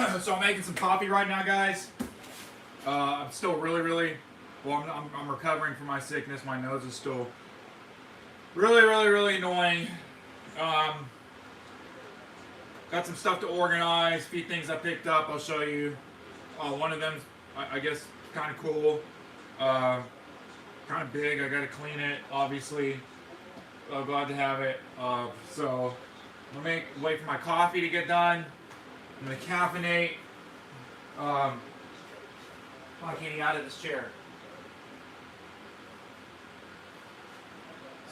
So I'm making some coffee right now, guys. I'm still really, well, I'm recovering from my sickness. My nose is still really annoying. Um, got some stuff to organize, a few things I picked up. I'll show you. One of them, I guess, kind of cool. Kind of big. I got to clean it, obviously. Glad to have it. So I'm gonna wait for my coffee to get done. I'm gonna caffeinate. Come on, Katie, out of this chair.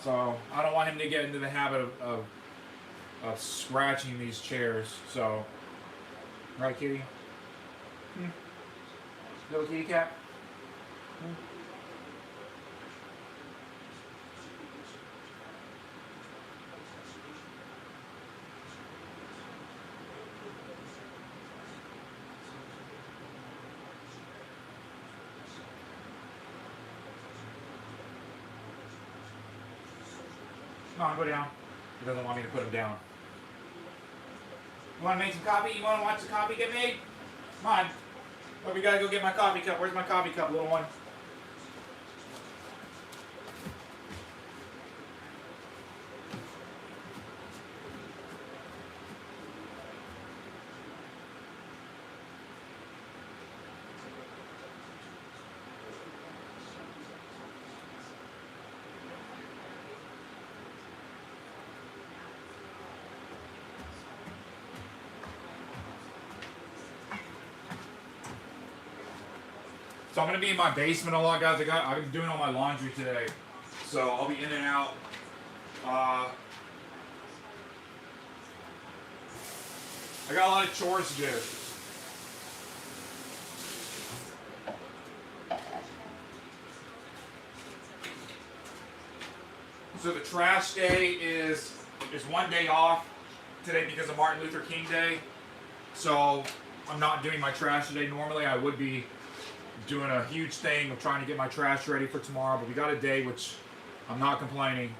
So I don't want him to get into the habit of scratching these chairs. So, right, Kitty? Little kitty cat? Come on, go down. He doesn't want me to put him down. You want to make some coffee? You want to watch the coffee get made? Come on. Oh, we gotta go get my coffee cup. Where's my coffee cup, little one? So I'm gonna be in my basement a lot, guys. I've been doing all my laundry today, so I'll be in and out. I got a lot of chores to do. So the trash day is one day off today because of Martin Luther King Day. So I'm not doing my trash today. Normally I would be doing a huge thing of trying to get my trash ready for tomorrow, but we got a day, which I'm not complaining.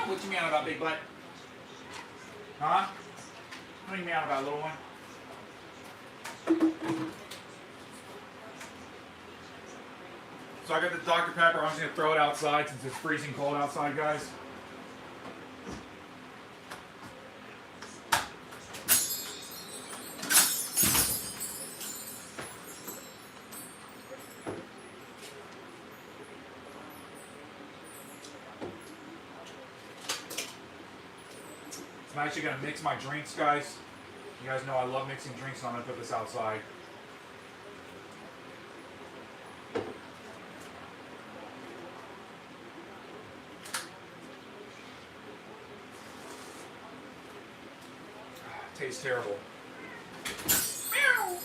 What you mean about, big butt? Huh? What do you mean about, little one? So I got the Dr. Pepper. I'm just going to throw it outside since it's freezing cold outside, guys. So I'm actually going to mix my drinks, guys. You guys know I love mixing drinks, so I'm going to put this outside. Tastes terrible. Meow.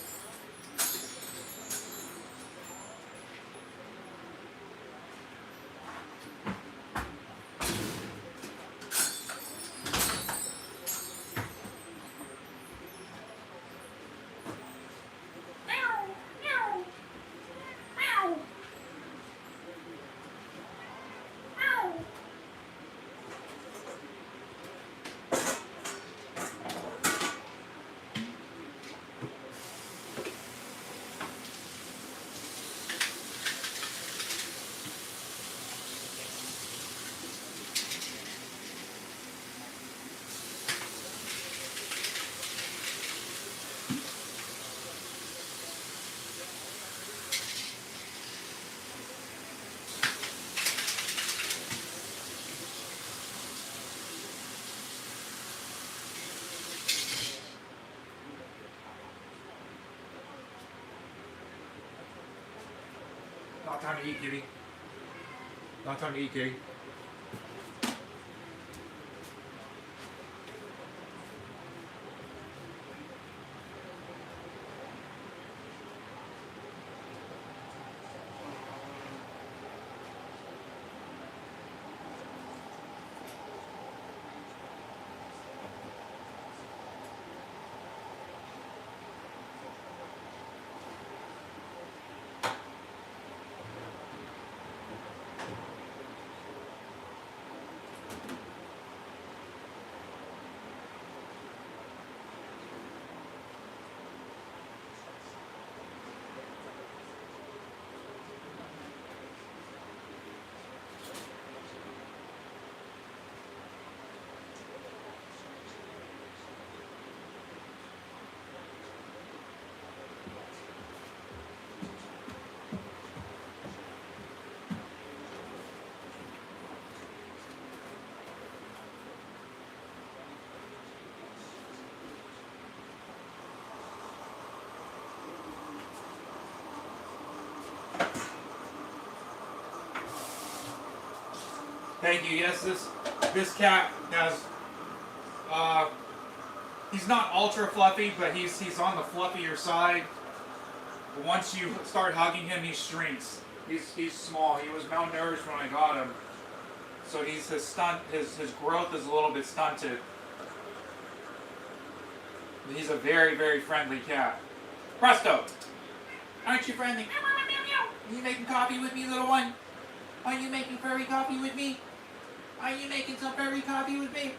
Not time to eat, kitty. Not time to eat, kitty. Thank you. Yes, this cat has. He's not ultra fluffy, but he's on the fluffier side. But once you start hugging him, he shrinks. He's small. He was malnourished when I got him, so his growth is a little bit stunted. But he's a very, very friendly cat. Presto! Aren't you friendly? Are you making coffee with me, little one? Are you making furry coffee with me? Are you making some furry coffee with me?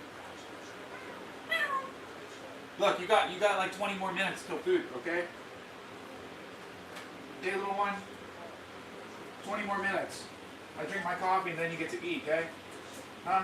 Look, you got like 20 more minutes till food, okay? Okay, little one? 20 more minutes. I drink my coffee and then you get to eat, okay? Huh?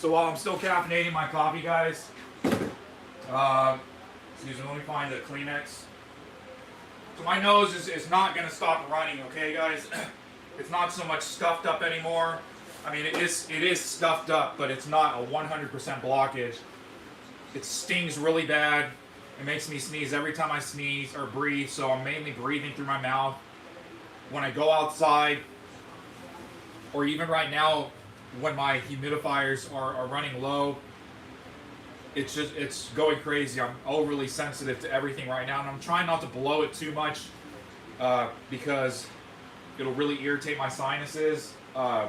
So while I'm still caffeinating my coffee, guys, excuse me, let me find the Kleenex. So my nose is not going to stop running, okay, guys? It's not so much stuffed up anymore. I mean, it is stuffed up, but it's not a 100% blockage. It stings really bad. It makes me sneeze every time I sneeze or breathe, so I'm mainly breathing through my mouth. When I go outside, or even right now, when my humidifiers are running low, it's going crazy. I'm overly sensitive to everything right now, and I'm trying not to blow it too much because it'll really irritate my sinuses. But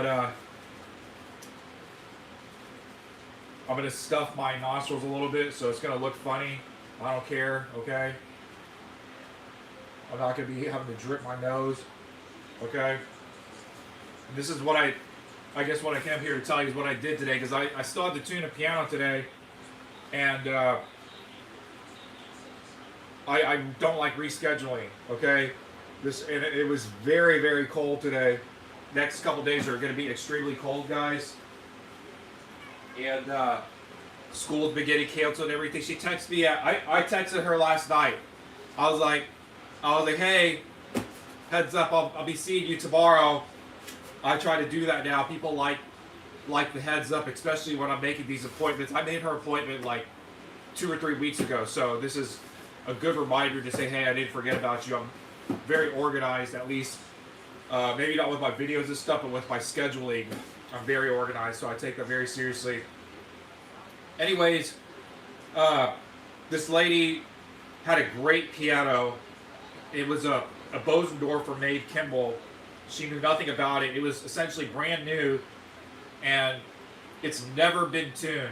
I'm gonna stuff my nostrils a little bit, so it's gonna look funny. I don't care, okay? I'm not gonna be having to drip my nose, okay? And this is what I guess what I came here to tell you is what I did today, because I still had to tune a piano today, and I don't like rescheduling, okay? And it was very, very cold today. Next couple days are going to be extremely cold, guys. And school's been getting canceled and everything. She texted me. I texted her last night. I was like, hey, heads up, I'll be seeing you tomorrow. I try to do that now. People like the heads up, especially when I'm making these appointments. I made her appointment like 2 or 3 weeks ago, so this is a good reminder to say, hey, I didn't forget about you. I'm very organized, at least. Maybe not with my videos and stuff, but with my scheduling, I'm very organized, so I take that very seriously. Anyways, this lady had a great piano. It was a Bosendorfer made Kimball. She knew nothing about it. It was essentially brand new, and it's never been tuned.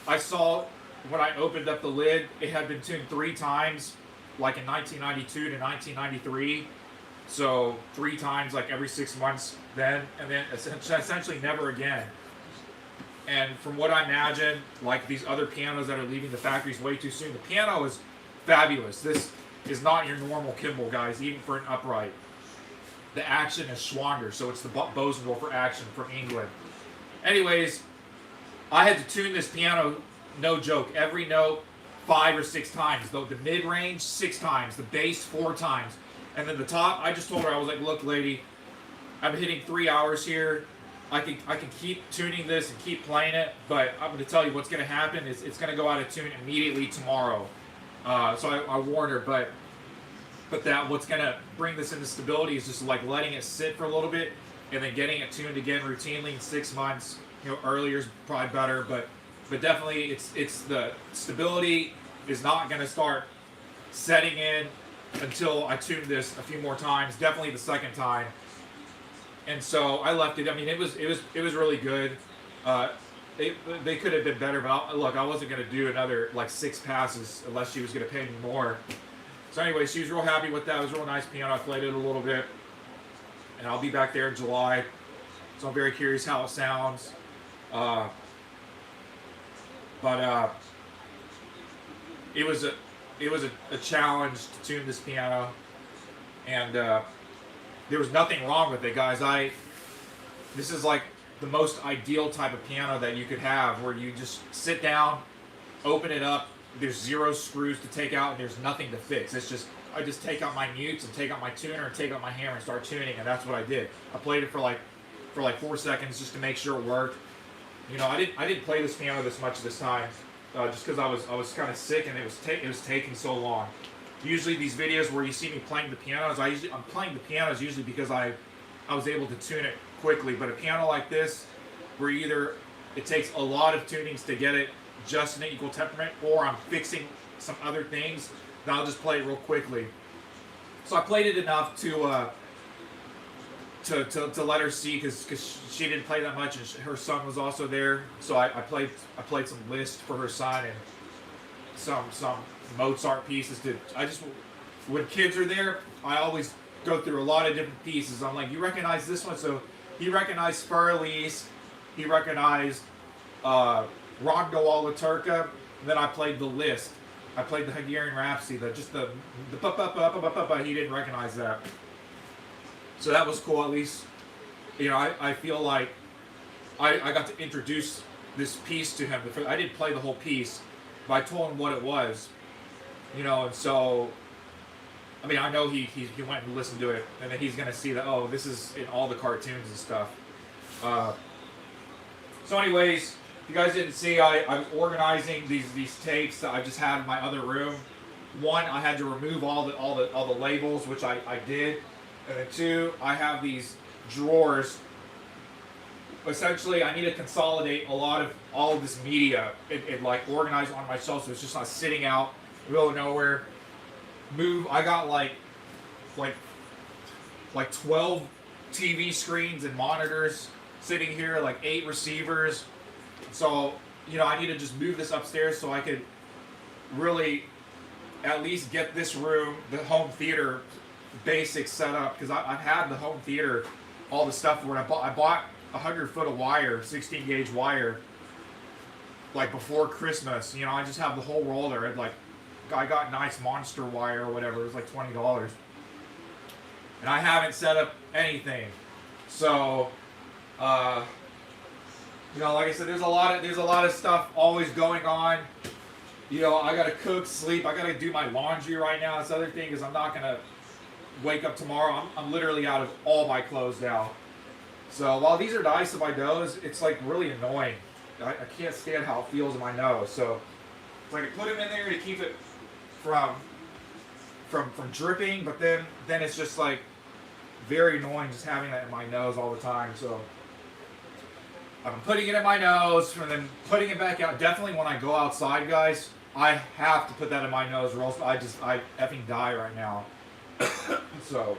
I saw when I opened up the lid, it had been tuned 3 times, like in 1992 to 1993. So 3 times, like every 6 months then, and then essentially never again. And from what I imagine, like these other pianos that are leaving the factories way too soon, the piano is fabulous. This is not your normal Kimball, guys, even for an upright. The Action is Schwander, so it's the Bosendorfer Action from England. Anyways, I had to tune this piano, no joke, every note 5 or 6 times. The mid-range, 6 times. The bass, 4 times. And then the top, I just told her, I was like, look, lady, I'm hitting 3 hours here. I can keep tuning this and keep playing it, but I'm going to tell you what's going to happen is it's going to go out of tune immediately tomorrow. So I warned her, but that what's going to bring this into stability is just like letting it sit for a little bit and then getting it tuned again routinely in 6 months. You know, earlier is probably better, but definitely it's the stability is not going to start setting in until I tune this a few more times, definitely the second time. And so I left it. I mean, it was really good. They could have been better, but look, I wasn't going to do another like 6 passes unless she was going to pay me more. So anyway, she was real happy with that. It was a real nice piano. I played it a little bit, and I'll be back there in July. So I'm very curious how it sounds. But it was a challenge to tune this piano, and there was nothing wrong with it, guys. This is like the most ideal type of piano that you could have, where you just sit down, open it up. There's 0 screws to take out, and there's nothing to fix. It's just I just take out my mutes and take out my tuner and take out my hammer and start tuning, and that's what I did. I played it for like 4 seconds just to make sure it worked. You know, I didn't play this piano this much this time, just because I was kind of sick and it was taking so long. Usually these videos where you see me playing the pianos, I'm playing the pianos usually because I was able to tune it quickly. But a piano like this, where either it takes a lot of tunings to get it just an equal temperament, or I'm fixing some other things, then I'll just play it real quickly. So I played it enough to let her see, because she didn't play that much, and her son was also there. So I played some Liszt for her son and some Mozart pieces. When kids are there, I always go through a lot of different pieces. I'm like, you recognize this one? So he recognized Fur-Elise, he recognized Rondo alla Turca, and then I played the Liszt. I played the Hungarian Rhapsody, the he didn't recognize that. So that was cool. At least, you know, I feel like I got to introduce this piece to him. I didn't play the whole piece, but I told him what it was, you know, and so, I mean, I know he went and listened to it, and then he's gonna see that, oh, this is in all the cartoons and stuff. So anyways, if you guys didn't see, I was organizing these tapes that I just had in my other room. One, I had to remove all the labels, which I did, and then two, I have these drawers. Essentially, I need to consolidate all of this media and like organize on my shelf, so it's just not sitting out in the middle of nowhere. I got like 12 TV screens and monitors sitting here, like 8 receivers. So, you know, I need to just move this upstairs so I could really at least get this room, the home theater basics set up, because I've had the home theater, all the stuff where I bought 100 foot of wire, 16 gauge wire, like before Christmas. You know, I just have the whole roller. I got nice monster wire or whatever. It was like $20, and I haven't set up anything. So, you know, like I said, there's a lot of stuff always going on. You know, I gotta cook, sleep. I gotta do my laundry right now. This other thing is I'm not gonna wake up tomorrow. I'm literally out of all my clothes now. So while these are nice in my nose, it's like really annoying. I can't stand how it feels in my nose. So it's like I put them in there to keep it from dripping, but then it's just like very annoying just having that in my nose all the time. So I'm putting it in my nose and then putting it back out. Definitely when I go outside, guys, I have to put that in my nose or else I effing die right now. So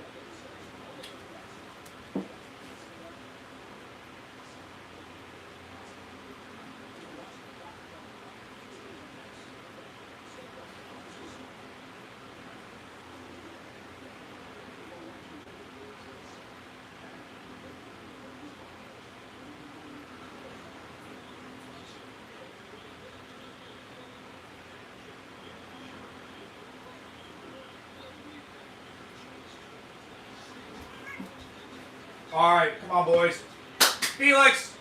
all right, come on, boys. Felix,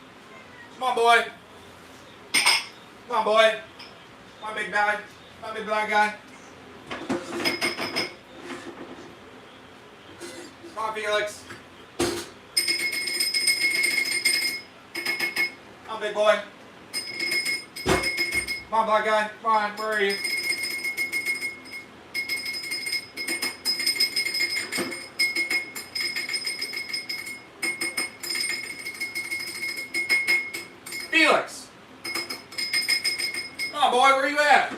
come on, boy. Come on, boy. My big bad guy. Come on, Felix. Come on, big boy. Come on, black guy. Come on, where are you? Felix! Come on, boy, where are you at?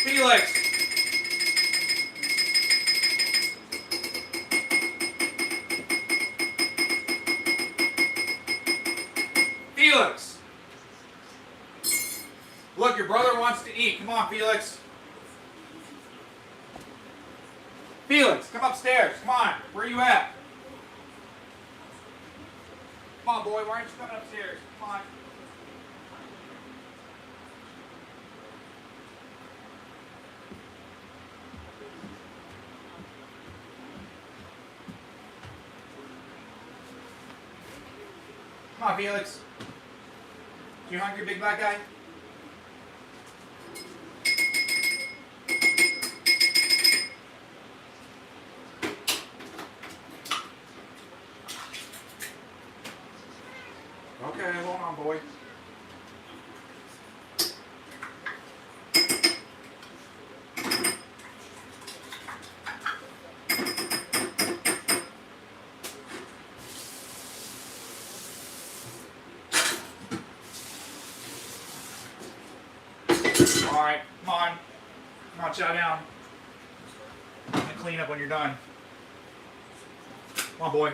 Felix! Felix! Look, your brother wants to eat. Come on, Felix. Felix, come upstairs. Come on. Where are you at? Come on, boy. Why aren't you coming upstairs? Come on. Come on, Felix. You hungry, big black guy? Okay, hold on, boy. All right, come on. Come on, chow down. I'm gonna clean up when you're done. Come on, boy.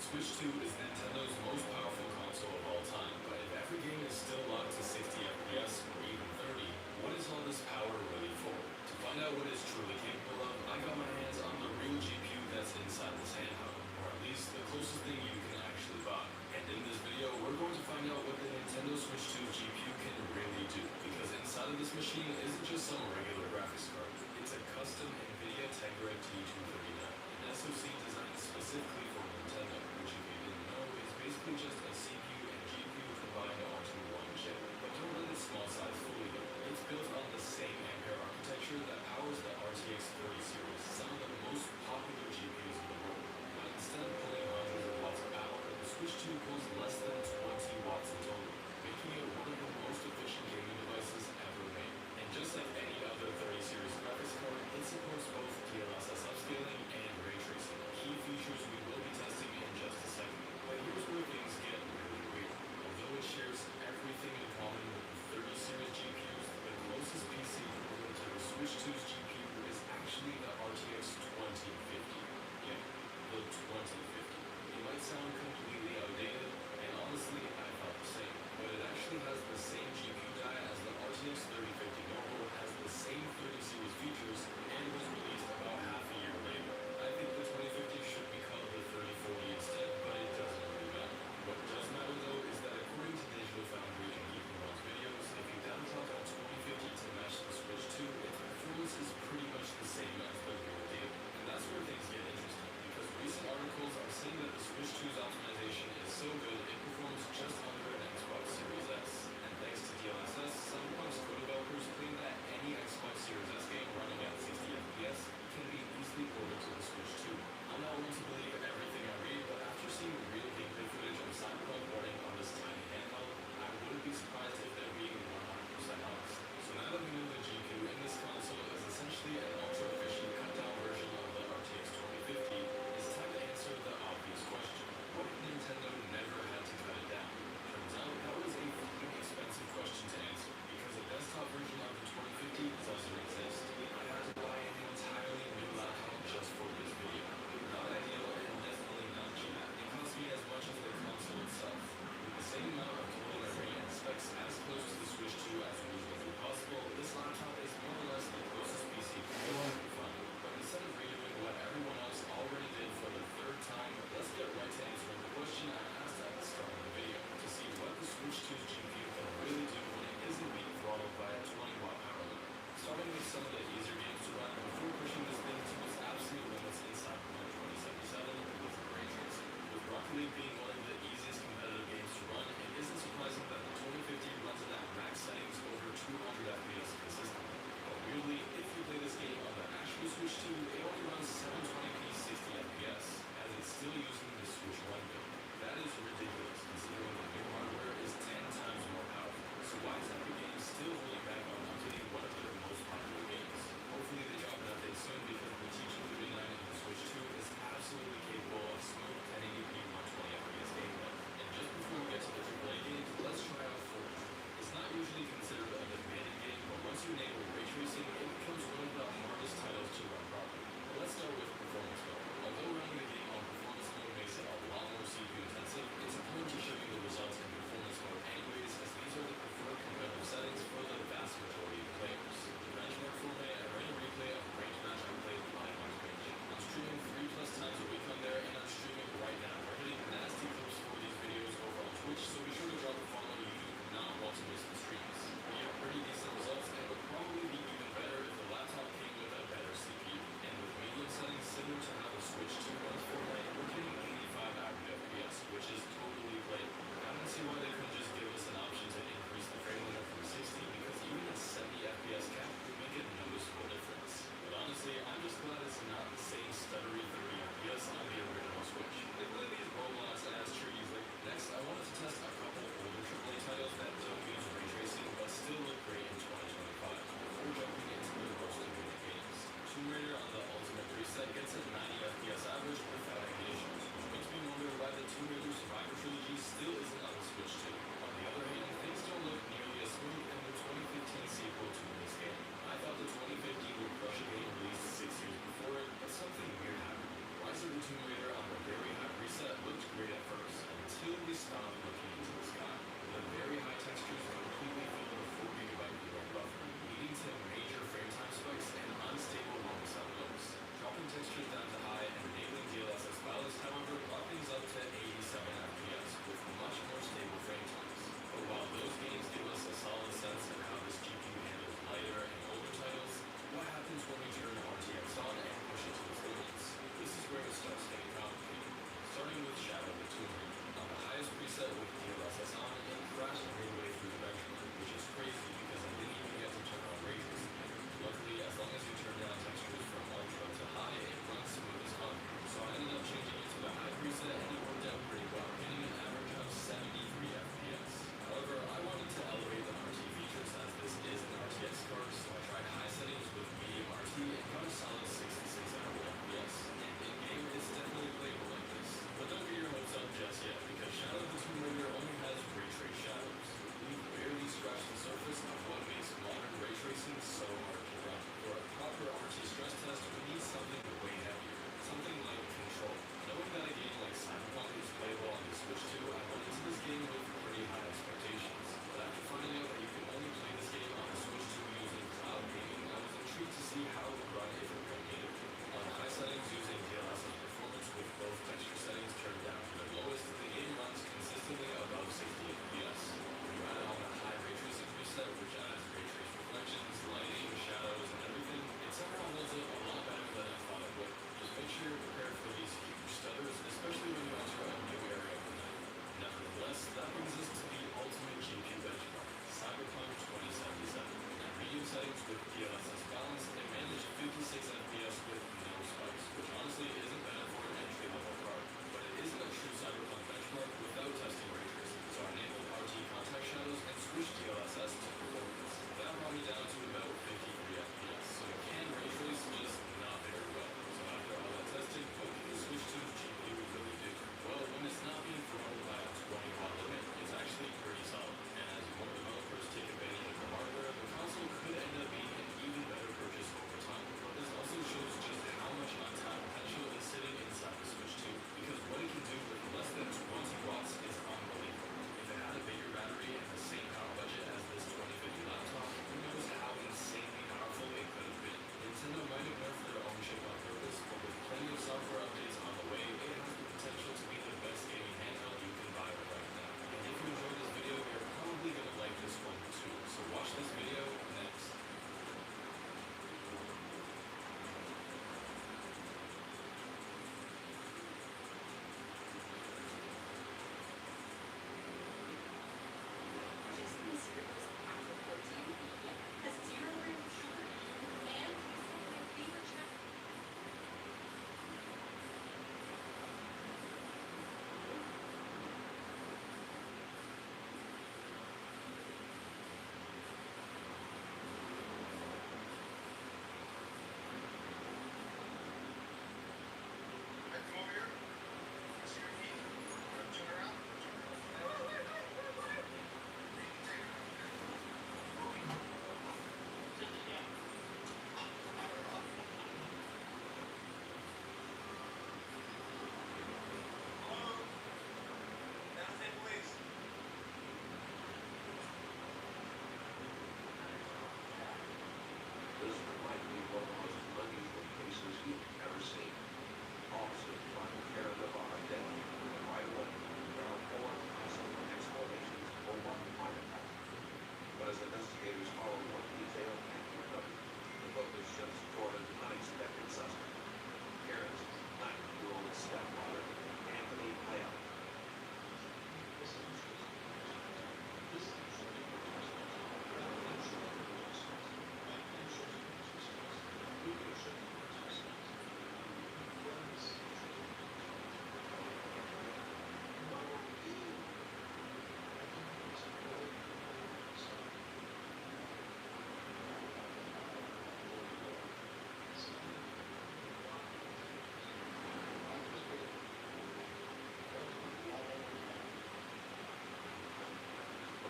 Switch 2 is Nintendo's most powerful console of all time, but if every game is still locked to 60 FPS or even 30, what is all this power really for? To find out what it's truly capable of, I got my hands on the real GPU that's inside this handheld, or at least the closest thing you can actually buy. And in this video, we're going to find out what the Nintendo Switch 2 GPU can really do, because inside of this machine isn't just some regular graphics card. It's a custom NVIDIA Tegra T239, an SoC designed specifically for Nintendo, which if you didn't know is basically just a CPU and GPU combined onto one chip. But don't let its small size fool you. It's built on the same Ampere architecture that powers the RTX 30 series, some of the most popular GPUs in the world. But instead of pulling hundreds of watts of power, the Switch 2 pulls less than 20 watts in total, making it one of the most efficient gaming devices ever made. And just like any other 30 series graphics card, it supports both DLSS upscaling and ray tracing, key features we will be testing in just a second. But here's where things get really weird. Although it shares everything in common with the 30 series GPUs, the closest PC equivalent to the Switch 2's GPU is actually the RTX 2050. Yeah, the 2050. It might sound completely outdated, and honestly, I felt the same. But it actually has the same GPU die as the RTX 3050 normal, has the same 30 series features, and was released about half a year later. I think the 2050 should be called the 3040 instead, but it doesn't really matter. What does matter though is that according to Digital Foundry and Geek1's videos, if you downclock a 2050 to match the Switch 2, its performance is pretty much the same as the real deal. And that's where things get interesting, because recent articles are saying that the Switch 2's optimization is so good it performs just under an Xbox Series S. And thanks to DLSS, some co-developers claim that any Xbox Series S game running at 60 FPS can be easily ported to the Switch 2. I'm not one to believe everything I read, but after seeing real gameplay footage of Cyberpunk running on this tiny handheld, I wouldn't be surprised if they're being 100% honest. So now that we know the GPU in this console is essentially an ultra-efficient cut-down version of the RTX 2050, it's time to answer the obvious question. What if Nintendo never had to cut it down? Turns out that was a fucking expensive question to answer, because a desktop version of the 2050 doesn't exist. I had to buy an entirely new laptop just for this video. Not ideal and definitely not cheap. It cost me as much as the console itself. With the same amount of total memory and specs as close to the Switch 2 as reasonably possible, this laptop is more or less the closest PC you can find. But instead of redoing what everyone else already did for the third time, let's get right to answering the question I asked at the start of the video, to see what the Switch 2's GPU can really do when it isn't being throttled by a 20-watt power limit. Starting with some of the easier games to run before pushing this thing to its absolute limits in Cyberpunk 2077 with ray tracing. With Rocket League being one of the easiest competitive games to run, it isn't surprising that the 2050 runs it at max settings over 200 FPS consistently. But weirdly, if you play this game on the actual Switch 2, it only runs 720p 60 FPS, as it's still using the Switch 1 build. That is ridiculous, considering the new hardware is 10 times more powerful. So why is Epic Games still holding back on updating one of their most popular games? Hopefully they drop an update soon, because the T239 in the Switch 2 is absolutely capable of smooth 1080p 120 FPS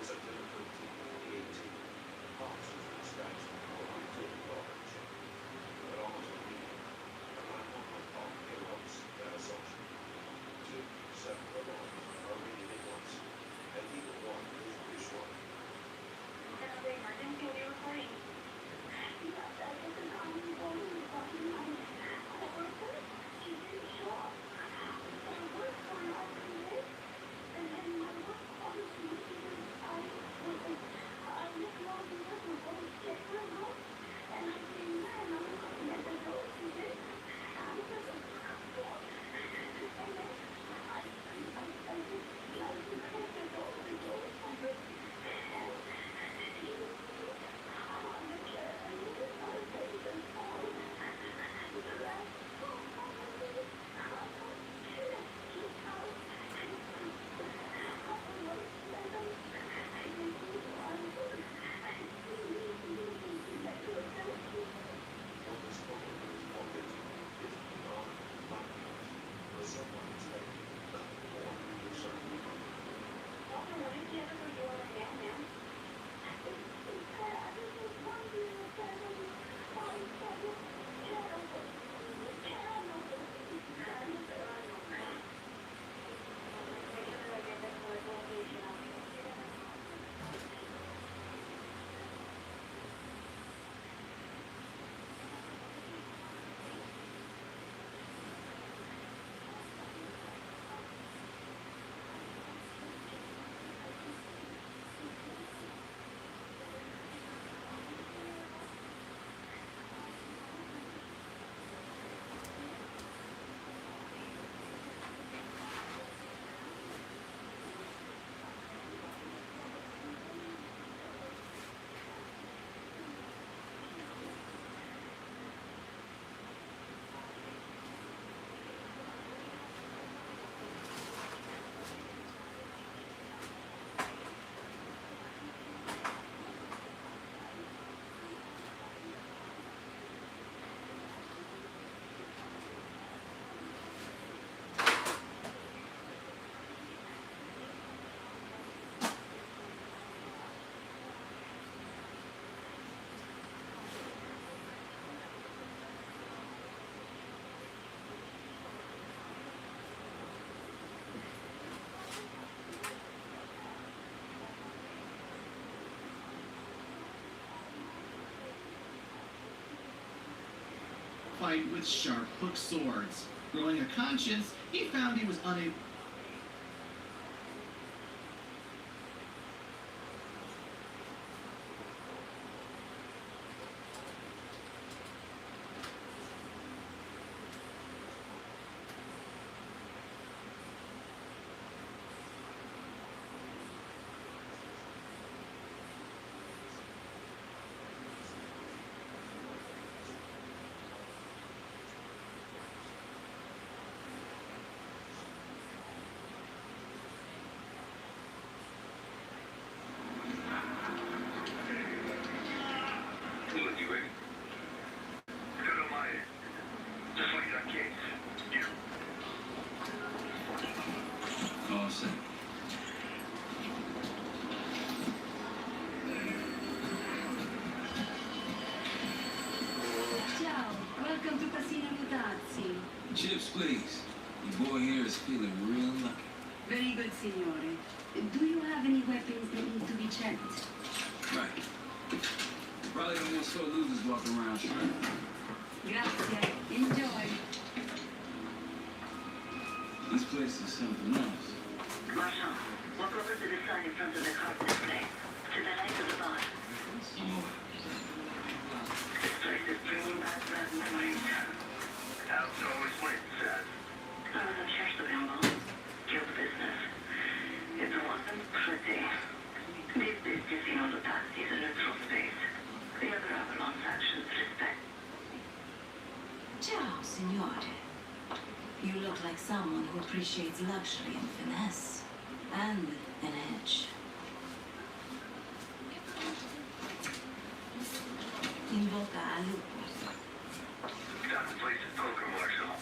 was a difficulty creating parts of the extraction or until large, but almost immediately, around 1.5 kilowatts that assumption. 2 separate alarms are reading at once, and either one is reassuring. Emergency reporting. Fight with sharp hooked swords. Growing a conscience, he found he was unable. You ready? Good on my end. Just like that case. You. All set. Ciao, welcome to Casino Lutazzi. Chips, please. Your boy here is feeling real lucky. Very good, signore. Do you have any weapons that need to be checked? Right. Probably don't want sore losers walking around trying. Grazie. Enjoy. This place is something else. Marshal, walk over to the sign in front of the card display. To the right of the bar. Oh, This place is bringing back bad memories. House always wins, Seth. I was in church with him, guild business. It wasn't pretty. This is Casino Lutazzi is a neutral space. The other Avalon's actions respect. Ciao, signore. You look like someone who appreciates luxury and finesse. And an edge. In bocca al lupo. Time to play some poker, Marshal.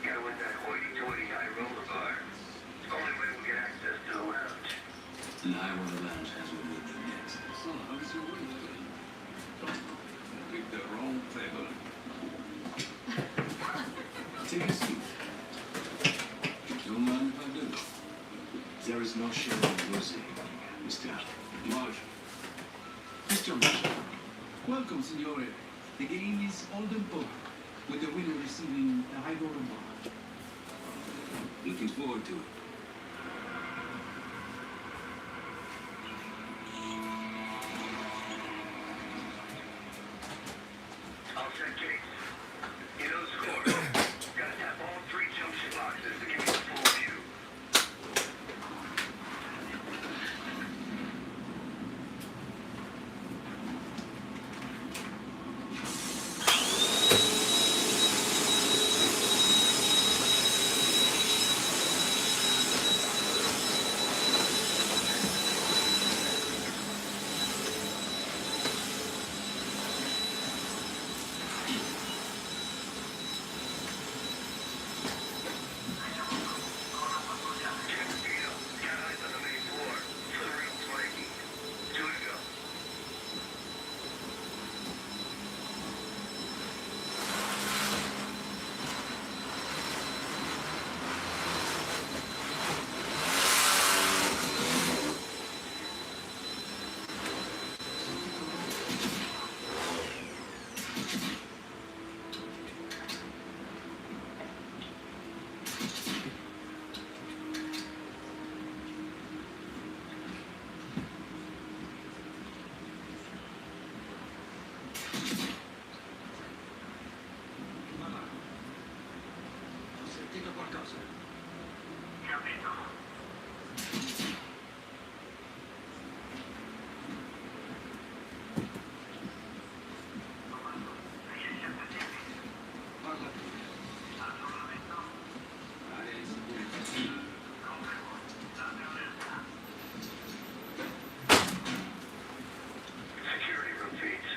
Gotta win that hoity-toity high roller bar. It's the only way we'll get access to the lounge. and the high roller lounge has what we favor. Take a seat. Don't mind if I do. There is no shame in losing, Mr. Marshal. Mr. Marshall. Welcome, Signore. The game is Olden Book, with the winner receiving a high roller bar. Looking forward to it. I'll set case. You know the score. Gotta tap all 3 junction boxes to give you the full view. Sentito qualcosa? Parla tu. Security room feeds.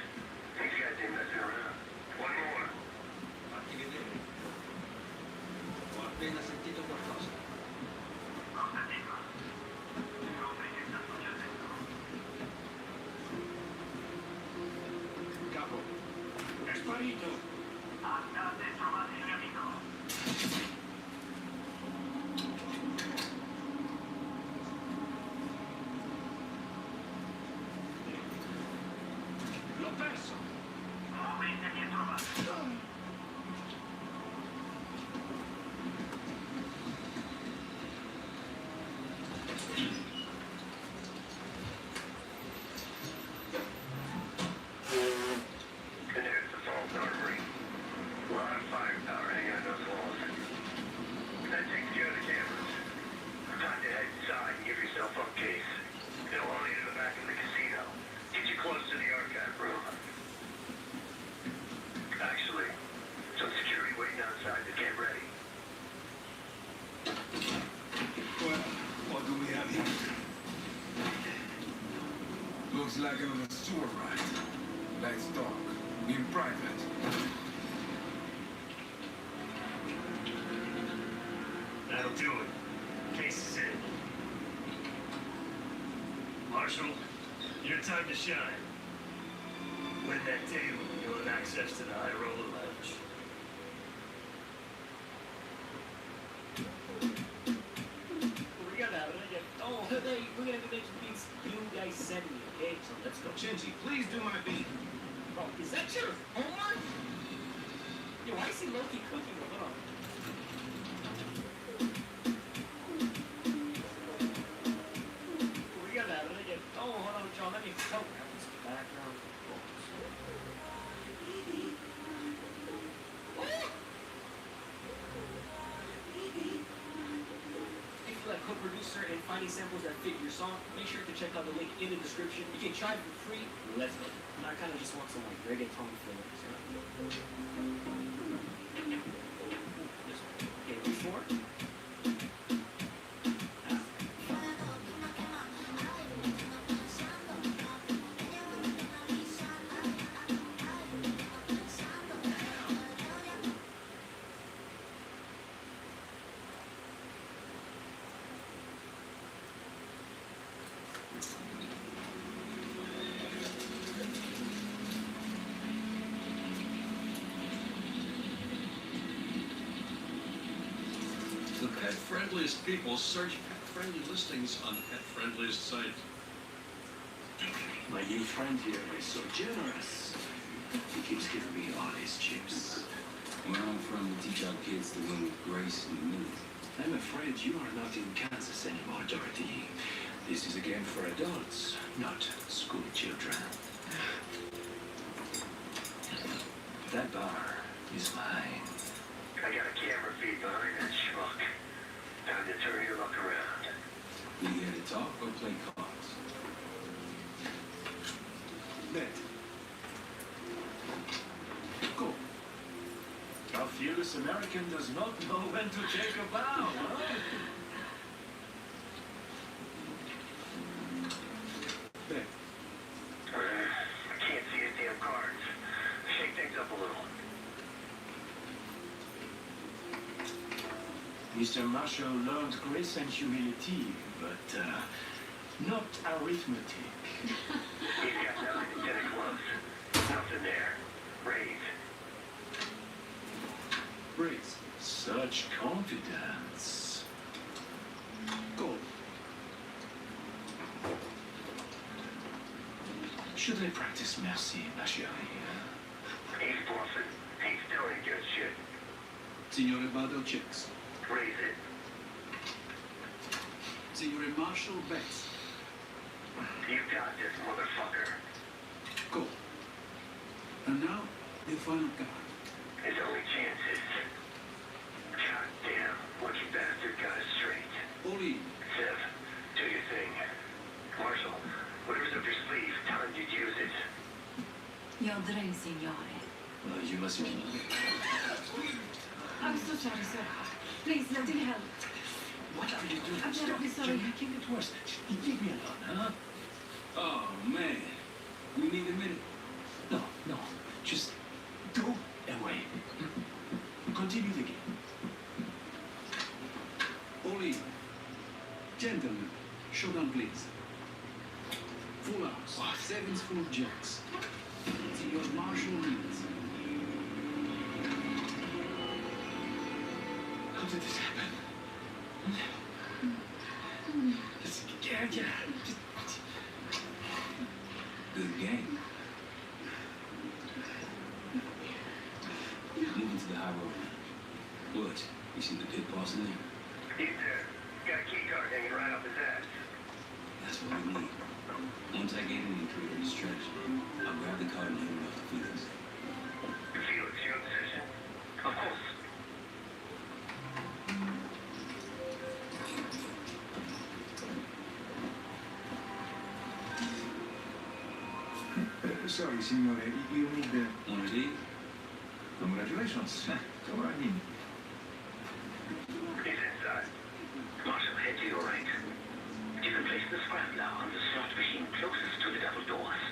These guys ain't messing around. One more. Fatti vedere. Ho appena sentito qualcosa. Capo. È sparito. L'ho perso. And there's the vault armory. A lot of firepower hanging on those walls. That takes care of the cameras. Time to head inside and give yourself up case. It'll only to the back of the casino. Get you close to the archive room. Actually, some security waiting outside to get ready. Well, what do we have here? Looks like another sewer ride. Let's talk. In private. That'll do it. Case is in. Marshal, your time to shine. Win that table, you'll have access to the high roller lounge. Oh, hey, we're gonna go make some beats you guys send me, okay? So let's go. Shinji, please do my beat. Bro, is that your homework? Yo, why is he low-key cooking? Hold on. We got that. Oh, hold on, John. Let me help out this background. If you like co-producer and finding samples that fit your song, make sure to check out the link in the description. You can try it for free. Let's go. I kind of just want some like reggaeton flavors. Okay, before. The pet-friendliest people search pet-friendly listings on the pet-friendliest site. My new friend here is so generous. He keeps giving me all his chips. Where I'm from, we teach our kids to win with grace and humility. I'm afraid you are not in Kansas anymore, Dorothy. This is a game for adults, not school children. That bar is mine. I got a camera feed behind that schmuck. Time to turn your luck around. We here to talk or play cards? Bet. Go. A fearless American does not know when to take a bow, huh? Bet. I can't see his damn cards. Shake things up a little. Mr. Marshall learned grace and humility, but not arithmetic. He's got 9 and 10 of clubs. Nothing there. Raise. Raise. Such confidence. Go. Should I practice mercy, ma chérie? He's bluffing. He's telling good shit. Signore Bado checks. Raise it. Signore Marshall bets. You got this, motherfucker. Go. And now, the final card. His only chance is... God damn, lucky bastard got it straight. All in. Sev, do your thing. Marshall, whatever's up your sleeve, time to use it. Your drink, signore. You must be. I'm so sorry, sir. Please, nothing help. What are you doing? I'm Stop terribly it. sorry. You're making it worse. Leave me alone, huh? Oh, man. We need a minute. No, no. Just go away. Continue the game. All in. Gentlemen, showdown please. Full house. Sevens full of jacks. Signor Marshall leads. How did this happen? Yeah. Good game. Moving to the high road. What? You see the pit boss in there? He's there. Got a key card hanging right off his ass. That's what we need. Once I get in and create a distraction, I'll grab the card and hand it off to Felix. Felix, your decision. Of course. Sorry, signore, you need the... One of these? Congratulations. Come right in. He's inside. Marshall, head to your right. You can place the scrambler on the slot machine closest to the double doors.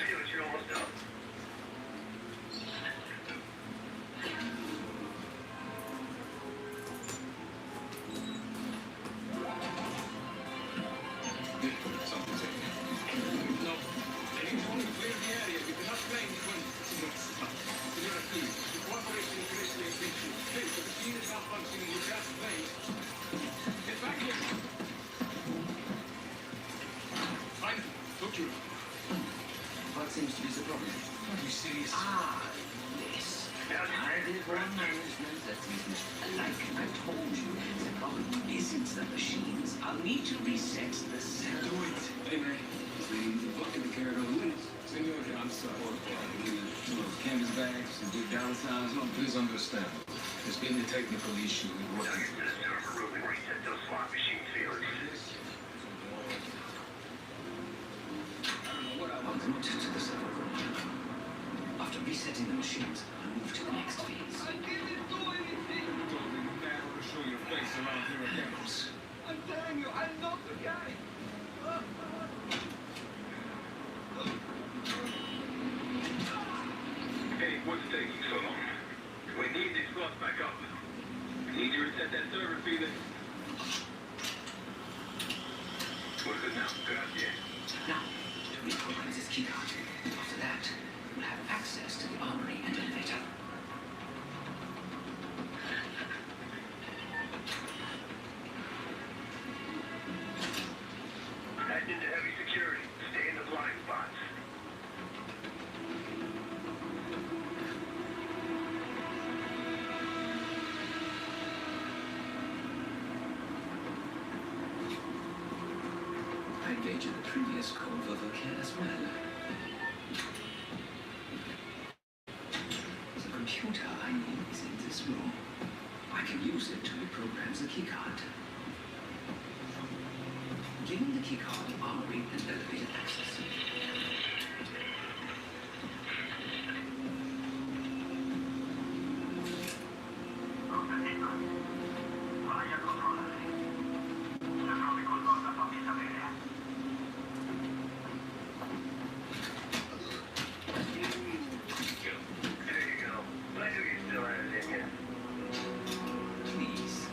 Felix, you're almost up. What seems to be the problem? Are you serious? Yes. I did run management that business. Like I told you, the problem isn't the machines. I'll need to reset the cell. Do it. Hey, man. This lady needs a bucket to carry those winners. Signore, I'm sorry. Canvas bags, some big dollar signs on. Please understand. There's been a technical issue with what Tell your server room and reset those slot machines, Felix. I'll route to the server room. After resetting the machines, I'll move to the next phase. I didn't do anything! You told me you never to show your face around here again. I'm telling you, I'm not the guy! Hey, what's taking so long? We need these slots back up. Need to reset that server, Felix. We're good now. Gracias. Now, to reprogram this keycard. After that, we'll have access to the armory and elevator. previous code for the cat as well. The computer I need is in this room. I can use it to reprogram the keycard. Given the keycard, armory and elevated access. Please.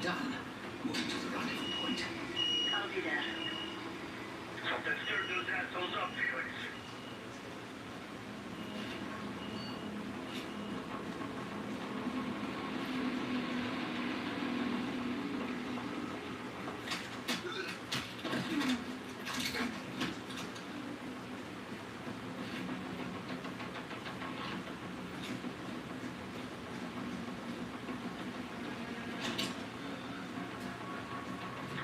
Done. Moving to the rendezvous point. I'll do that. Something stirred those assholes up, Felix.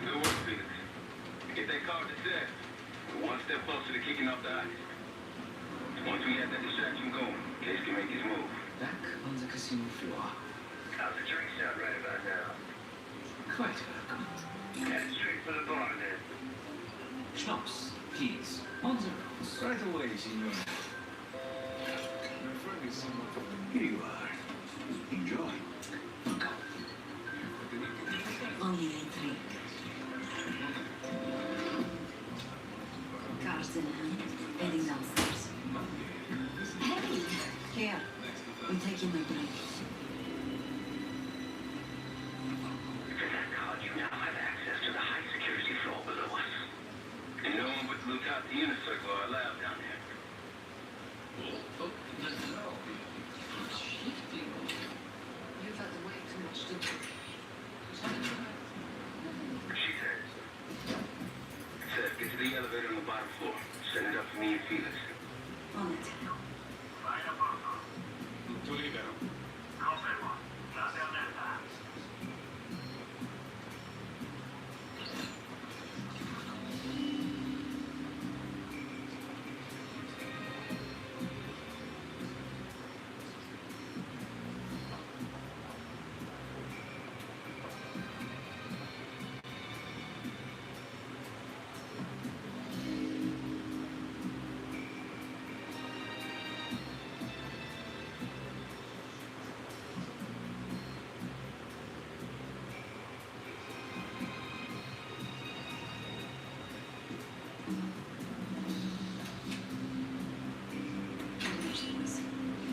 Good work, Felix. Get that car to set. We're one step closer to kicking off the ice. Once we have that distraction going, Case can make his move. Back on the casino floor. How's the drink sound right about now? Quite welcome. Head straight for the bar, then. Schnapps, please. On the rocks. Right away, Signor. My friend is somewhat of a... Here you are. Enjoy. Go. Only in three. Cards in hand, heading downstairs. Hey! Here. I'm taking my break. With that card, you now have access to the high security floor below us. And no one but Luke out the inner circle are allowed down there. You've had way too much to do. She says. Seth, get to the elevator on the bottom floor. Set it up for me and Felix. On it. Tutto libero.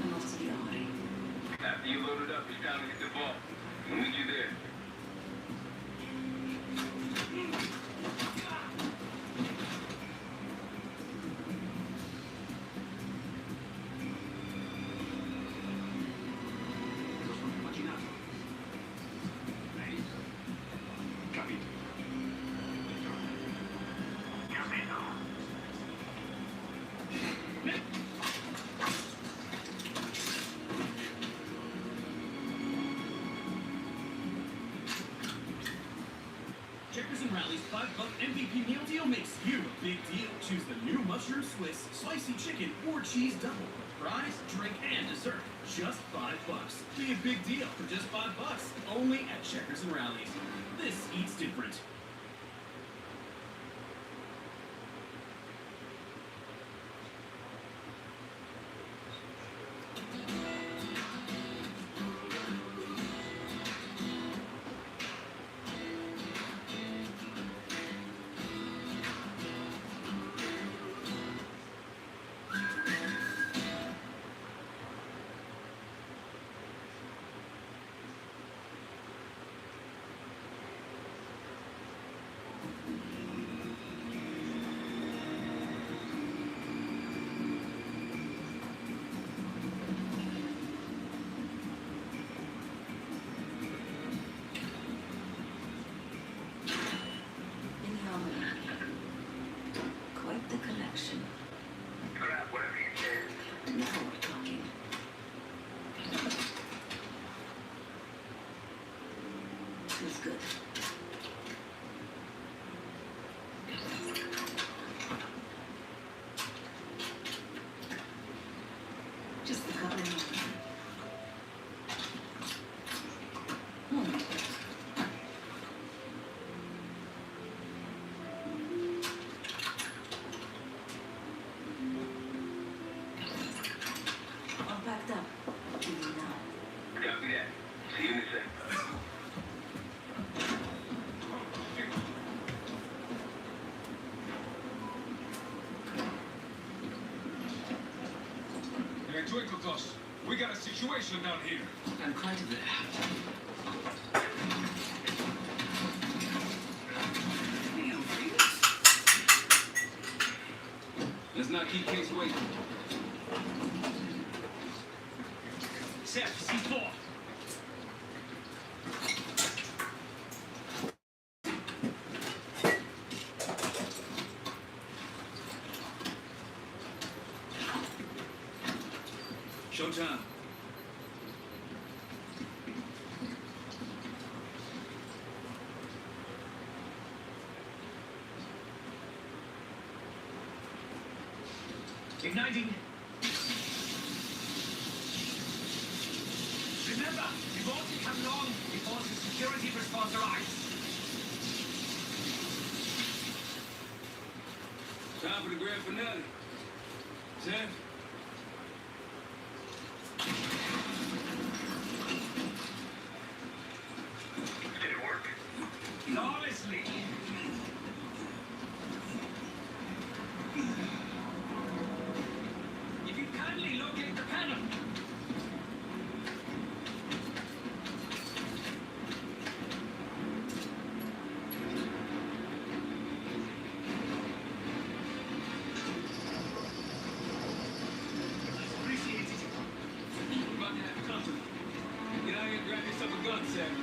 I'm off to the armory. After you load it up, it's time to hit the vault. We'll meet you there. Lo sono immaginato. Lei? Capito. Checkers and Rally's $5 MVP meal deal makes you a big deal. Choose the new mushroom Swiss, spicy chicken, or cheese double. Fries, drink, and dessert. Just $5. Be a big deal for just $5. Only at Checkers and Rally's. This eats different. quite the collection. Grab whatever you can. Now we're talking. Feels good. Just a couple more. All packed up. Leaving now. Copy that. See you in a sec. Hey, Twinkletos, we got a situation down here. I'm quite aware. Let's not keep Case waiting. Seth, C4. Showtime. Igniting. Remember, it won't become long before the security response arrives. Time for the grand finale. Sam? Did it work? Flawlessly. If you kindly locate the panel. Appreciate it. We're about to have company. Get out here and grab yourself a gun, Sam.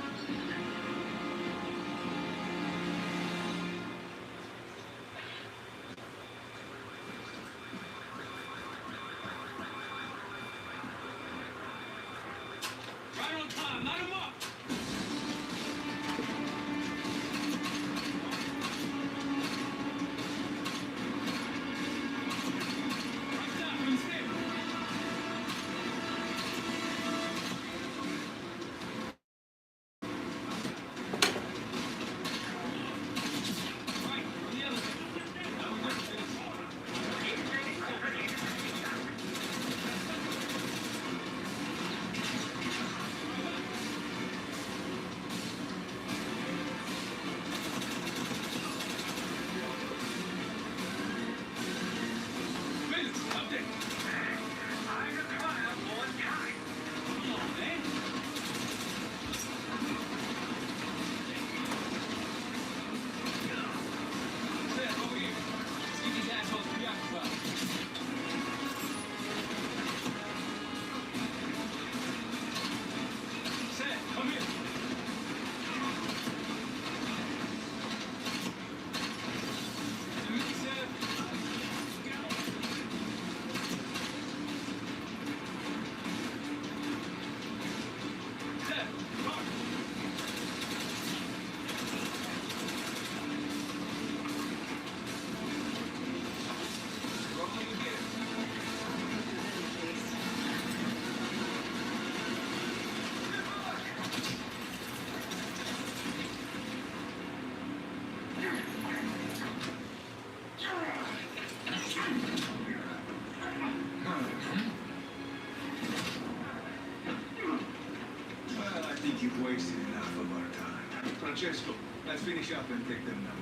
Right on time, line 'em up. Right stop, from step. Right, from the other side. Now we're good. Vince, update. I'm the climb on time. Come on, man. Sam, over here. Let's get these assholes preoccupied. Sam, come here. You with me, Sam? Sam, come. Rolling again. Well, I think you've wasted enough of our time. Francesco, let's finish up and take them now.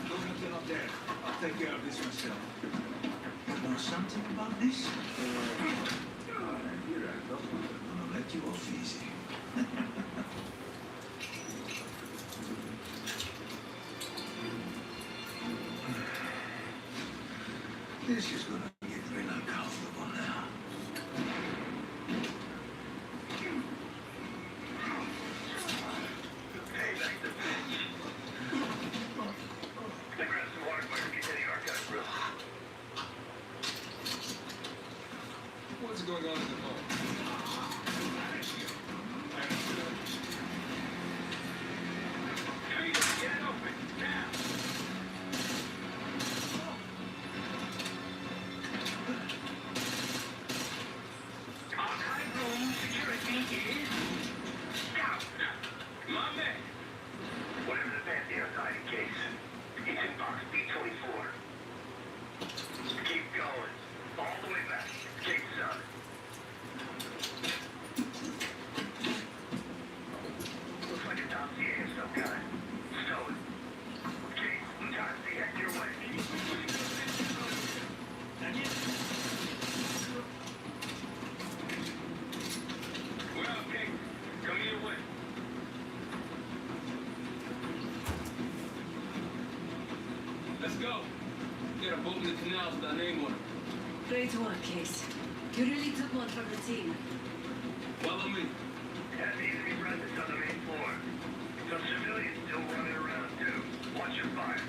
Don't have them up there. I'll take care of this myself. You know something about this? Here I go. I'm gonna let you off easy. This is gonna get real uncomfortable now. Hey, back to going on in the vault? Get it open, now! Archive room security is down. My man. Whatever the bad there inside the case, it's in box B24. Keep going. All the way back. XII. Looks like a dossier of some kind. Stolen. Okay, Lieutenant, see head your way. Well, okay. Come your way. Let's go. Get a boat in the canals with our name on it. Great work, Case. You really took one for the team. Follow me. Heavy enemy presence on the main floor. Some civilians still running around, too. Watch your fire.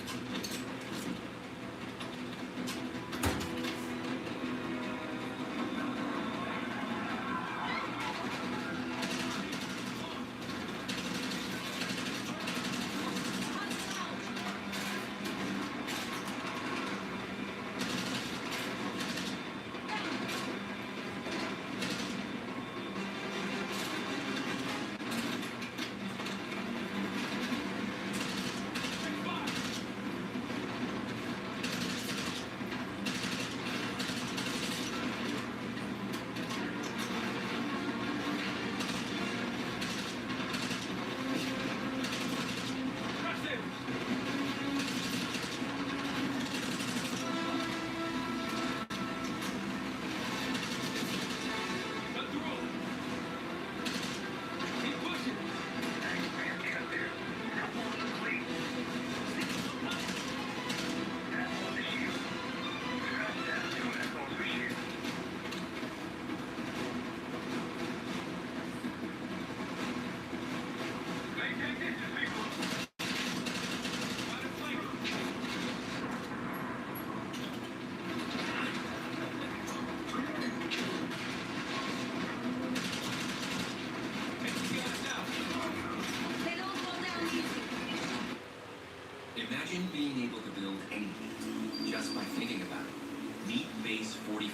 Imagine being able to build anything just by thinking about it. Meet Base 44,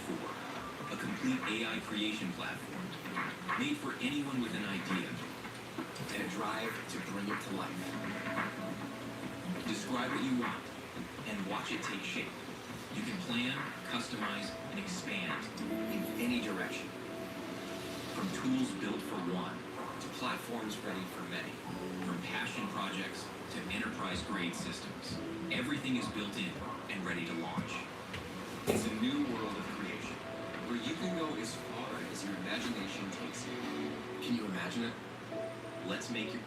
a complete AI creation platform made for anyone with an idea and a drive to bring it to life. Describe what you want and watch it take shape. You can plan, customize, and expand in any direction. From tools built for one to platforms ready for many. From passion projects to enterprise-grade systems. Everything is built in and ready to launch. It's a new world of creation, where you can go as far as your imagination takes you. Can you imagine it? Let's make your...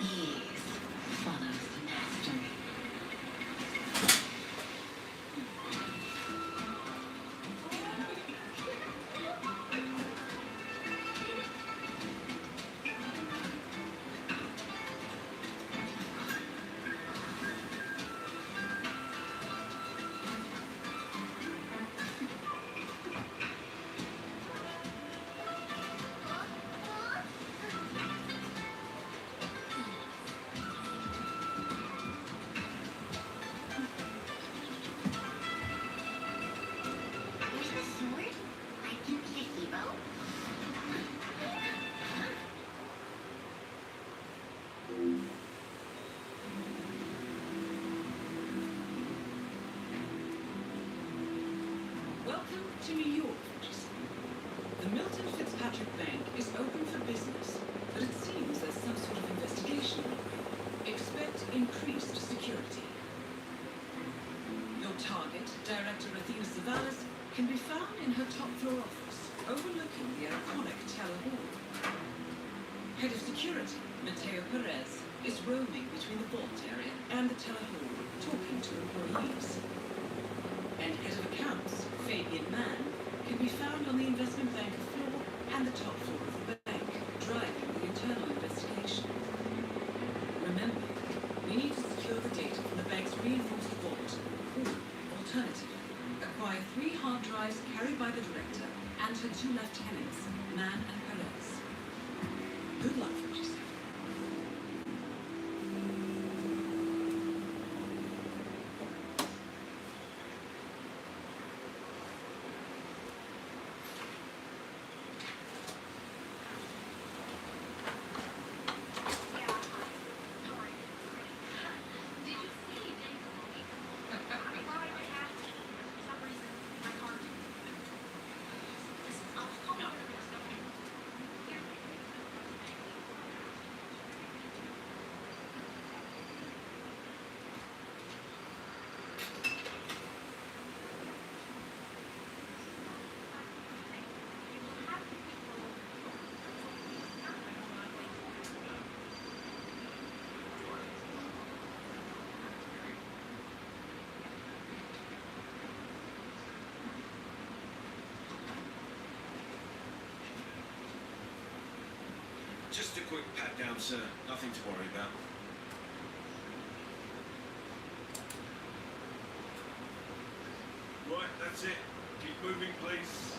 Yes, follows the master. There's a sword? Like you be a hero? Welcome to New York. The Milton Fitzpatrick Bank is open for business, but it seems there's some sort of investigation underway. Expect increased security. Your target, Director Athena Savalas, can be found in her top floor office, overlooking the iconic Teller Hall. Head of Security, Mateo Perez, is roaming between the vault area and the Teller Hall, talking to employees. And Head of Accounts, Fabian Mann, can be found on the investment banker floor and the top floor of the bank, driving the internal investigation. Remember, we need to secure the data from the bank's reinforced vault, or, alternatively, acquire 3 hard drives carried by the director and her 2 lieutenants, Mann and Perez. Good luck, Roger. Just a quick pat down, sir. Nothing to worry about. Right, that's it. Keep moving, please.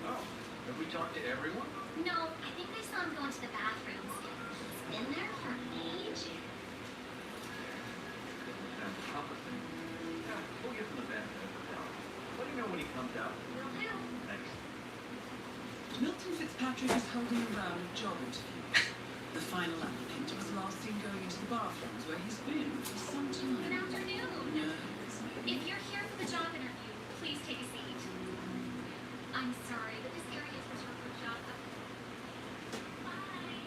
Oh, have we talked to everyone? No, I think I saw him go into the bathrooms. He's been there for ages. Sounds promising. Yeah, we'll give him the benefit of the doubt. Let me know when he comes out. Will do. Thanks. Milton Fitzpatrick is holding a round of job interviews. The final applicant was last seen going into the bathrooms where he's been for some time. Good afternoon. Nerves, maybe. If you're here for the job interview, please take a seat. I'm sorry, but this area is reserved for job applicants. Bye.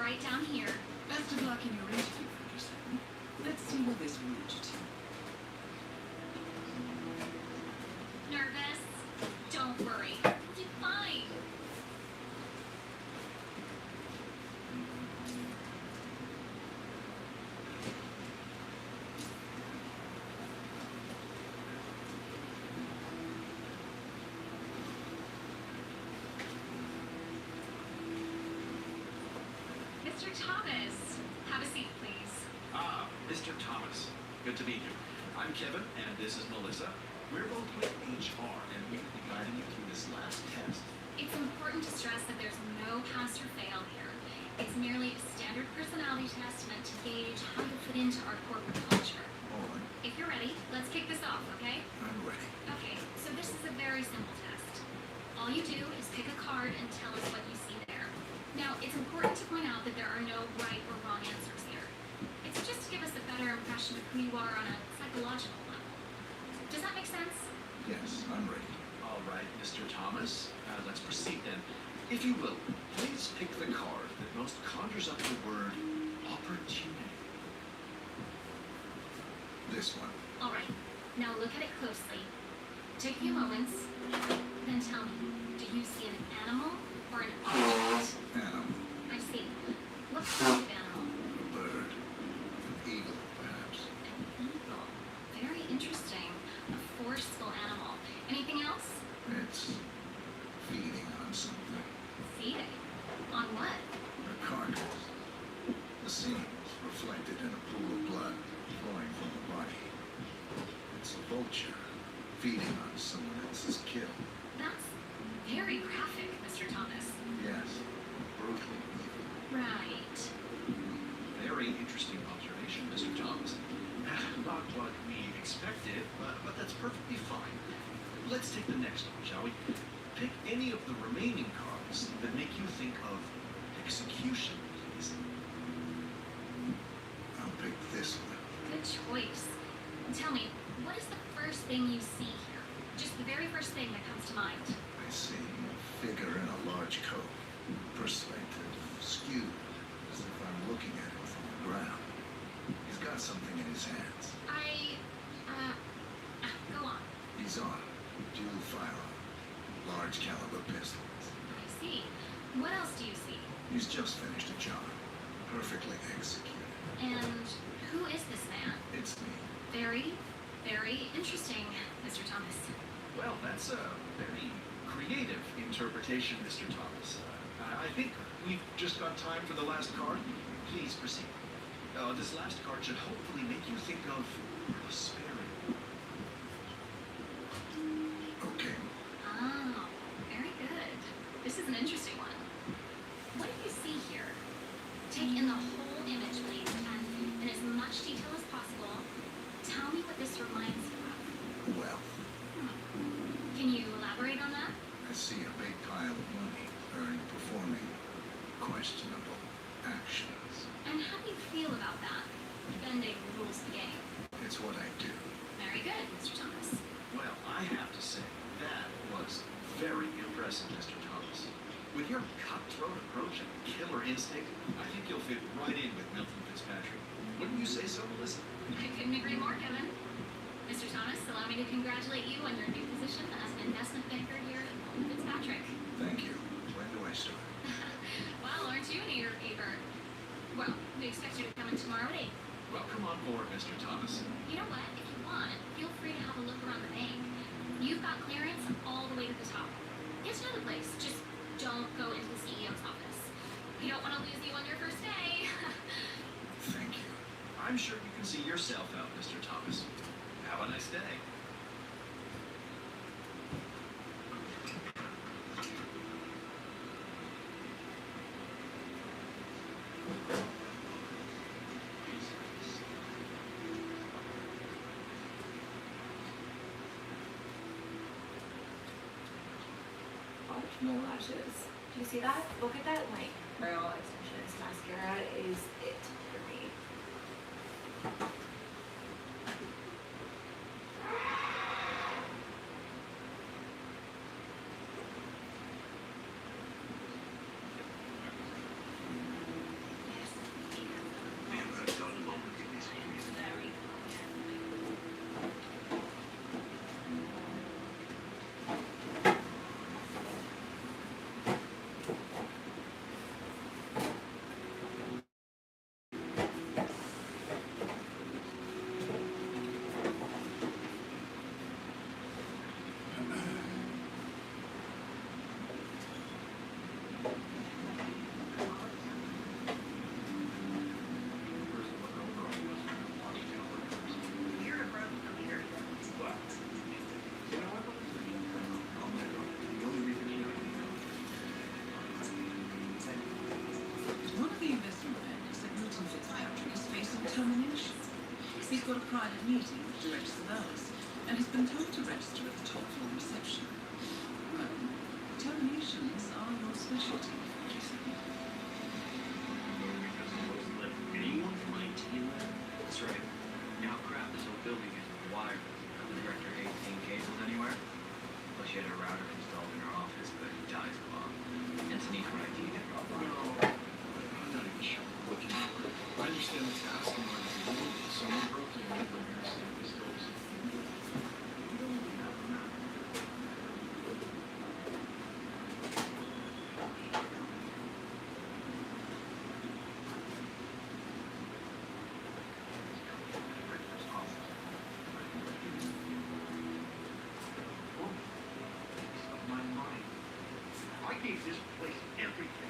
right down here. Best of luck in your interview, Ferguson. Let's see where this will lead you to. Nervous? Don't worry. You'll do fine. Mr. Thomas, have a seat, please. Ah, Mr. Thomas. Good to meet you. I'm Kevin, and this is Melissa. We're both with HR, and we'll be guiding you through this last test. It's important to stress that there's no pass or fail here. It's merely a standard personality test meant to gauge how you fit into our corporate culture. All right, If you're ready, let's kick this off, okay? I'm ready. Okay, so this is a very simple test. All you do is pick a card and tell us what you see there. Now, it's important to point out that there are no right or wrong answers here. It's just to give us a better impression of who you are on a psychological level. Does that make sense? Yes, I'm ready. All right, Mr. Thomas. Let's proceed then. If you will, please pick the card that most conjures up the word opportunity. This one. All right, now look at it closely. Take a few moments, then tell me, do you see an animal or an object? Animal. I see. What kind of animal? A bird. An eagle, perhaps. An eagle. Very interesting. A forceful animal. Anything else? It's feeding on something. Feeding. On what? A carcass. The seams reflected in a pool of blood flowing from the body. It's a vulture feeding on someone else's kill. That's very graphic, Mr. Thomas. Yes, brutally evil. Right. Very interesting observation, Mr. Thomas. Not what we expected, but that's perfectly fine. Let's take the next one, shall we? Pick any of the remaining cards that make you think of execution, please. I'll pick this one. Good choice. Tell me, what is the first thing you see here? Just the very first thing that comes to mind. I see a figure in a large coat, perspective skewed, as if I'm looking at him from the ground. He's got something in his hands. Go on. He's armed, dual firearm, large caliber pistols. I see. What else do you see? He's just finished a job, perfectly executed. And who is this man? It's me. Very, very interesting, Mr. Thomas. Well, that's a very creative interpretation, Mr. Thomas. I think we've just got time for the last card. Please proceed. This last card should hopefully make you think of prosperity. Okay, Oh, very good. This is an interesting one. What do you see here? Take in the whole image, please, and in as much detail as possible, tell me what this reminds you of. well, Can you elaborate on that? I see a big pile of money earned performing questionable actions. And how do you feel about that? Bending the rules of the game. It's what I do. Very good, Mr. Thomas. Well, I have to say, that was very impressive, Mr. Thomas. With your cutthroat approach and killer instinct, I think you'll fit right in with Milton Fitzpatrick. Wouldn't you say so, Melissa? I couldn't agree more, Kevin. Mr. Thomas, allow me to congratulate you on your new position as an investment banker here at Milton Fitzpatrick. Thank you. When do I start? Well, aren't you an eager beaver? Well, we expect you to come in tomorrow at 8. Welcome on board, Mr. Thomas. You know what? If you want, feel free to have a look around the bank. You've got clearance all the way to the top. Get to know the place. Just don't go into the CEO's office. We don't want to lose you on your first day. Thank you. I'm sure you can see yourself out, Mr. Thomas. Have a nice day. No lashes. Do you see that? Look at that, like, brow extensions. Mascara is it for me. He's got a private meeting with Director Savalas, and he's been told to register at the top floor reception. Well, terminations are your specialty. Let anyone from IT in there? That's right. Now crap, this whole building is wired. The director hates seeing cables anywhere. Well, she had a router installed in her office, but it dies a lot. Hence the need for IT to drop by. No, I'm not even sure what you mean. I understand the task and what to do. Someone broke in and this goes. You don't really have a map. My mind. I gave this place everything.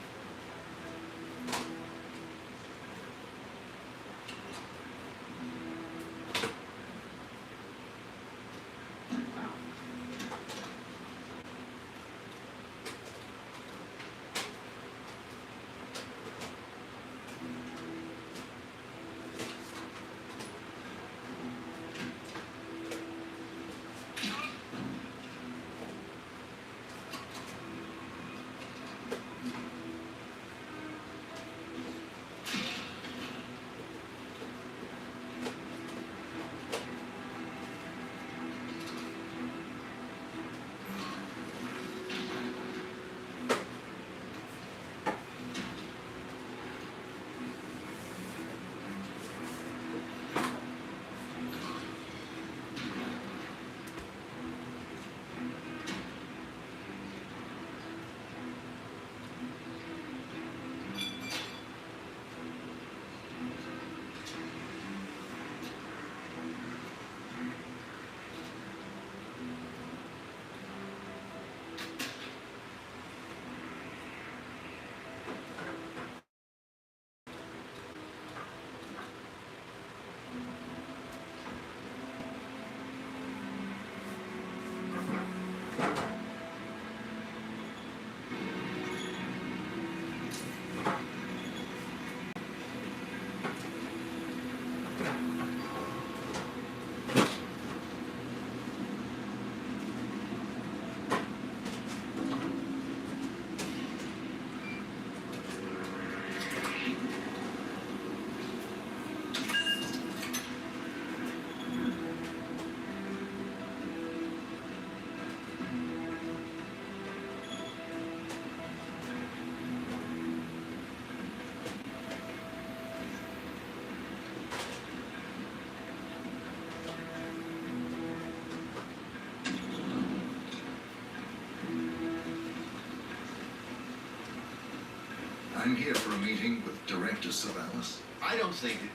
I'm here for a meeting with Director Savalas. I don't think it...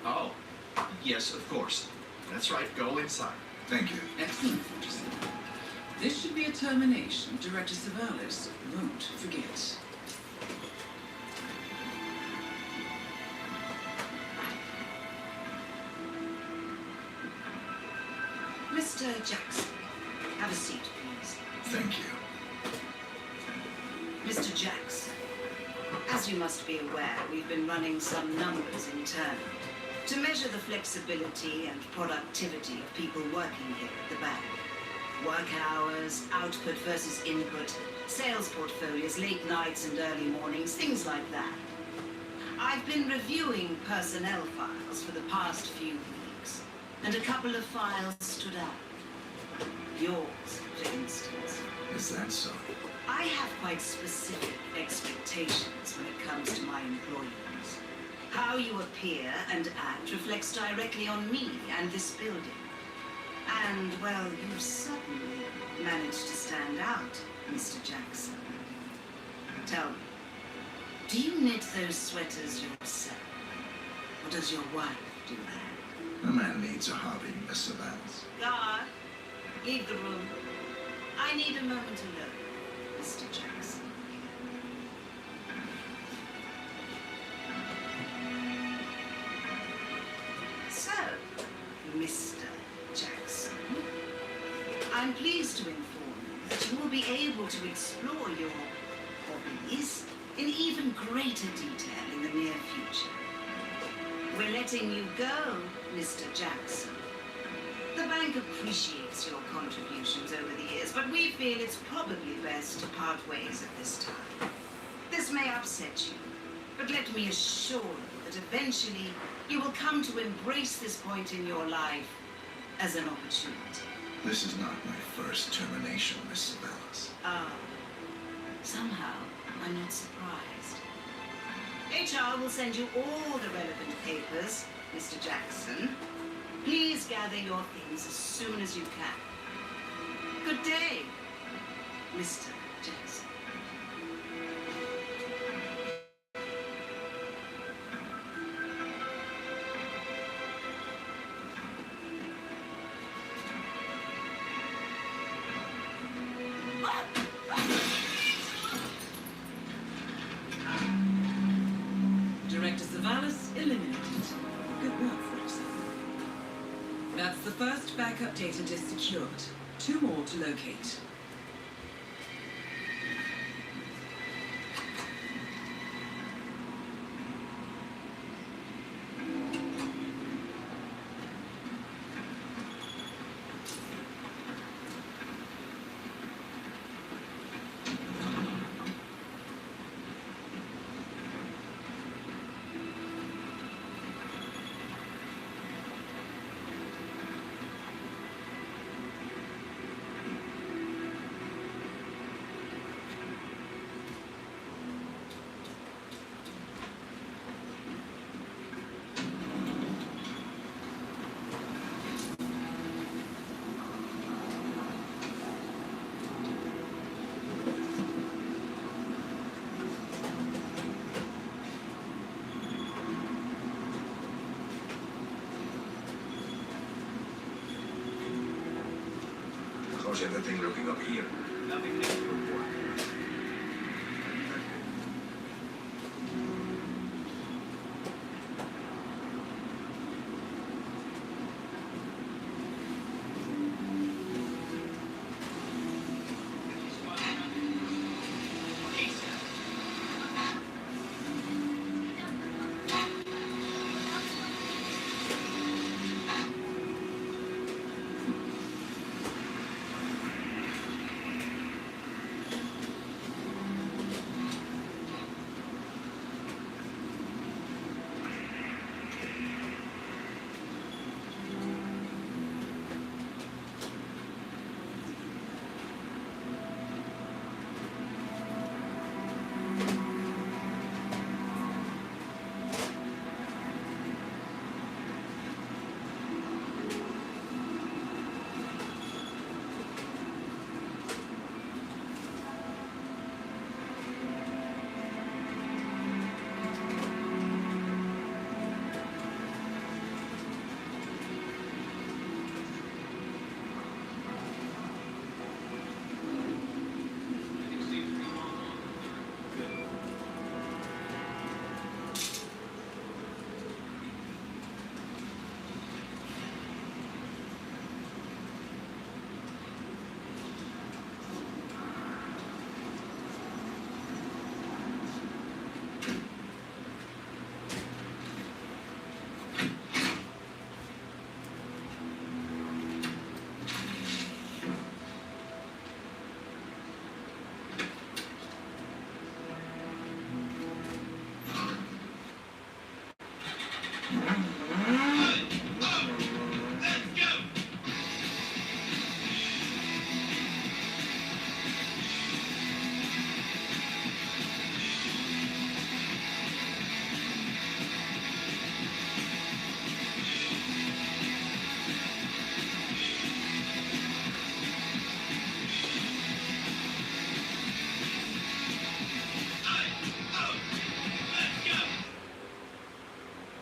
Oh, yes, of course. That's right, go inside. Thank you. Excellent, Fortress. This should be a termination Director Savalas won't forget. Mr. Jackson, have a seat, please. Thank you. Mr. Jackson, as you must be aware, we've been running some numbers internally to measure the flexibility and productivity of people working here at the bank. Work hours, output versus input, sales portfolios, late nights and early mornings, things like that. I've been reviewing personnel files for the past few weeks, and a couple of files stood out. Yours, for instance. Is that so? I have quite specific expectations when it comes to my employees. How you appear and act reflects directly on me and this building. And, well, you've certainly managed to stand out, Mr. Jackson. Tell me, do you knit those sweaters yourself? Or does your wife do that? A man needs a hobby, Miss Savalas. Guard, leave the room. I need a moment alone, Mr. Jackson. So, Mr. Jackson, I'm pleased to inform you that you will be able to explore your hobbies in even greater detail in the near future. We're letting you go, Mr. Jackson. The bank appreciates your contributions over the years, but we feel it's probably best to part ways at this time. This may upset you, but let me assure you that eventually you will come to embrace this point in your life as an opportunity. This is not my first termination, Miss Savalas. Ah, somehow I'm not surprised. HR will send you all the relevant papers, Mr. Jackson. Please gather your things as soon as you can. Good day, Mr. Jackson. Director Savalas eliminated. Good work, XII. That's the first backup data disk secured. 2 more to locate. How's everything looking up here? Nothing new to report.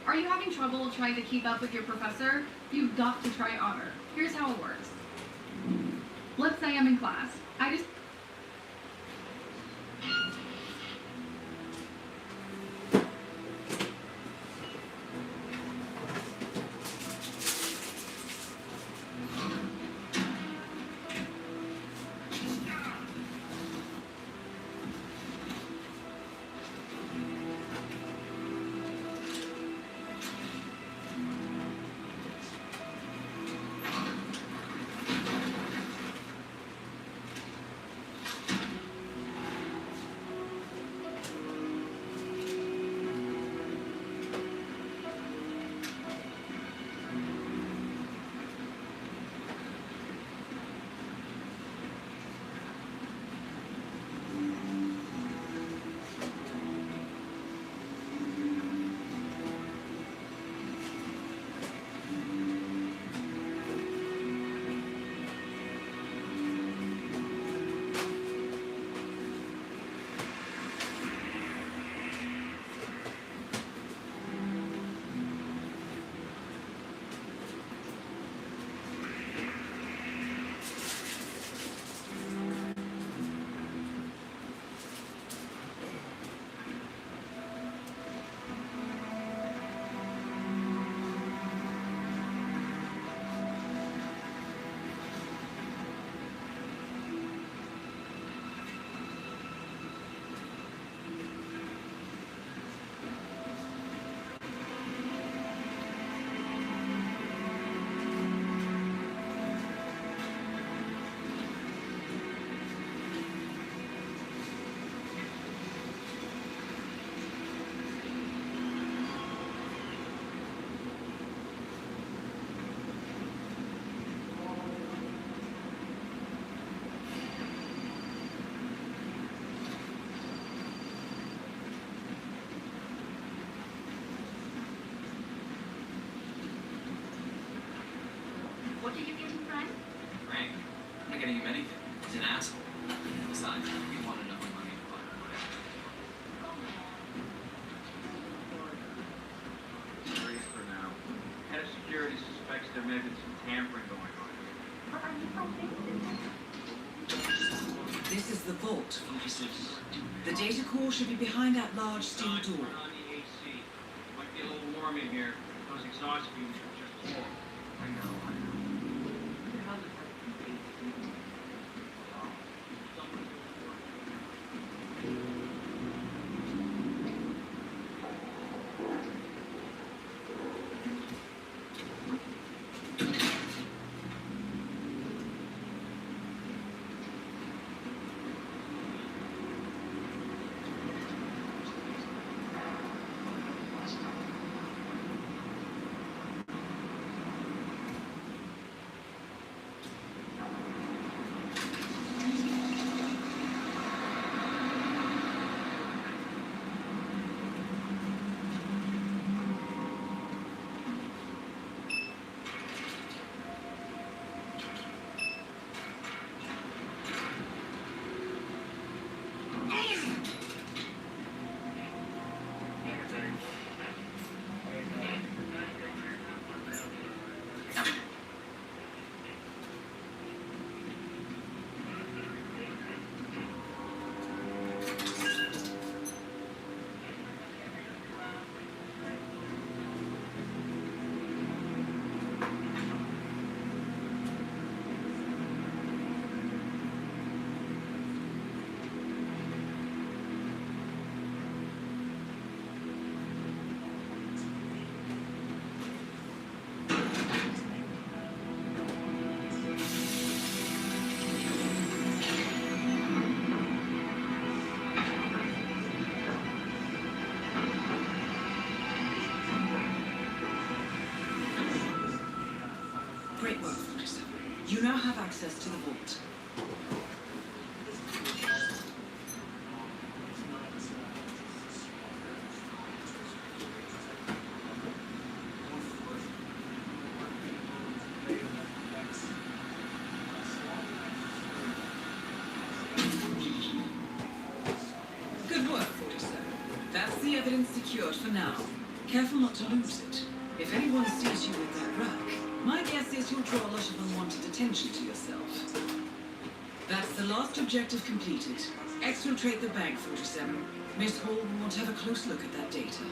Are you having trouble trying to keep up with your professor? You've got to try Otter. Here's how it works. Let's say I'm in class. I just there may have been some tampering going on. This is the vault, 47. The data core should be behind that large steel door. Turn on the AC. Might be a little warm in here. Those exhaust fumes are just horrible. I know. Great work, 47. You now have access to the vault. Good work, 47. That's the evidence secured for now. Careful not to lose it. If anyone sees you with that rack, my guess is you'll draw a lot of unwanted attention to yourself. That's the last objective completed. Exfiltrate the bank, 47. Miss Hall will want to have a close look at that data.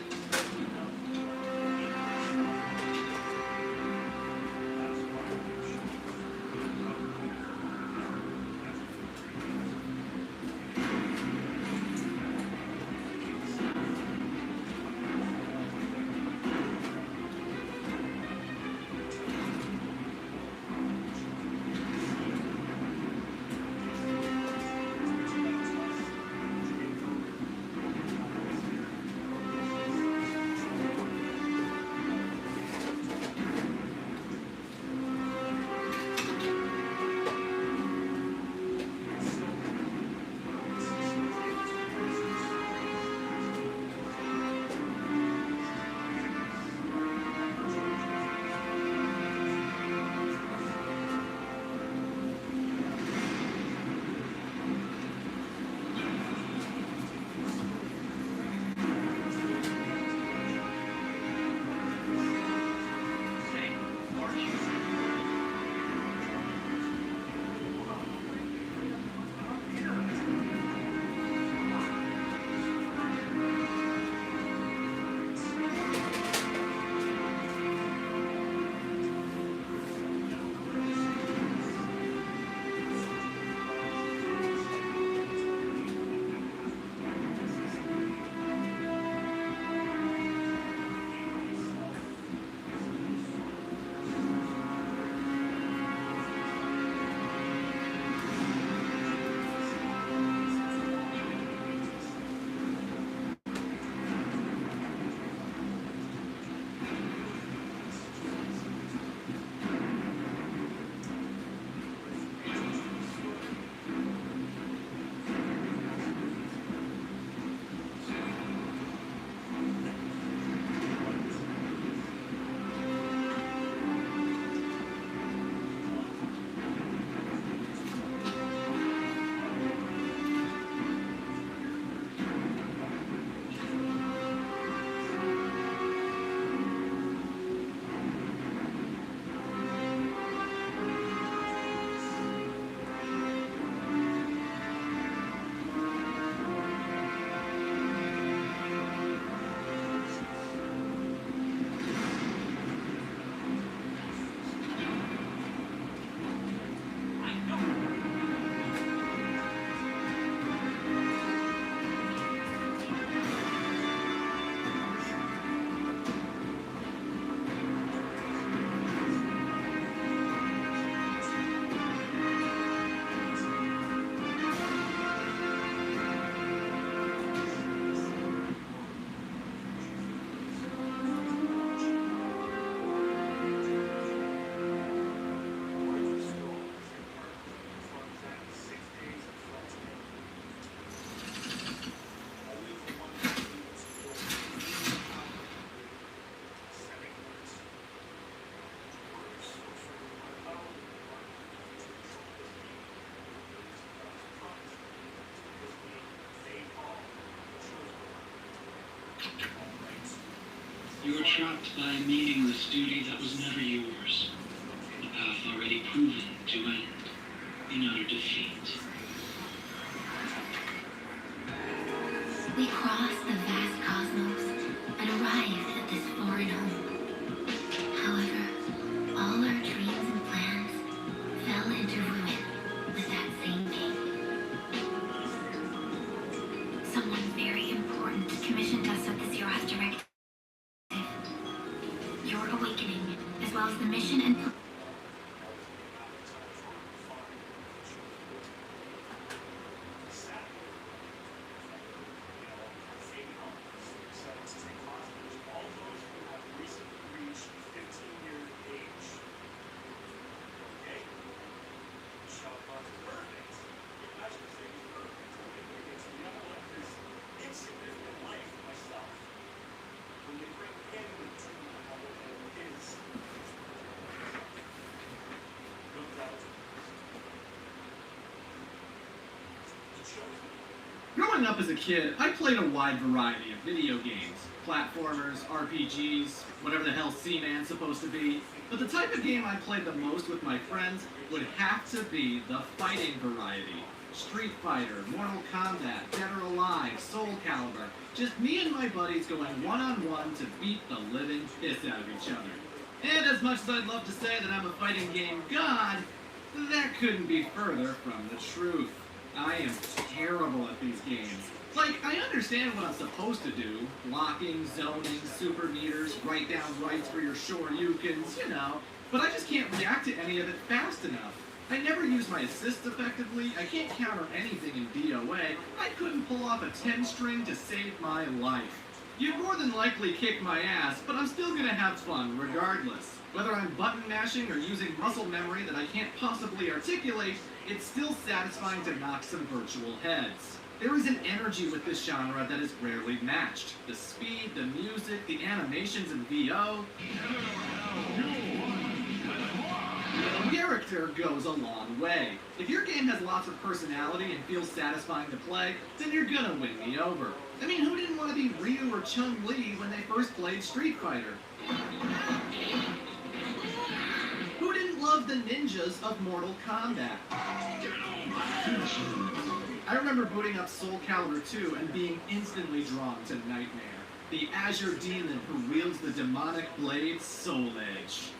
You were trapped by a meaningless duty that was never yours. The path already proven to end in utter defeat. We crossed the vast cosmos and arrived at this foreign home. However, all our dreams and plans fell into ruin with that same game. Someone very important commissioned us with the Zeroth directive. Your awakening, as well as the mission and Growing up as a kid, I played a wide variety of video games. Platformers, RPGs, whatever the hell Seaman's supposed to be. But the type of game I played the most with my friends would have to be the fighting variety. Street Fighter, Mortal Kombat, Dead or Alive, Soul Calibur. Just me and my buddies going one-on-one to beat the living piss out of each other. And as much as I'd love to say that I'm a fighting game god, that couldn't be further from the truth. I am terrible at these games. Like, I understand what I'm supposed to do. Blocking, zoning, super meters, write down rights for your shoryukens, you know. But I just can't react to any of it fast enough. I never use my assists effectively. I can't counter anything in DOA. I couldn't pull off a 10-string to save my life. You'd more than likely kick my ass, but I'm still gonna have fun regardless. Whether I'm button mashing or using muscle memory that I can't possibly articulate, it's still satisfying to knock some virtual heads. There is an energy with this genre that is rarely matched. The speed, the music, the animations in VO. The character goes a long way. If your game has lots of personality and feels satisfying to play, then you're gonna win me over. I mean, who didn't want to be Ryu or Chun-Li when they first played Street Fighter? Who didn't love the ninjas of Mortal Kombat? I remember booting up Soul Calibur 2 and being instantly drawn to Nightmare, the Azure demon who wields the demonic blade Soul Edge.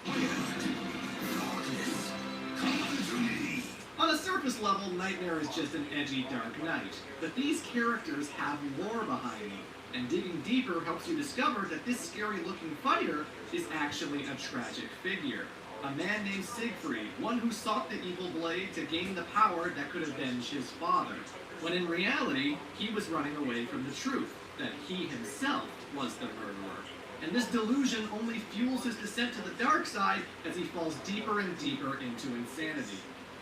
On a surface level, Nightmare is just an edgy Dark Knight, but these characters have lore behind them, and digging deeper helps you discover that this scary-looking fighter is actually a tragic figure. A man named Siegfried, one who sought the evil blade to gain the power that could avenge his father, when in reality, he was running away from the truth, that he himself was the murderer. And this delusion only fuels his descent to the dark side as he falls deeper and deeper into insanity,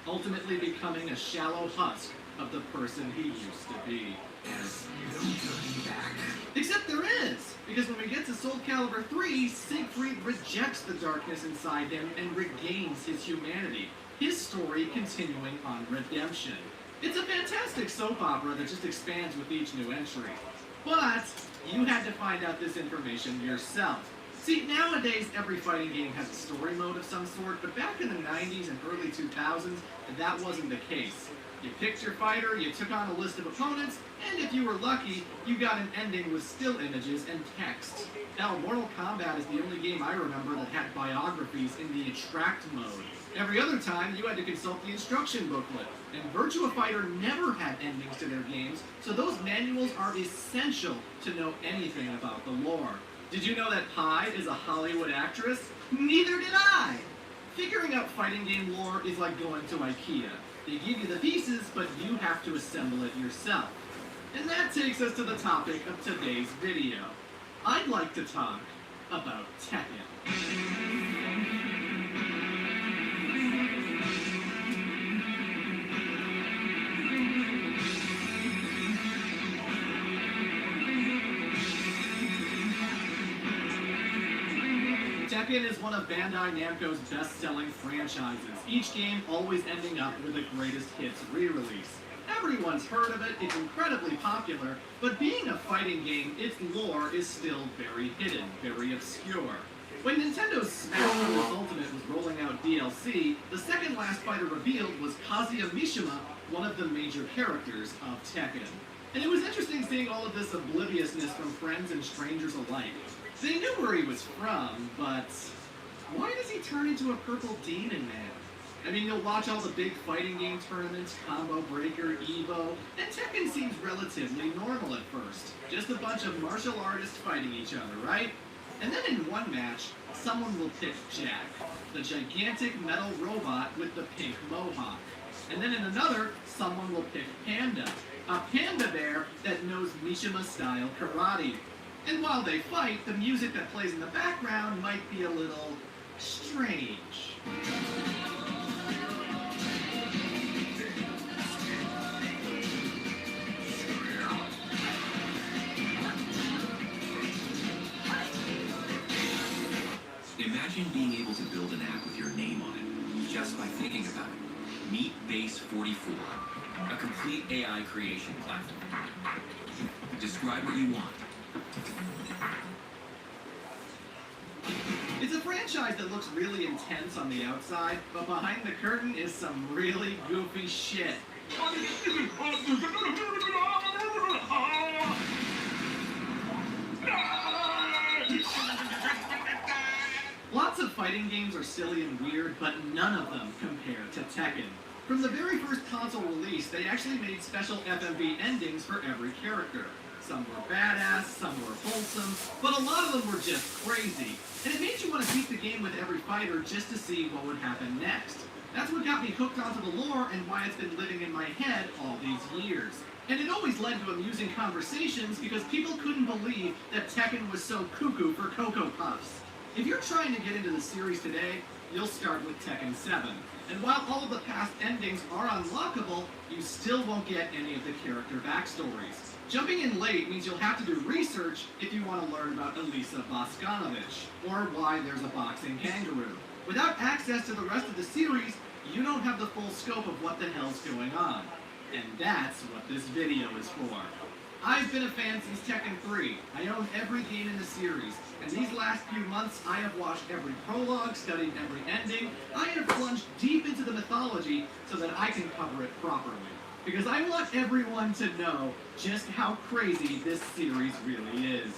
ultimately becoming a shallow husk of the person he used to be. There's no turning back. Except there is, because when we get to Soul Calibur 3, Siegfried rejects the darkness inside him and regains his humanity, his story continuing on redemption. It's a fantastic soap opera that just expands with each new entry. But you had to find out this information yourself. See, nowadays every fighting game has a story mode of some sort, but back in the 90s and early 2000s, that wasn't the case. You picked your fighter, you took on a list of opponents, and if you were lucky, you got an ending with still images and text. Hell, Mortal Kombat is the only game I remember that had biographies in the attract mode. Every other time, you had to consult the instruction booklet, and Virtua Fighter never had endings to their games, so those manuals are essential to know anything about the lore. Did you know that Hyde is a Hollywood actress? Neither did I! Figuring out fighting game lore is like going to IKEA. They give you the pieces, but you have to assemble it yourself. And that takes us to the topic of today's video. I'd like to talk about Tekken. Tekken is one of Bandai Namco's best-selling franchises, each game always ending up with a greatest hits re-release. Everyone's heard of it, it's incredibly popular, but being a fighting game, its lore is still very hidden, very obscure. When Nintendo's Smash Bros. Ultimate was rolling out DLC, the second last fighter revealed was Kazuya Mishima, one of the major characters of Tekken. And it was interesting seeing all of this obliviousness from friends and strangers alike. They knew where he was from, but why does he turn into a purple demon man? I mean, you'll watch all the big fighting game tournaments, Combo Breaker, Evo, and Tekken seems relatively normal at first. Just a bunch of martial artists fighting each other, right? And then in one match, someone will pick Jack, the gigantic metal robot with the pink mohawk. And then in another, someone will pick Panda, a panda bear that knows Mishima-style karate. And while they fight, the music that plays in the background might be a little strange. Imagine being able to build an app with your name on it, just by thinking about it. Meet Base 44, a complete AI creation platform. Describe what you want. It's a franchise that looks really intense on the outside, but behind the curtain is some really goofy shit. Lots of fighting games are silly and weird, but none of them compare to Tekken. From the very first console release, they actually made special FMV endings for every character. Some were badass, some were wholesome, but a lot of them were just crazy. And it made you want to beat the game with every fighter just to see what would happen next. That's what got me hooked onto the lore and why it's been living in my head all these years. And it always led to amusing conversations because people couldn't believe that Tekken was so cuckoo for Cocoa Puffs. If you're trying to get into the series today, you'll start with Tekken 7. And while all of the past endings are unlockable, you still won't get any of the character backstories. Jumping in late means you'll have to do research if you want to learn about Elisa Voskanovich, or why there's a boxing kangaroo. Without access to the rest of the series, you don't have the full scope of what the hell's going on. And that's what this video is for. I've been a fan since Tekken 3. I own every game in the series, and these last few months I have watched every prologue, studied every ending. I have plunged deep into the mythology so that I can cover it properly. Because I want everyone to know just how crazy this series really is.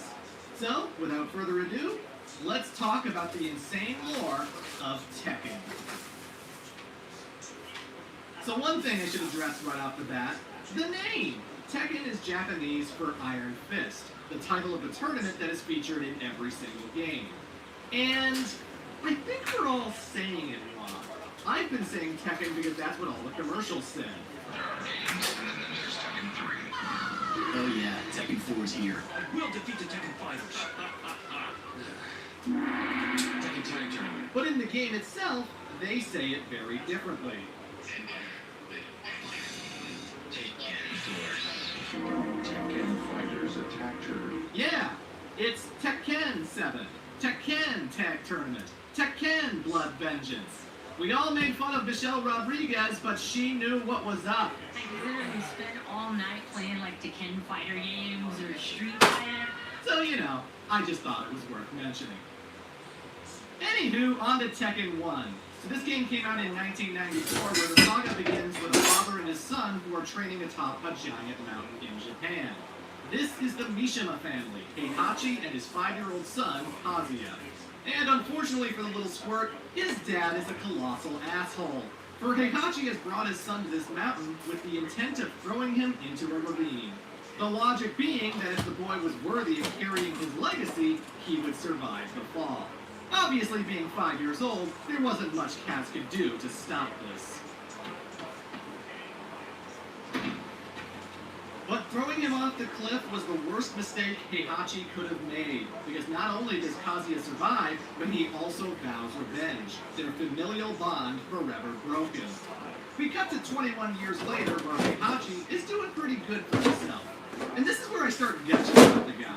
So, without further ado, let's talk about the insane lore of Tekken. So one thing I should address right off the bat, the name. Tekken is Japanese for Iron Fist, the title of the tournament that is featured in every single game. And I think we're all saying it wrong. I've been saying Tekken because that's what all the commercials said. Oh yeah, Tekken 4 is here. We'll defeat the Tekken fighters. Tekken Tag Tournament. But in the game itself, they say it very differently. Tekken fighters attack tournament. Yeah, it's Tekken 7, Tekken Tag Tournament, Tekken Blood Vengeance. We all made fun of Michelle Rodriguez, but she knew what was up. Like, literally spend all night playing like Tekken fighter games or Street Fighter. So, you know, I just thought it was worth mentioning. Anywho, on to Tekken 1. So this game came out in 1994, where the saga begins with a father and his son who are training atop a giant mountain in Japan. This is the Mishima family, Heihachi and his 5-year-old son, Kazuya. And unfortunately for the little squirt, his dad is a colossal asshole. For Heihachi has brought his son to this mountain with the intent of throwing him into a ravine. The logic being that if the boy was worthy of carrying his legacy, he would survive the fall. Obviously, being 5 years old, there wasn't much Kaz could do to stop this. But throwing him off the cliff was the worst mistake Heihachi could have made, because not only does Kazuya survive, but he also vows revenge, their familial bond forever broken. We cut to 21 years later, where Heihachi is doing pretty good for himself. And this is where I start gushing about the guy.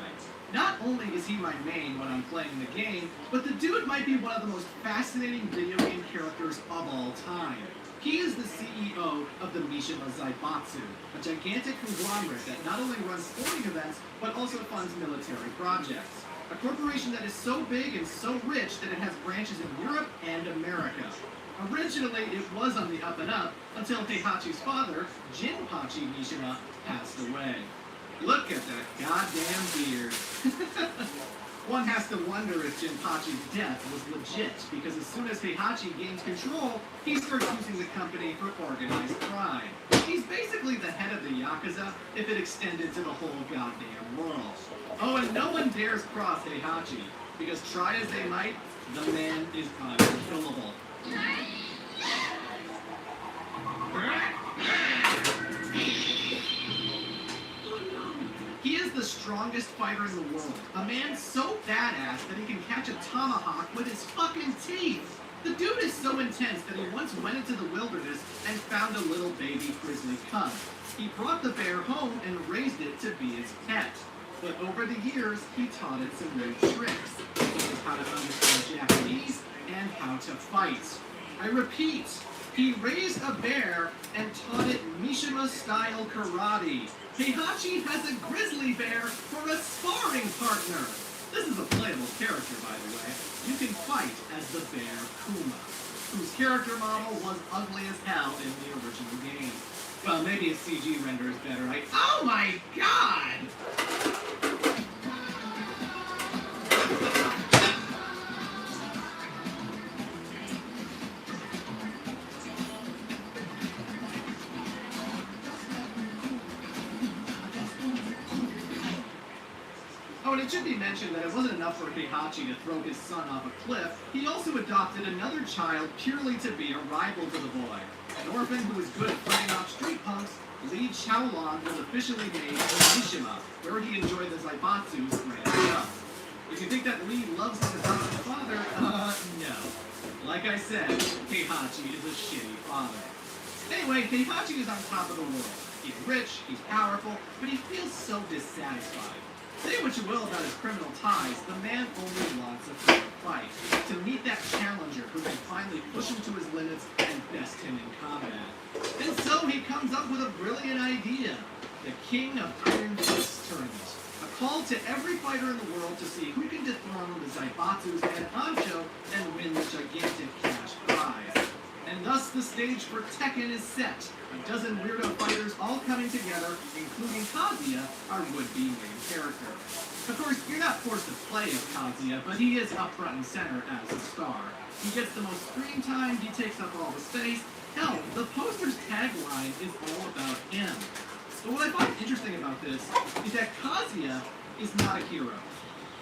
Not only is he my main when I'm playing the game, but the dude might be one of the most fascinating video game characters of all time. He is the CEO of the Mishima Zaibatsu, a gigantic conglomerate that not only runs sporting events, but also funds military projects. A corporation that is so big and so rich that it has branches in Europe and America. Originally, it was on the up and up until Heihachi's father, Jinpachi Mishima, passed away. Look at that goddamn beard. One has to wonder if Jinpachi's death was legit, because as soon as Heihachi gains control, he starts using the company for organized crime. He's basically the head of the Yakuza if it extended to the whole goddamn world. Oh, and no one dares cross Heihachi, because try as they might, the man is unkillable. He is the strongest fighter in the world. A man so badass that he can catch a tomahawk with his fucking teeth. The dude is so intense that he once went into the wilderness and found a little baby grizzly cub. He brought the bear home and raised it to be his pet. But over the years, he taught it some new tricks. He knows how to understand Japanese and how to fight. I repeat, he raised a bear and taught it Mishima-style karate. Heihachi has a grizzly bear for a sparring partner. This is a playable character, by the way. You can fight as the bear Kuma, whose character model was ugly as hell in the original game. Well, maybe a CG render is better. Oh my god! Oh, and it should be mentioned that it wasn't enough for Heihachi to throw his son off a cliff. He also adopted another child purely to be a rival to the boy. An orphan who was good at fighting off street punks, Li Chaolong was officially made in Mishima, where he enjoyed the Zaibatsu's grand show. If you think that Li loves his adopted father, no. Like I said, Heihachi is a shitty father. Anyway, Heihachi is on top of the world. He's rich, he's powerful, but he feels so dissatisfied. Say what you will about his criminal ties, the man only wants a fair fight. To meet that challenger who can finally push him to his limits and best him in combat. And so he comes up with a brilliant idea. The King of Iron Fist tournament. A call to every fighter in the world to see who can dethrone the Zaibatsu's head honcho and win the gigantic cash prize. And thus the stage for Tekken is set. A dozen weirdo fighters all coming together, including Kazuya, our would-be main character. Of course, you're not forced to play as Kazuya, but he is up front and center as a star. He gets the most screen time, he takes up all the space. Hell, the poster's tagline is all about him. But what I find interesting about this is that Kazuya is not a hero.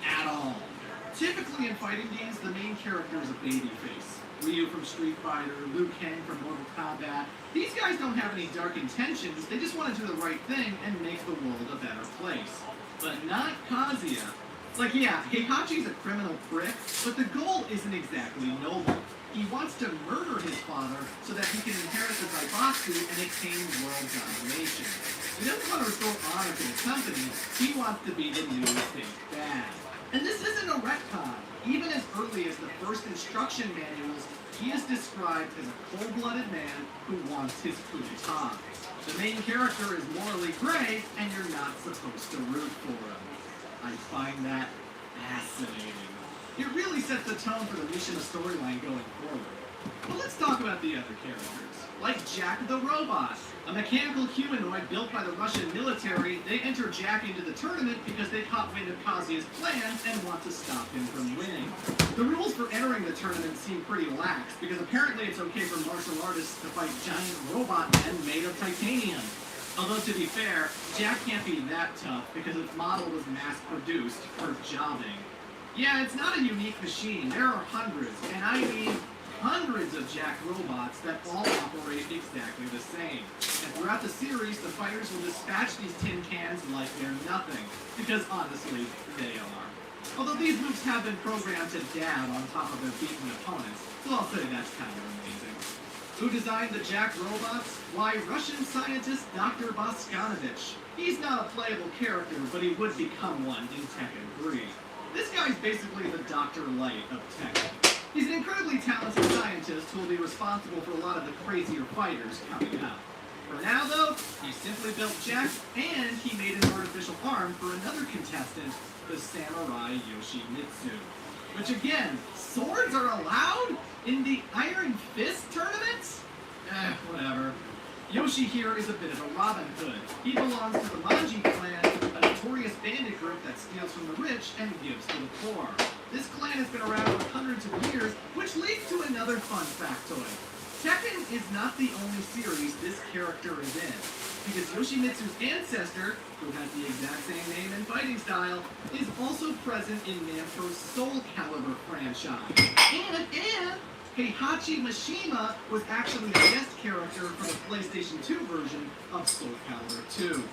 At all. Typically in fighting games, the main character is a babyface. Ryu from Street Fighter, Liu Kang from Mortal Kombat. These guys don't have any dark intentions, they just want to do the right thing and make the world a better place. But not Kazuya. Like, yeah, Heihachi's a criminal prick, but the goal isn't exactly noble. He wants to murder his father so that he can inherit the Zaibatsu and attain world domination. He doesn't want to restore honor to the company, he wants to be the new big bad. And this isn't a retcon. Even as early as the first instruction manuals, he is described as a cold-blooded man who wants his coup d'etat. The main character is morally gray, and you're not supposed to root for him. I find that fascinating. It really sets the tone for the Mishima storyline going forward. But let's talk about the other characters. Like Jack the Robot, a mechanical humanoid built by the Russian military. They enter Jack into the tournament because they caught wind of Kazuya's plans and want to stop him from winning. The rules for entering the tournament seem pretty lax because apparently it's okay for martial artists to fight giant robot men made of titanium. Although to be fair, Jack can't be that tough because its model was mass-produced for jobbing. Yeah, it's not a unique machine. There are hundreds, and I mean hundreds of Jack robots that all operate exactly the same. And throughout the series, the fighters will dispatch these tin cans like they're nothing, because honestly, they are. Although these moves have been programmed to dab on top of their beaten opponents, so I'll say that's kind of amazing. Who designed the Jack robots? Why, Russian scientist Dr. Boskanovich. He's not a playable character, but he would become one in Tekken 3. This guy's basically the Dr. Light of Tekken. He's an incredibly talented scientist who will be responsible for a lot of the crazier fighters coming up. For now, though, he simply built Jack, and he made an artificial arm for another contestant, the Samurai Yoshimitsu. Which again, swords are allowed in the Iron Fist tournaments? Whatever. Yoshi here is a bit of a Robin Hood. He belongs to the Manji clan, a notorious bandit group that steals from the rich and gives to the poor. This clan has been around for hundreds of years, which leads to another fun factoid. Tekken is not the only series this character is in, because Yoshimitsu's ancestor, who has the exact same name and fighting style, is also present in Namco's Soul Calibur franchise. And Heihachi Mishima was actually a guest character for the PlayStation 2 version of Soul Calibur 2.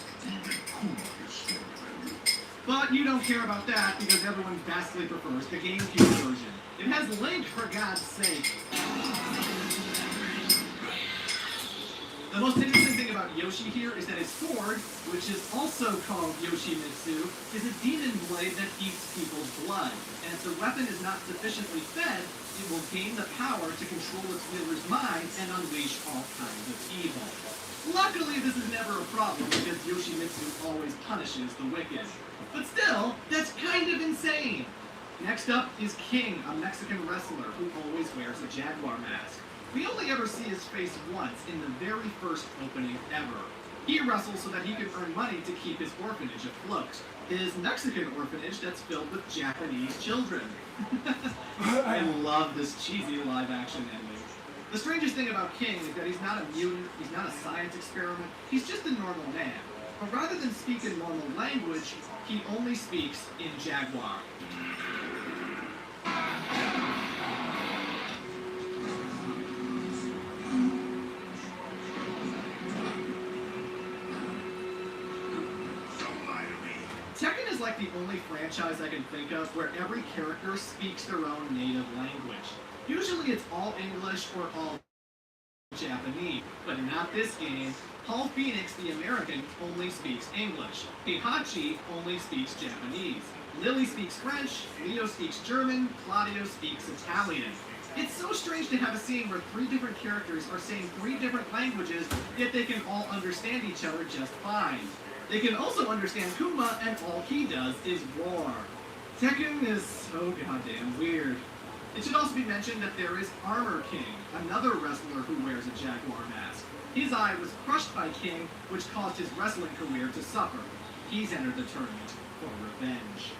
But you don't care about that because everyone vastly prefers the GameCube version. It has Link, for God's sake. The most interesting thing about Yoshi here is that his sword, which is also called Yoshimitsu, is a demon blade that eats people's blood. And if the weapon is not sufficiently fed, it will gain the power to control its wielder's mind and unleash all kinds of evil. Luckily, this is never a problem because Yoshimitsu always punishes the wicked. But still, that's kind of insane. Next up is King, a Mexican wrestler who always wears a jaguar mask. We only ever see his face once in the very first opening ever. He wrestles so that he can earn money to keep his orphanage afloat. His Mexican orphanage that's filled with Japanese children. I love this cheesy live-action ending. The strangest thing about King is that he's not a mutant, he's not a science experiment, he's just a normal man. But rather than speak in normal language, he only speaks in Jaguar. Tekken is like the only franchise I can think of where every character speaks their own native language. Usually it's all English or all Japanese, but not this game. Paul Phoenix, the American, only speaks English. Heihachi only speaks Japanese. Lily speaks French, Leo speaks German, Claudio speaks Italian. It's so strange to have a scene where three different characters are saying three different languages, yet they can all understand each other just fine. They can also understand Kuma, and all he does is roar. Tekken is so goddamn weird. It should also be mentioned that there is Armor King, another wrestler who wears a jaguar mask. His eye was crushed by King, which caused his wrestling career to suffer. He's entered the tournament for revenge.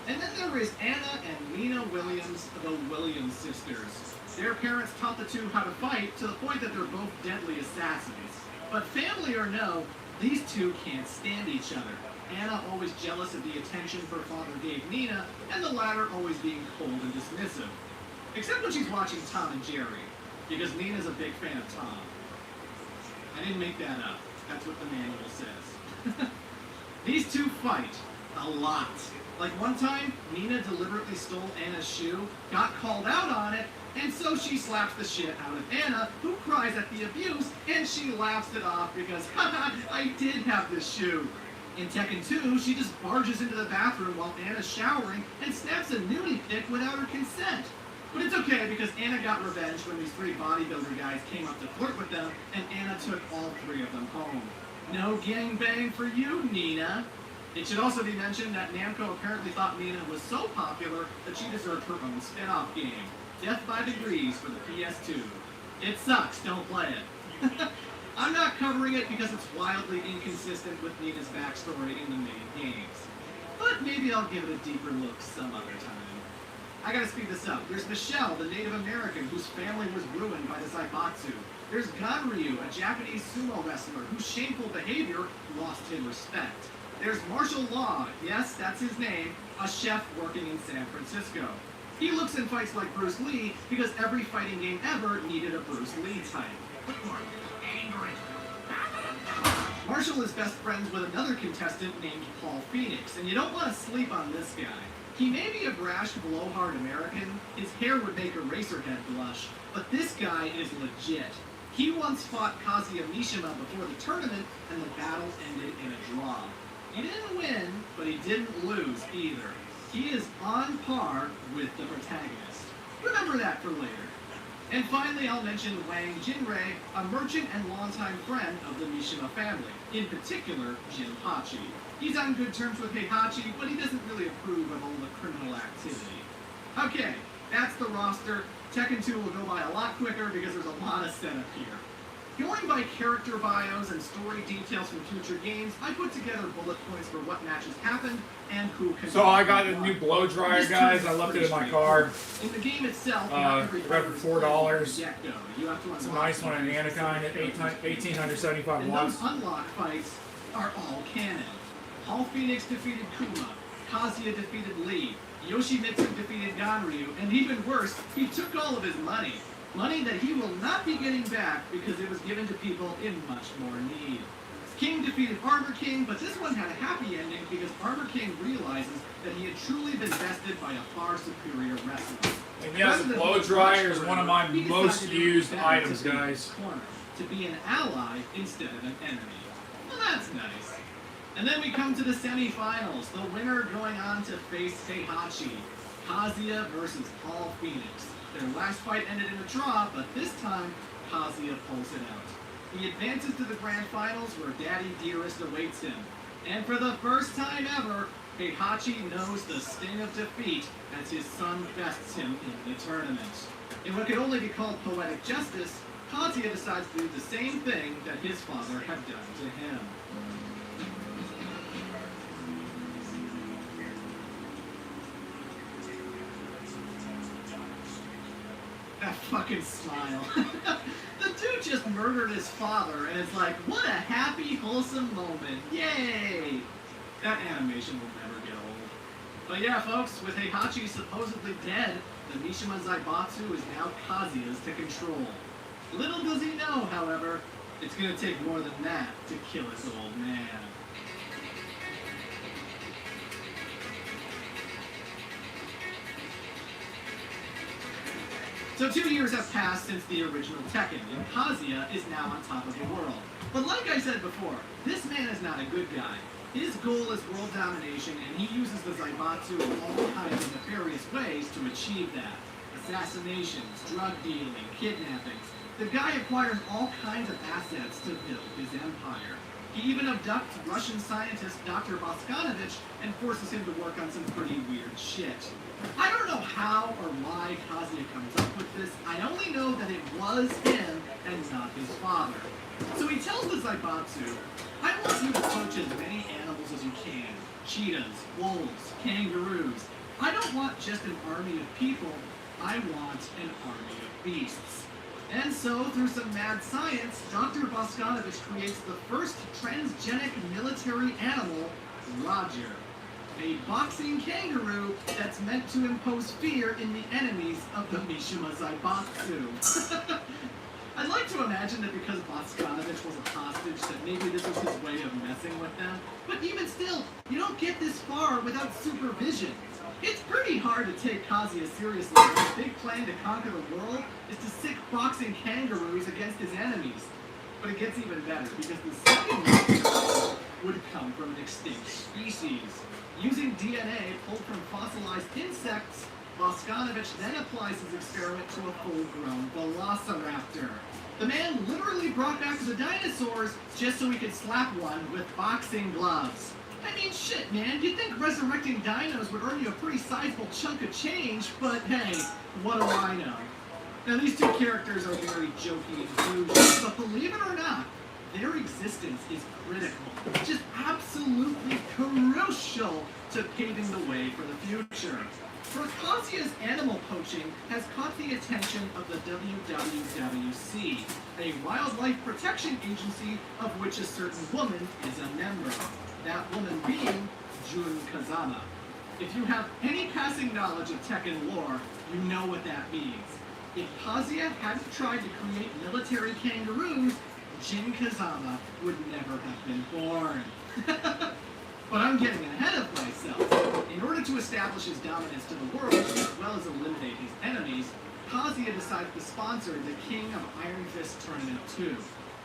And then there is Anna and Nina Williams, the Williams sisters. Their parents taught the two how to fight to the point that they're both deadly assassins. But family or no, these two can't stand each other. Anna always jealous of the attention her father gave Nina, and the latter always being cold and dismissive. Except when she's watching Tom and Jerry, because Nina's a big fan of Tom. I didn't make that up. That's what the manual says. These two fight a lot. Like one time, Nina deliberately stole Anna's shoe, got called out on it, and so she slaps the shit out of Anna, who cries at the abuse, and she laughs it off because, haha, I did have this shoe. In Tekken 2, she just barges into the bathroom while Anna's showering and snaps a nudie pic without her consent. But it's okay because Anna got revenge when these three bodybuilder guys came up to flirt with them, and Anna took all three of them home. No gangbang for you, Nina. It should also be mentioned that Namco apparently thought Nina was so popular that she deserved her own spin-off game. Death by Degrees for the PS2. It sucks, don't play it. I'm not covering it because it's wildly inconsistent with Nina's backstory in the main games. But maybe I'll give it a deeper look some other time. I gotta speed this up. There's Michelle, the Native American whose family was ruined by the Zaibatsu. There's Ganryu, a Japanese sumo wrestler whose shameful behavior lost him respect. There's Martial Law, yes, that's his name, a chef working in San Francisco. He looks and fights like Bruce Lee because every fighting game ever needed a Bruce Lee type. Marshall is best friends with another contestant named Paul Phoenix, and you don't want to sleep on this guy. He may be a brash, blowhard American, his hair would make a Racerhead blush, but this guy is legit. He once fought Kazuya Mishima before the tournament, and the battle ended in a draw. He didn't win, but he didn't lose either. He is on par with the protagonist. Remember that for later. And finally, I'll mention Wang Jinrei, a merchant and longtime friend of the Mishima family, in particular, Jin Hachi. He's on good terms with Heihachi, but he doesn't really approve of all the criminal activity. Okay, that's the roster. Tekken 2 will go by a lot quicker because there's a lot of setup here. Going by character bios and story details from future games, I put together bullet points for what matches happened and who can. So I got a new blow dryer, guys. I left it in my car. In the game itself, I got it for $4. You have to It's a nice one in Anakin at 1875 and watts. those unlock fights are all canon. Paul Phoenix defeated Kuma, Kazuya defeated Lee, Yoshimitsu defeated Ganryu, and even worse, he took all of his money. Money that he will not be getting back because it was given to people in much more need. King defeated Armor King, but this one had a happy ending because Armor King realizes that he had truly been bested by a far superior wrestler. And yes, the blow dryer is one of my most used items, guys. To be an ally instead of an enemy. Well, that's nice. And then we come to the semifinals. The winner going on to face Heihachi. Kazuya versus Paul Phoenix. Their last fight ended in a draw, but this time, Kazuya pulls it out. He advances to the grand finals where Daddy Dearest awaits him. And for the first time ever, Heihachi knows the sting of defeat as his son bests him in the tournament. In what could only be called poetic justice, Kazuya decides to do the same thing that his father had done to him. That fucking smile. The dude just murdered his father, and it's like, what a happy, wholesome moment. Yay! That animation will never get old. But yeah, folks, with Heihachi supposedly dead, the Mishima Zaibatsu is now Kazuya's to control. Little does he know, however, it's gonna take more than that to kill his old man. So 2 years have passed since the original Tekken, and Kazuya is now on top of the world. But like I said before, this man is not a good guy. His goal is world domination, and he uses the Zaibatsu in all kinds of nefarious ways to achieve that. Assassinations, drug dealing, kidnappings. The guy acquires all kinds of assets to build his empire. He even abducts Russian scientist Dr. Boskanovich and forces him to work on some pretty weird shit. I don't know how or why Kazuya comes up with this. I only know that it was him and not his father. So he tells the Zaibatsu, I want you to poach as many animals as you can. Cheetahs, wolves, kangaroos. I don't want just an army of people. I want an army of beasts. And so, through some mad science, Dr. Boskanovich creates the first transgenic military animal, Roger. A boxing kangaroo that's meant to impose fear in the enemies of the Mishima Zaibatsu. I'd like to imagine that because Boskanovich was a hostage, that maybe this was his way of messing with them. But even still, you don't get this far without supervision. It's pretty hard to take Kazuya seriously when his big plan to conquer the world is to sick boxing kangaroos against his enemies. But it gets even better, because the second monster would come from an extinct species. Using DNA pulled from fossilized insects, Boskanovich then applies his experiment to a full-grown velociraptor. The man literally brought back the dinosaurs just so he could slap one with boxing gloves. I mean, shit, man, you'd think resurrecting dinos would earn you a pretty sizable chunk of change, but hey, what do I know? Now, these two characters are very jokey and douchey, but believe it or not, their existence is critical, just absolutely crucial to paving the way for the future. For Kazuya's animal poaching has caught the attention of the WWWC, a wildlife protection agency of which a certain woman is a member. That woman being Jun Kazama. If you have any passing knowledge of Tekken lore, you know what that means. If Kazuya hadn't tried to create military kangaroos, Jin Kazama would never have been born. But I'm getting ahead of myself. In order to establish his dominance to the world, as well as eliminate his enemies, Kazuya decided to sponsor the King of Iron Fist Tournament 2.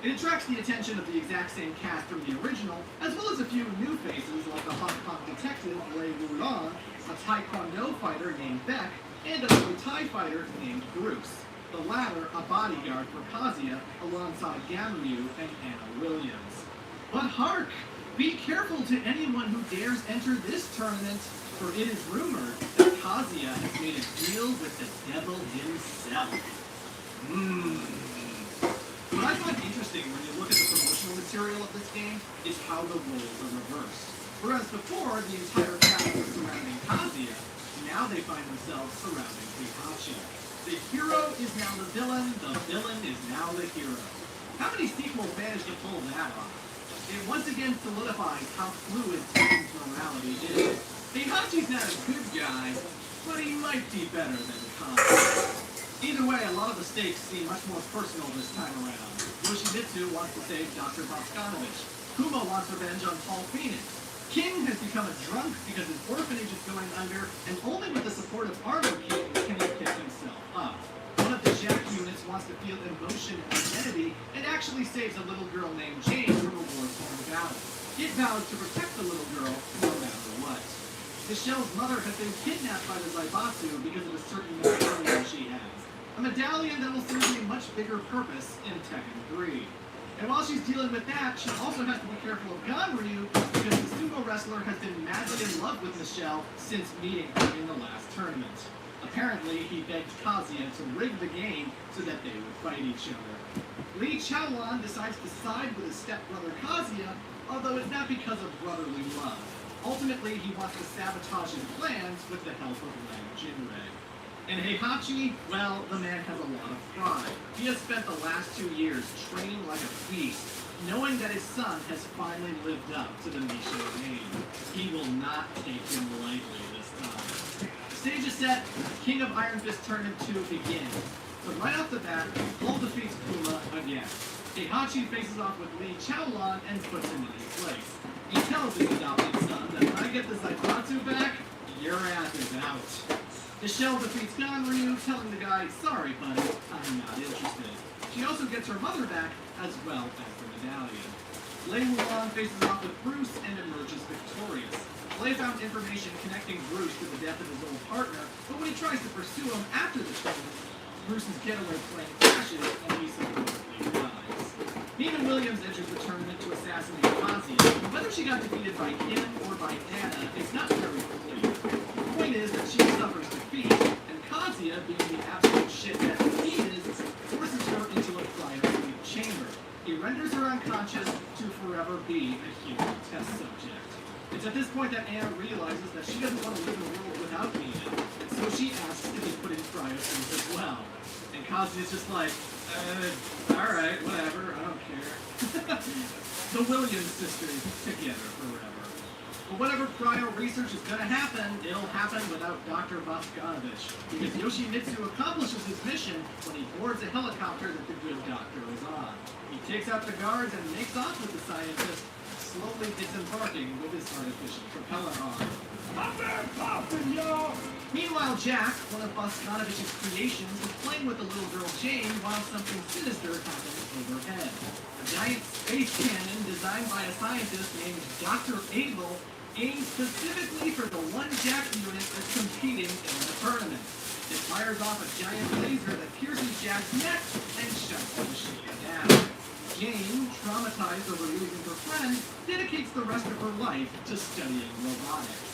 It attracts the attention of the exact same cast from the original, as well as a few new faces like the Hong Kong detective Lei Wulong, a Taekwondo fighter named Beck, and a Muay Thai fighter named Bruce. The latter a bodyguard for Kazuya alongside Ganryu and Anna Williams. But hark! Be careful to anyone who dares enter this tournament, for it is rumored that Kazuya has made a deal with the devil himself. What I find interesting when you look at the promotional material of this game is how the roles are reversed. Whereas before, the entire cast was surrounding Kazuya, now they find themselves surrounding Heihachi. The hero is now the villain is now the hero. How many sequels managed to pull that off? It once again solidifies how fluid Tekken's morality is. Heihachi's not a good guy, but he might be better than Kazuya. Either way, a lot of the stakes seem much more personal this time around. Yoshimitsu wants to save Dr. Voskanovich. Kuma wants revenge on Paul Phoenix. King has become a drunk because his orphanage is going under, and only with the support of Armor King can he pick himself up. One of the Jack units wants to feel emotion and identity, and actually saves a little girl named Jane from a war-torn battle. It vows to protect the little girl no matter what. Michelle's mother has been kidnapped by the Zaibatsu because of a certain medallion she has. A medallion that will serve a much bigger purpose in Tekken 3. And while she's dealing with that, she also has to be careful of Ganryu because the sumo wrestler has been madly in love with Michelle since meeting her in the last tournament. Apparently, he begged Kazuya to rig the game so that they would fight each other. Lee Chaolan decides to side with his stepbrother Kazuya, although it's not because of brotherly love. Ultimately, he wants to sabotage his plans with the help of Lang Jinrei. And Heihachi, well, the man has a lot of pride. He has spent the last 2 years training like a beast, knowing that his son has finally lived up to the Misho name. He will not take him lightly this time. The stage is set, King of Iron Fist Tournament 2 begins. But right off the bat, Paul defeats Kuma again. Heihachi faces off with Lee Chaolan and puts him in his place. He tells his adopted son that when I get the Zaibatsu back, your ass is out. Michelle defeats Ganryu, telling the guy, sorry buddy, I'm not interested. She also gets her mother back, as well as the medallion. Lei Wulong faces off with Bruce and emerges victorious. Lei found information connecting Bruce to the death of his old partner, but when he tries to pursue him after the tournament, Bruce's getaway plane crashes and he supposedly dies. Nina Williams enters the tournament to assassinate Kazuya. Whether she got defeated by him or by Anna is not very clear. The point is that she suffers defeat, and Kazuya, being the absolute shit that he is, forces her into a cryo-sleep chamber. He renders her unconscious to forever be a human test subject. It's at this point that Anna realizes that she doesn't want to live in a world without Nina, and so she asks to be put in cryo-sleep as well. And Kazuya's just like, alright, whatever, I don't care. The Williams sisters together forever. But whatever cryo research is gonna happen, it'll happen without Dr. Voskanovich, because Yoshimitsu accomplishes his mission when he boards a helicopter that the good doctor is on. He takes out the guards and makes off with the scientist, slowly disembarking with his artificial propeller arm. Meanwhile, Jack, one of Voskanovich's creations, is playing with the little girl Jane while something sinister happens overhead. A giant space cannon designed by a scientist named Dr. Abel aims specifically for the one Jack unit that's competing in the tournament. It fires off a giant laser that pierces Jack's neck and shuts the machine down. Jane, traumatized over losing her friend, dedicates the rest of her life to studying robotics.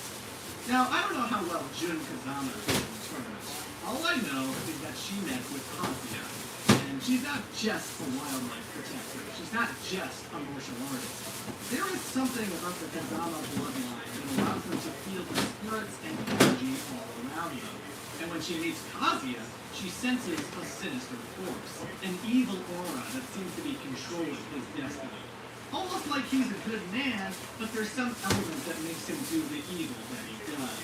Now, I don't know how well Jun Kazama did in the tournament. All I know is that she met with Kazuya. And she's not just a wildlife protector. She's not just a martial artist. There is something about the Kazama bloodline that allows her to feel the spirits and energy all around them. And when she meets Kazuya, she senses a sinister force, an evil aura that seems to be controlling his destiny. Almost like he's a good man, but there's some element that makes him do the evil that he does.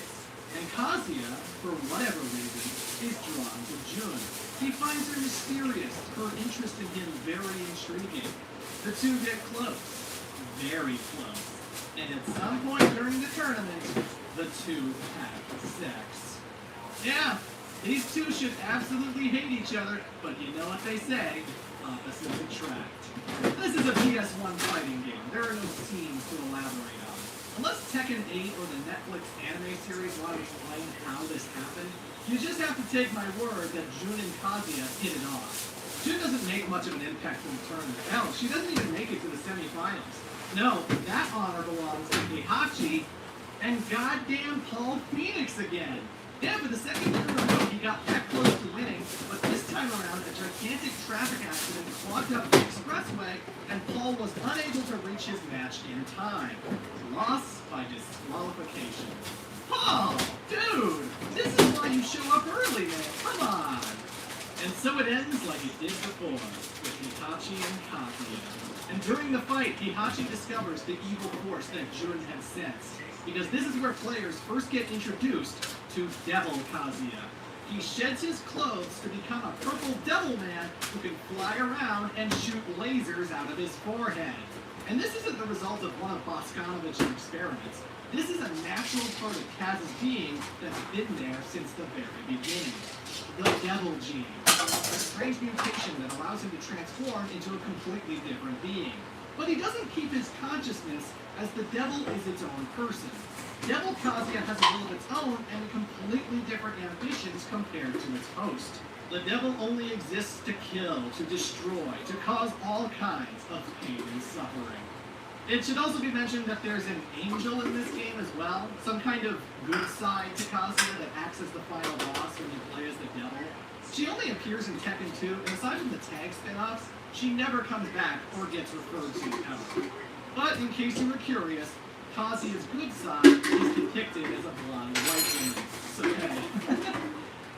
And Kazuya, for whatever reason, is drawn to Jun. He finds her mysterious, her interest in him very intriguing. The two get close, very close. And at some point during the tournament, the two have sex. Yeah, These two should absolutely hate each other, but you know what they say, opposites attract. This is a PS1 fighting game. There are no scenes to elaborate on. Unless Tekken 8 or the Netflix anime series want to explain how this happened, you just have to take my word that Jun and Kazuya hit it off. Jun doesn't make much of an impact in the tournament. Hell, she doesn't even make it to the semifinals. No, that honor belongs to Heihachi and goddamn Paul Phoenix again. Yeah, for the second year in a row, he got that close to winning, but this time around, a gigantic traffic accident clogged up the expressway, and Paul was unable to reach his match in time. Loss by disqualification. Paul, dude, this is why you show up early, man. Come on. And so it ends like it did before, with Heihachi and Kazuya. And during the fight, Heihachi discovers the evil force that Jun had sensed, because this is where players first get introduced to Devil Kazuya. He sheds his clothes to become a purple devil man who can fly around and shoot lasers out of his forehead. And this isn't the result of one of Boskanovich's experiments. This is a natural part of Kaz's being that's been there since the very beginning. The Devil Gene, a strange mutation that allows him to transform into a completely different being. But he doesn't keep his consciousness, as the devil is its own person. Devil Kazuya has a will of its own and completely different ambitions compared to its host. The devil only exists to kill, to destroy, to cause all kinds of pain and suffering. It should also be mentioned that there's an angel in this game as well, some kind of good side to Kazuya that acts as the final boss when you play as the devil. She only appears in Tekken 2, and aside from the tag spin-offs, she never comes back or gets referred to ever. But in case you were curious, Kazuya's good side is depicted as a blonde white woman. So hey.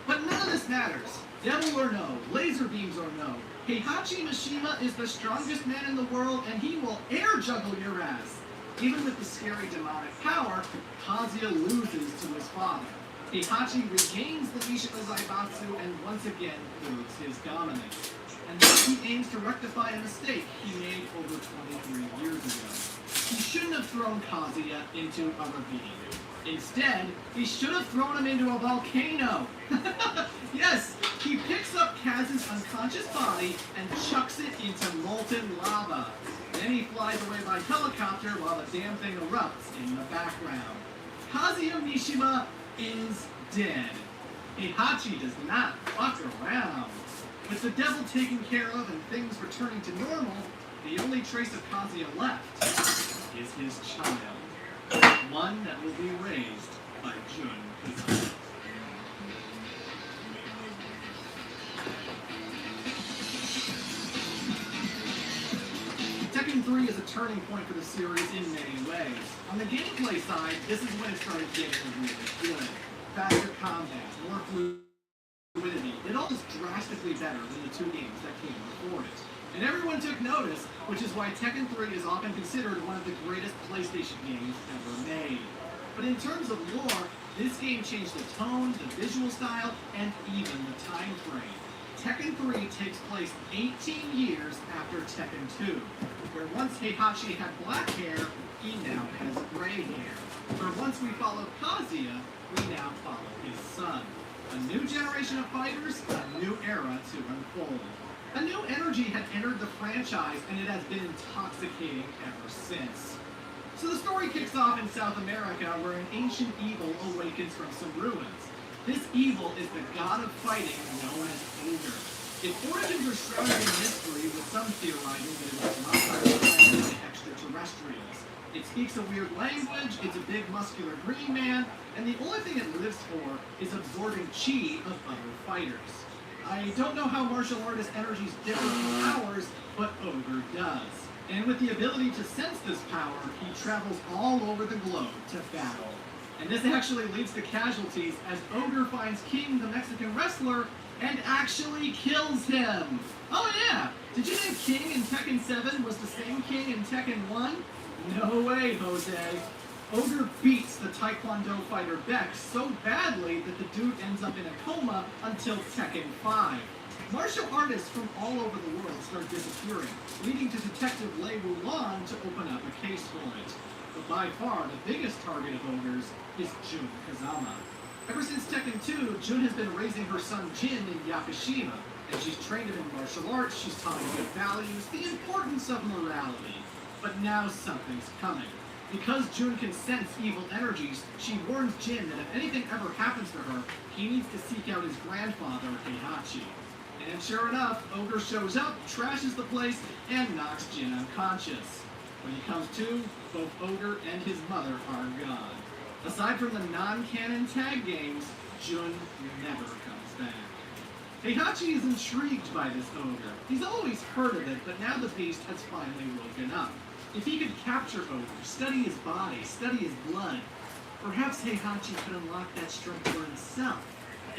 But none of this matters. Devil or no, laser beams or no, Heihachi Mishima is the strongest man in the world, and he will air juggle your ass. Even with the scary demonic power, Kazuya loses to his father. Heihachi regains the Mishima Zaibatsu and once again proves his dominance. And thus he aims to rectify a mistake he made over 23 years ago. He shouldn't have thrown Kazuya into a ravine. Instead, he should have thrown him into a volcano. Yes, he picks up Kaz's unconscious body and chucks it into molten lava. Then he flies away by helicopter while the damn thing erupts in the background. Kazuya Mishima is dead. Heihachi does not fuck around. With the devil taken care of and things returning to normal, the only trace of Kazuya left is his child. One that will be raised by Jun Kazama. Tekken 3 is a turning point for the series in many ways. On the gameplay side, this is when it started getting really good. Faster combat, more fluidity. It all is drastically better than the two games that came before it. And everyone took notice, which is why Tekken 3 is often considered one of the greatest PlayStation games ever made. But in terms of lore, this game changed the tone, the visual style, and even the time frame. Tekken 3 takes place 18 years after Tekken 2, where once Heihachi had black hair, he now has gray hair. Where once we followed Kazuya, we now follow his son. A new generation of fighters, a new era to unfold. A new energy had entered the franchise, and it has been intoxicating ever since. So the story kicks off in South America, where an ancient evil awakens from some ruins. This evil is the god of fighting known as Ogre. Its origins are shrouded in mystery, with some theorizing that it was an outsider planet by extraterrestrials. It speaks a weird language, it's a big muscular green man, and the only thing it lives for is absorbing chi of other fighters. I don't know how martial artist energies differ from ours, but Ogre does. And with the ability to sense this power, he travels all over the globe to battle. And this actually leads to casualties, as Ogre finds King, the Mexican wrestler, and actually kills him! Oh yeah! Did you think King in Tekken 7 was the same King in Tekken 1? No way, Jose. Ogre beats the Taekwondo fighter Beck so badly that the dude ends up in a coma until Tekken 5. Martial artists from all over the world start disappearing, leading to Detective Lei Wulan to open up a case for it. But by far, the biggest target of Ogres is Jun Kazama. Ever since Tekken 2, Jun has been raising her son Jin in Yakushima, and she's trained him in martial arts, she's taught him good values, the importance of morality. But now something's coming. Because Jun can sense evil energies, she warns Jin that if anything ever happens to her, he needs to seek out his grandfather, Heihachi. And sure enough, Ogre shows up, trashes the place, and knocks Jin unconscious. When he comes to, both Ogre and his mother are gone. Aside from the non-canon tag games, Jun never comes back. Heihachi is intrigued by this ogre. He's always heard of it, but now the beast has finally woken up. If he could capture Ogre, study his body, study his blood, perhaps Heihachi could unlock that strength for himself.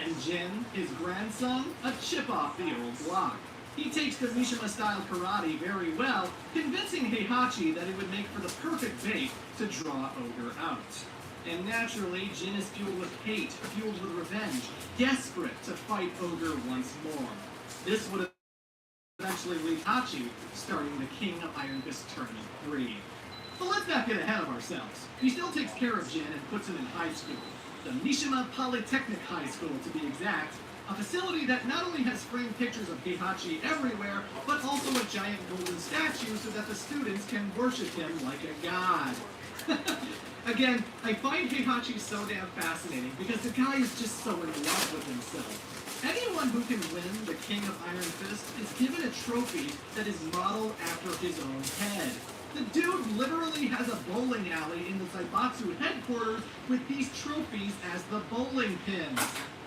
And Jin, his grandson, a chip off the old block. He takes the Mishima-style karate very well, convincing Heihachi that it would make for the perfect bait to draw Ogre out. And naturally, Jin is fueled with hate, fueled with revenge, desperate to fight Ogre once more. This would eventually lead Hachi starting the King of Iron Fist Tournament 3. But let's not get ahead of ourselves. He still takes care of Jin and puts him in high school. The Mishima Polytechnic High School, to be exact. A facility that not only has framed pictures of Heihachi everywhere, but also a giant golden statue so that the students can worship him like a god. Again, I find Heihachi so damn fascinating because the guy is just so in love with himself. Anyone who can win the King of Iron Fist is given a trophy that is modeled after his own head. The dude literally has a bowling alley in the Zaibatsu headquarters with these trophies as the bowling pins.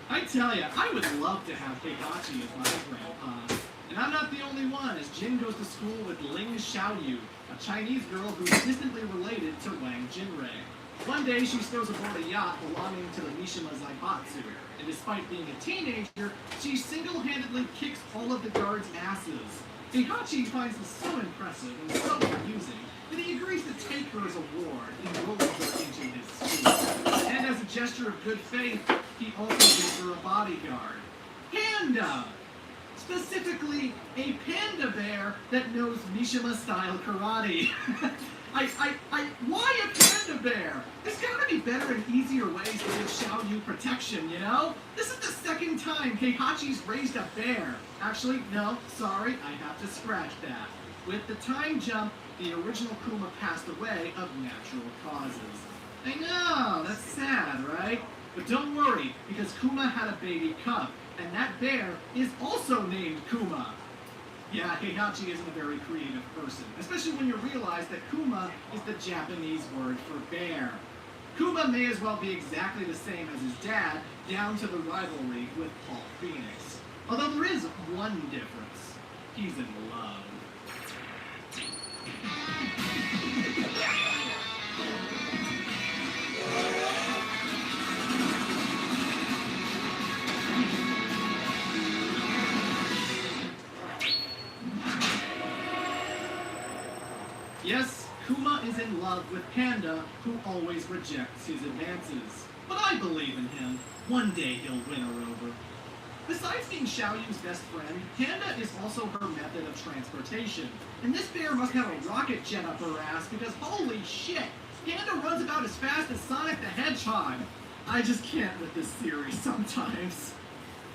I tell ya, I would love to have Heihachi as my grandpa. And I'm not the only one, as Jin goes to school with Ling Xiaoyu, a Chinese girl who is distantly related to Wang Jinrei. One day, she stows aboard a yacht belonging to the Mishima Zaibatsu, and despite being a teenager, she single-handedly kicks all of the guards' asses. Heihachi finds this so impressive and so amusing that he agrees to take her as a ward, enrolling her into his school. And as a gesture of good faith, he also gives her a bodyguard. Panda! Specifically, a panda bear that knows Mishima-style karate. Why a panda bear? There's gotta be better and easier ways to give Xiaoyu protection, you know? This is the second time Heihachi's raised a bear. Actually, no, sorry, I have to scratch that. With the time jump, the original Kuma passed away of natural causes. I know, that's sad, right? But don't worry, because Kuma had a baby cub, and that bear is also named Kuma. Yeah, Heihachi isn't a very creative person, especially when you realize that Kuma is the Japanese word for bear. Kuma may as well be exactly the same as his dad, down to the rivalry with Paul Phoenix. Although there is one difference. He's in love. Yes, Kuma is in love with Panda, who always rejects his advances. But I believe in him. One day he'll win her over. Besides being Xiaoyu's best friend, Panda is also her method of transportation. And this bear must have a rocket jet up her ass because holy shit, Panda runs about as fast as Sonic the Hedgehog. I just can't with this series sometimes.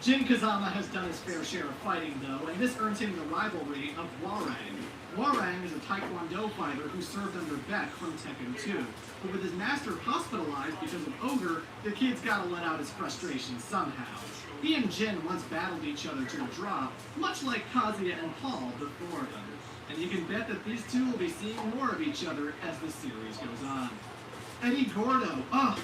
Jin Kazama has done his fair share of fighting though, and this earns him the rivalry of Hwarang. Hwarang is a Taekwondo fighter who served under Beck from Tekken 2. But with his master hospitalized because of Ogre, the kid's gotta let out his frustration somehow. He and Jin once battled each other to a draw, much like Kazuya and Paul before them. And you can bet that these two will be seeing more of each other as the series goes on. Eddie Gordo,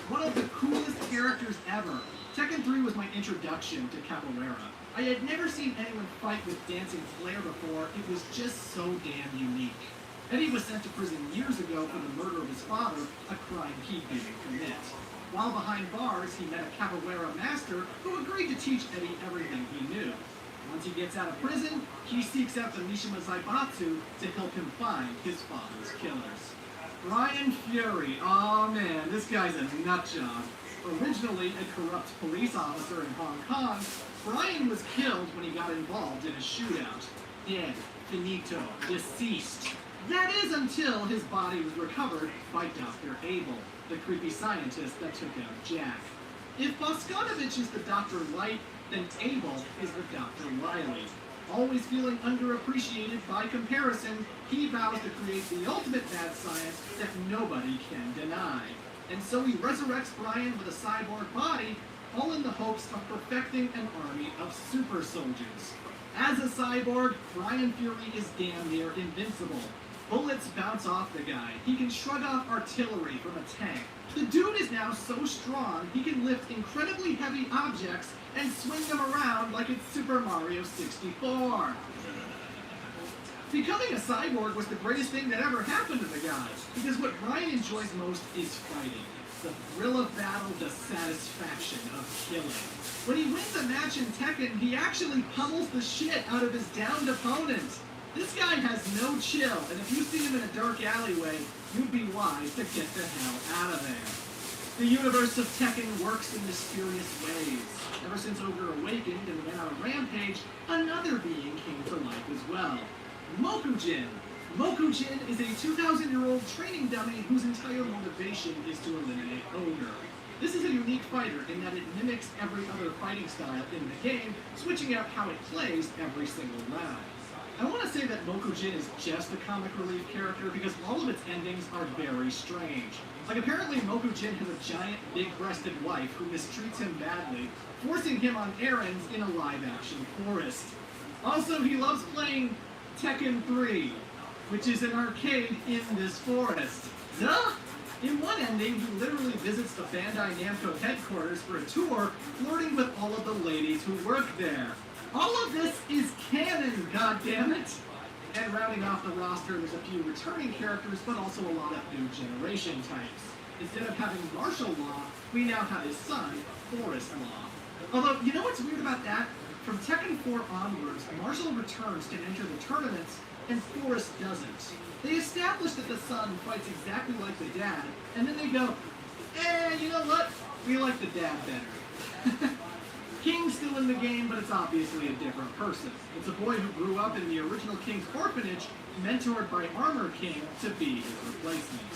one of the coolest characters ever. Tekken 3 was my introduction to capoeira. I had never seen anyone fight with dancing flair before. It was just so damn unique. Eddie was sent to prison years ago for the murder of his father, a crime he didn't commit. While behind bars, he met a capoeira master who agreed to teach Eddie everything he knew. Once he gets out of prison, he seeks out the Mishima Zaibatsu to help him find his father's killers. Brian Fury, oh man, this guy's a nutjob. Originally a corrupt police officer in Hong Kong, Brian was killed when he got involved in a shootout. Dead, finito, deceased. That is until his body was recovered by Dr. Abel, the creepy scientist that took out Jack. If Boskanovich is the Dr. Light, then Abel is the Dr. Wily. Always feeling underappreciated by comparison, he vows to create the ultimate mad science that nobody can deny. And so he resurrects Brian with a cyborg body, all in the hopes of perfecting an army of super soldiers. As a cyborg, Brian Fury is damn near invincible. Bullets bounce off the guy. He can shrug off artillery from a tank. The dude is now so strong, he can lift incredibly heavy objects and swing them around like it's Super Mario 64. Becoming a cyborg was the greatest thing that ever happened to the guy, because what Brian enjoys most is fighting. The thrill of battle, the satisfaction of killing. When he wins a match in Tekken, he actually pummels the shit out of his downed opponent. This guy has no chill, and if you see him in a dark alleyway, you'd be wise to get the hell out of there. The universe of Tekken works in mysterious ways. Ever since Ogre awakened and went on a rampage, another being came to life as well. Mokujin. Mokujin is a 2,000-year-old training dummy whose entire motivation is to eliminate Ogre. This is a unique fighter in that it mimics every other fighting style in the game, switching out how it plays every single round. I want to say that Mokujin is just a comic relief character because all of its endings are very strange. Like, apparently Mokujin has a giant, big-breasted wife who mistreats him badly, forcing him on errands in a live-action forest. Also, he loves playing Tekken 3, which is an arcade in this forest. Duh! In one ending, he literally visits the Bandai Namco headquarters for a tour, flirting with all of the ladies who work there. All of this is canon, goddammit! And rounding off the roster, there's a few returning characters, but also a lot of new generation types. Instead of having Martial Law, we now have his son, Forest Law. Although, you know what's weird about that? From Tekken 4 onwards, Martial returns to enter the tournaments, and Forest doesn't. They establish that the son fights exactly like the dad, and then they go, you know what? We like the dad better. King's still in the game, but it's obviously a different person. It's a boy who grew up in the original King's orphanage, mentored by Armor King to be his replacement.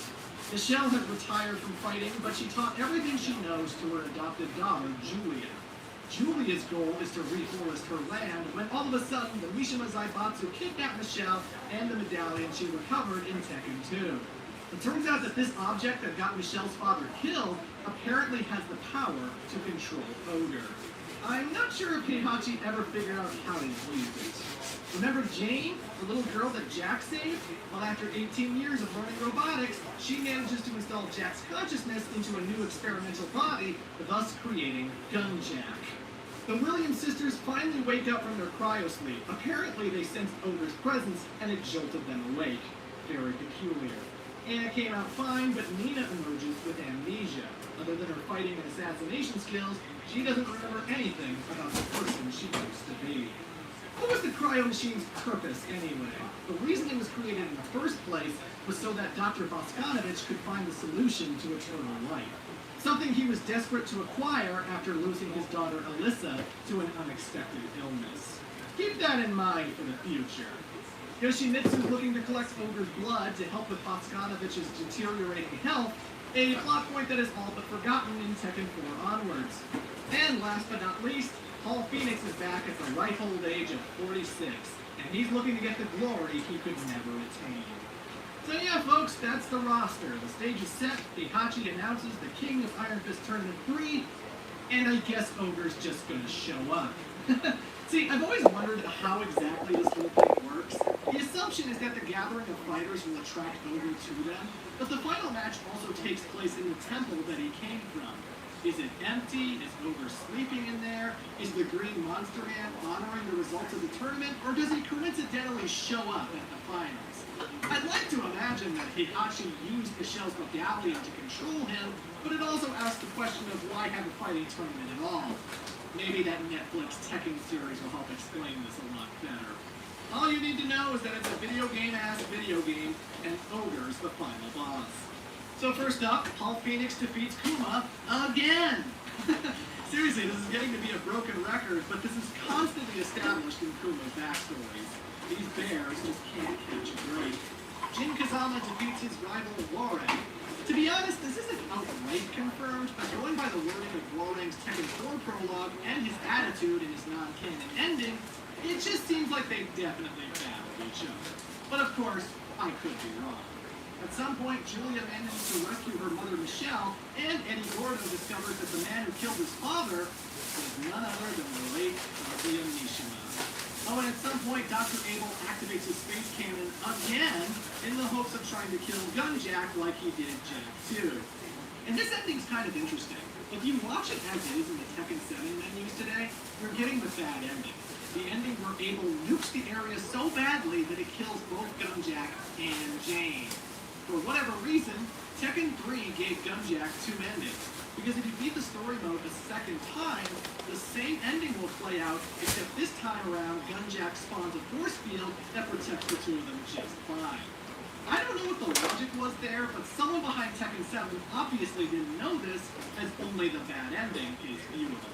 Michelle has retired from fighting, but she taught everything she knows to her adopted daughter, Julia. Julia's goal is to reforest her land when all of a sudden the Mishima Zaibatsu kidnapped Michelle and the medallion she recovered in Tekken 2. It turns out that this object that got Michelle's father killed apparently has the power to control Ogre. I'm not sure if Heihachi ever figured out how to use it. Remember Jane, the little girl that Jack saved? Well, after 18 years of learning robotics, she manages to install Jack's consciousness into a new experimental body, thus creating Gunjack. The Williams sisters finally wake up from their cryosleep. Apparently they sensed Ogre's presence and it jolted them awake. Very peculiar. Anna came out fine, but Nina emerges with amnesia. Other than her fighting and assassination skills, she doesn't remember anything about the person she used to be. What was the cryo machine's purpose, anyway? The reason it was created in the first place was so that Dr. Boskanovich could find the solution to eternal life. Something he was desperate to acquire after losing his daughter Alyssa to an unexpected illness. Keep that in mind for the future. Yoshimitsu's looking to collect Ogre's blood to help with Boskanovich's deteriorating health, a plot point that is all but forgotten in Tekken 4 onwards. And last but not least, Paul Phoenix is back at the ripe old age of 46, and he's looking to get the glory he could never attain. So yeah, folks, that's the roster. The stage is set, Heihachi announces the King of Iron Fist Tournament 3, and I guess Ogre's just gonna show up. See, I've always wondered how exactly this whole thing works. The assumption is that the gathering of fighters will attract Ogre to them, but the final match also takes place in the temple that he came from. Is it empty? Is Ogre sleeping in there? Is the Green Monster Man honoring the results of the tournament? Or does he coincidentally show up at the finals? I'd like to imagine that Heihachi used Michelle's medallion to control him, but it also asks the question of why have a fighting tournament at all? Maybe that Netflix Tekken series will help explain this a lot better. All you need to know is that it's a video game-ass video game, and Ogre's the final boss. So first up, Paul Phoenix defeats Kuma again! Seriously, this is getting to be a broken record, but this is constantly established in Kuma's backstories. These bears just can't catch a break. Jin Kazama defeats his rival Warren. To be honest, this isn't outright confirmed, but going by the wording of Warrang's Tekken 4 prologue and his attitude in his non-canon ending, it just seems like they definitely battled each other. But of course, I could be wrong. At some point, Julia manages to rescue her mother Michelle, and Eddie Gordo discovers that the man who killed his father was none other than the late Kazuya Mishima. Oh, and at some point, Dr. Abel activates his space cannon again in the hopes of trying to kill Gunjack like he did Jack 2. And this ending's kind of interesting. If you watch it as is in the Tekken 7 menus today, you're getting the bad ending. The ending where Abel nukes the area so badly that it kills both Gunjack and Jane. For whatever reason, Tekken 3 gave Gunjack two endings. Because if you beat the story mode a second time, the same ending will play out, except this time around, Gunjack spawns a force field that protects the two of them just fine. I don't know what the logic was there, but someone behind Tekken 7 obviously didn't know this, as only the bad ending is viewable.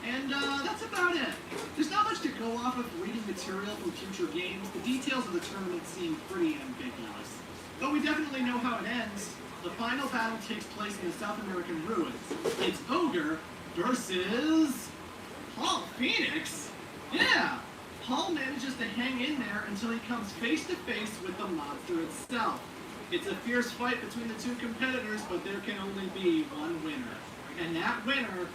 And that's about it. There's not much to go off of reading material from future games. The details of the tournament seem pretty ambiguous. But we definitely know how it ends. The final battle takes place in the South American ruins. It's Ogre versus Paul Phoenix. Yeah! Paul manages to hang in there until he comes face to face with the monster itself. It's a fierce fight between the two competitors, but there can only be one winner. And that winner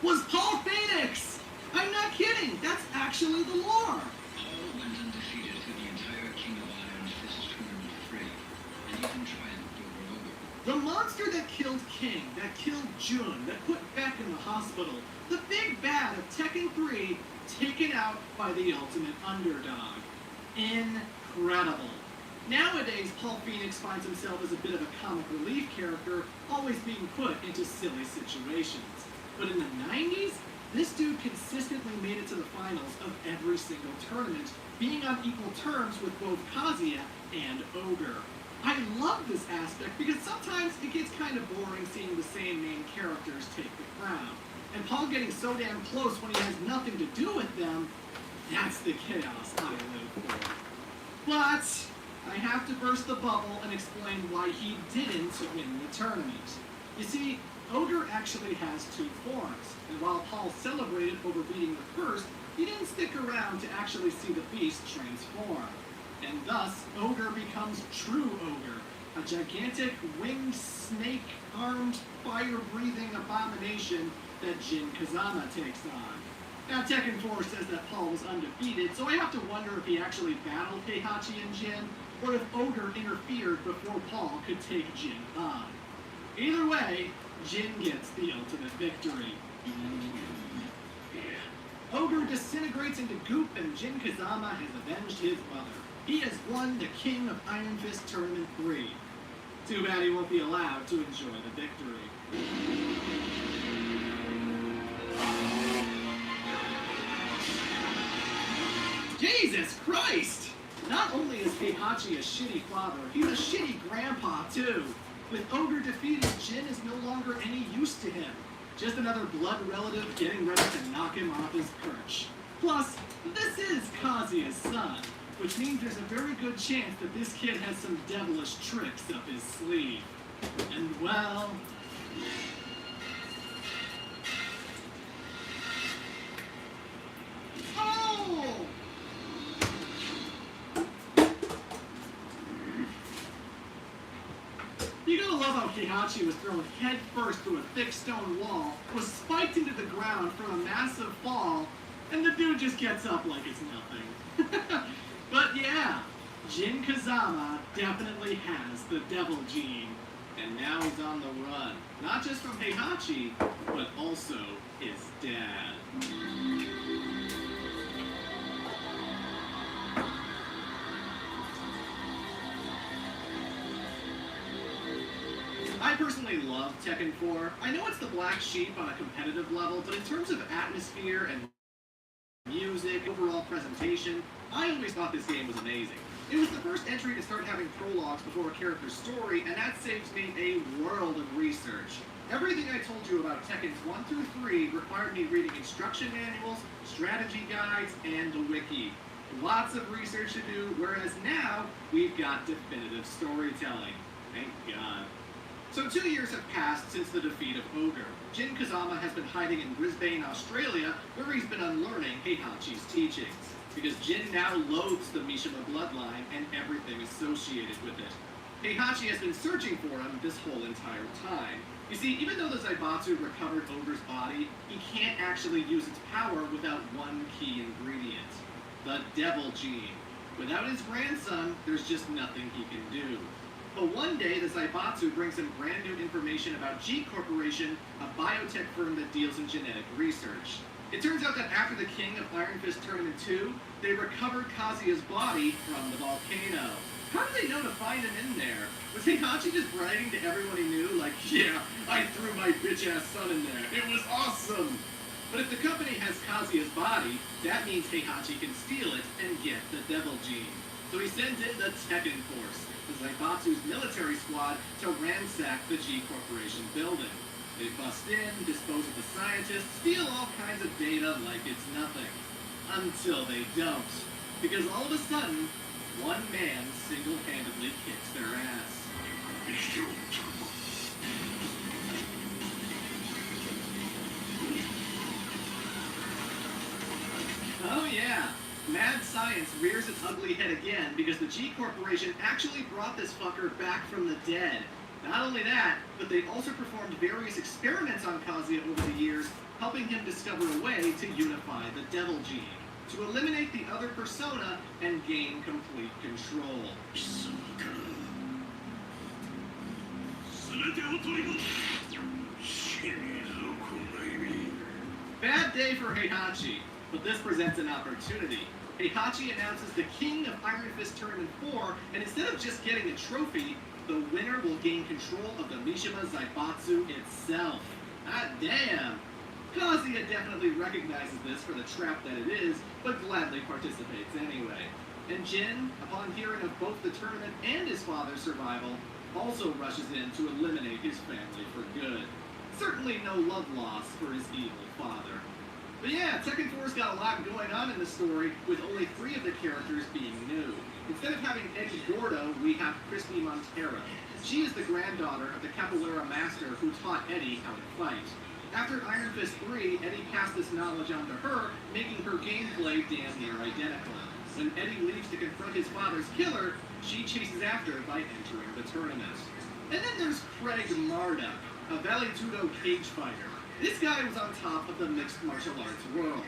was Paul Phoenix! I'm not kidding! That's actually the lore! Paul went undefeated through the entire King of Iron Fist tournament free, and even triumphed over Ogre. The monster that killed King, that killed Jun, that put Beck in the hospital, the big bad of Tekken 3, taken out by the ultimate underdog. Incredible. Nowadays, Paul Phoenix finds himself as a bit of a comic relief character, always being put into silly situations. But in the 90s, this dude consistently made it to the finals of every single tournament, being on equal terms with both Kazuya and Ogre. I love this aspect because sometimes it gets kind of boring seeing the same main characters take the crown. And Paul getting so damn close when he has nothing to do with them, that's the chaos I live for. But I have to burst the bubble and explain why he didn't win the tournament. You see, Ogre actually has two forms, and while Paul celebrated over beating the first, he didn't stick around to actually see the beast transform. And thus, Ogre becomes true Ogre, a gigantic winged snake-armed, fire-breathing abomination that Jin Kazama takes on. Now, Tekken 4 says that Paul was undefeated, so I have to wonder if he actually battled Heihachi and Jin, or if Ogre interfered before Paul could take Jin on. Either way, Jin gets the ultimate victory. Ogre disintegrates into goop and Jin Kazama has avenged his mother. He has won the King of Iron Fist Tournament 3. Too bad he won't be allowed to enjoy the victory. Jesus Christ! Not only is Heihachi a shitty father, he's a shitty grandpa too. With Ogre defeated, Jin is no longer any use to him. Just another blood relative getting ready to knock him off his perch. Plus, this is Kazuya's son, which means there's a very good chance that this kid has some devilish tricks up his sleeve. And well... Oh! You gotta love how Heihachi was thrown head first through a thick stone wall, was spiked into the ground from a massive fall, and the dude just gets up like it's nothing. But yeah, Jin Kazama definitely has the devil gene, and now he's on the run. Not just from Heihachi, but also his dad. I personally love Tekken 4. I know it's the black sheep on a competitive level, but in terms of atmosphere and music, overall presentation, I always thought this game was amazing. It was the first entry to start having prologues before a character's story, and that saves me a world of research. Everything I told you about Tekkens 1 through 3 required me reading instruction manuals, strategy guides, and the wiki. Lots of research to do, whereas now, we've got definitive storytelling. Thank God. So 2 years have passed since the defeat of Ogre. Jin Kazama has been hiding in Brisbane, Australia, where he's been unlearning Heihachi's teachings. Because Jin now loathes the Mishima bloodline and everything associated with it. Heihachi has been searching for him this whole entire time. You see, even though the Zaibatsu recovered Ogre's body, he can't actually use its power without one key ingredient. The Devil Gene. Without his grandson, there's just nothing he can do. But one day, the Zaibatsu brings him brand new information about G Corporation, a biotech firm that deals in genetic research. It turns out that after the King of Iron Fist Tournament 2, they recovered Kazuya's body from the volcano. How did they know to find him in there? Was Heihachi just bragging to everyone he knew, like, yeah, I threw my bitch-ass son in there. It was awesome! But if the company has Kazuya's body, that means Heihachi can steal it and get the Devil Gene. So he sends in the Tekken Force, the Zaibatsu's military squad, to ransack the G Corporation building. They bust in, dispose of the scientists, steal all kinds of data like it's nothing. Until they don't. Because all of a sudden, one man single-handedly kicks their ass. Oh yeah, mad science rears its ugly head again because the G Corporation actually brought this fucker back from the dead. Not only that, but they also performed various experiments on Kazuya over the years, helping him discover a way to unify the Devil Gene, to eliminate the other persona and gain complete control. Bad day for Heihachi, but this presents an opportunity. Heihachi announces the King of Iron Fist Tournament 4, and instead of just getting a trophy, the winner will gain control of the Mishima Zaibatsu itself. Ah, damn! Kazuya definitely recognizes this for the trap that it is, but gladly participates anyway. And Jin, upon hearing of both the tournament and his father's survival, also rushes in to eliminate his family for good. Certainly no love lost for his evil father. But yeah, Tekken 4's got a lot going on in the story, with only 3 of the characters being new. Instead of having Eddie Gordo, we have Crispy Montero. She is the granddaughter of the capoeira master who taught Eddie how to fight. After Iron Fist 3, Eddie passed this knowledge on to her, making her gameplay damn near identical. When Eddie leaves to confront his father's killer, she chases after by entering the tournament. And then there's Craig Marduk, a Vale Tudo cage fighter. This guy was on top of the mixed martial arts world.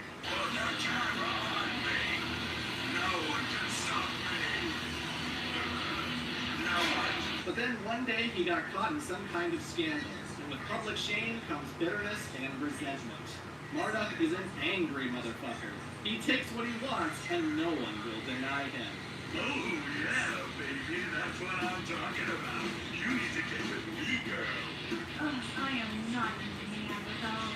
But then one day he got caught in some kind of scandal, and with public shame comes bitterness and resentment. Marduk is an angry motherfucker. He takes what he wants, and no one will deny him. Oh yeah, baby, that's what I'm talking about. You need to get with me, girl. I am not into Neanderthal.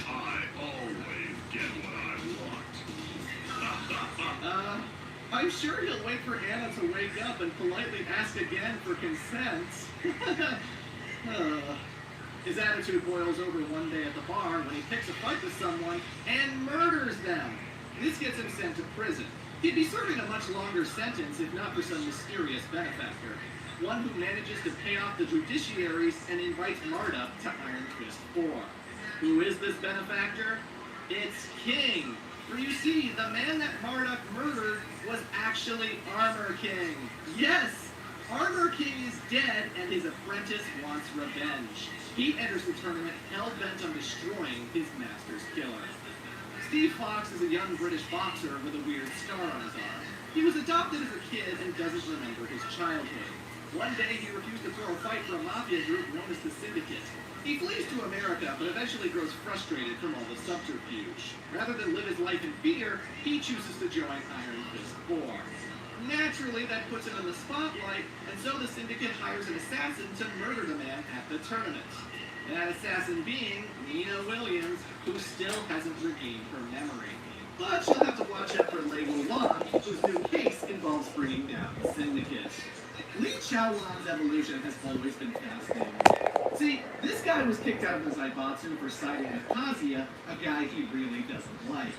I always get what I want. I'm sure he'll wait for Anna to wake up and politely ask again for consent. His attitude boils over one day at the bar when he picks a fight with someone and murders them. This gets him sent to prison. He'd be serving a much longer sentence if not for some mysterious benefactor. One who manages to pay off the judiciaries and invites Marduk to Iron Fist 4. Who is this benefactor? It's King. For you see, the man that Marduk murdered was actually Armor King. Yes! Armor King is dead and his apprentice wants revenge. He enters the tournament hell-bent on destroying his master's killer. Steve Fox is a young British boxer with a weird scar on his arm. He was adopted as a kid and doesn't remember his childhood. One day he refused to throw a fight for a mafia group known as the Syndicate. He flees to America, but eventually grows frustrated from all the subterfuge. Rather than live his life in fear, he chooses to join Iron Fist 4. Naturally, that puts him in the spotlight, and so the Syndicate hires an assassin to murder the man at the tournament. That assassin being Nina Williams, who still hasn't regained her memory. But she'll have to watch out for Lei Wulan, whose new case involves bringing down the Syndicate. Li Chaolan's evolution has always been fascinating. See, this guy was kicked out of the Zaibatsu for siding with Kazuya, a guy he really doesn't like.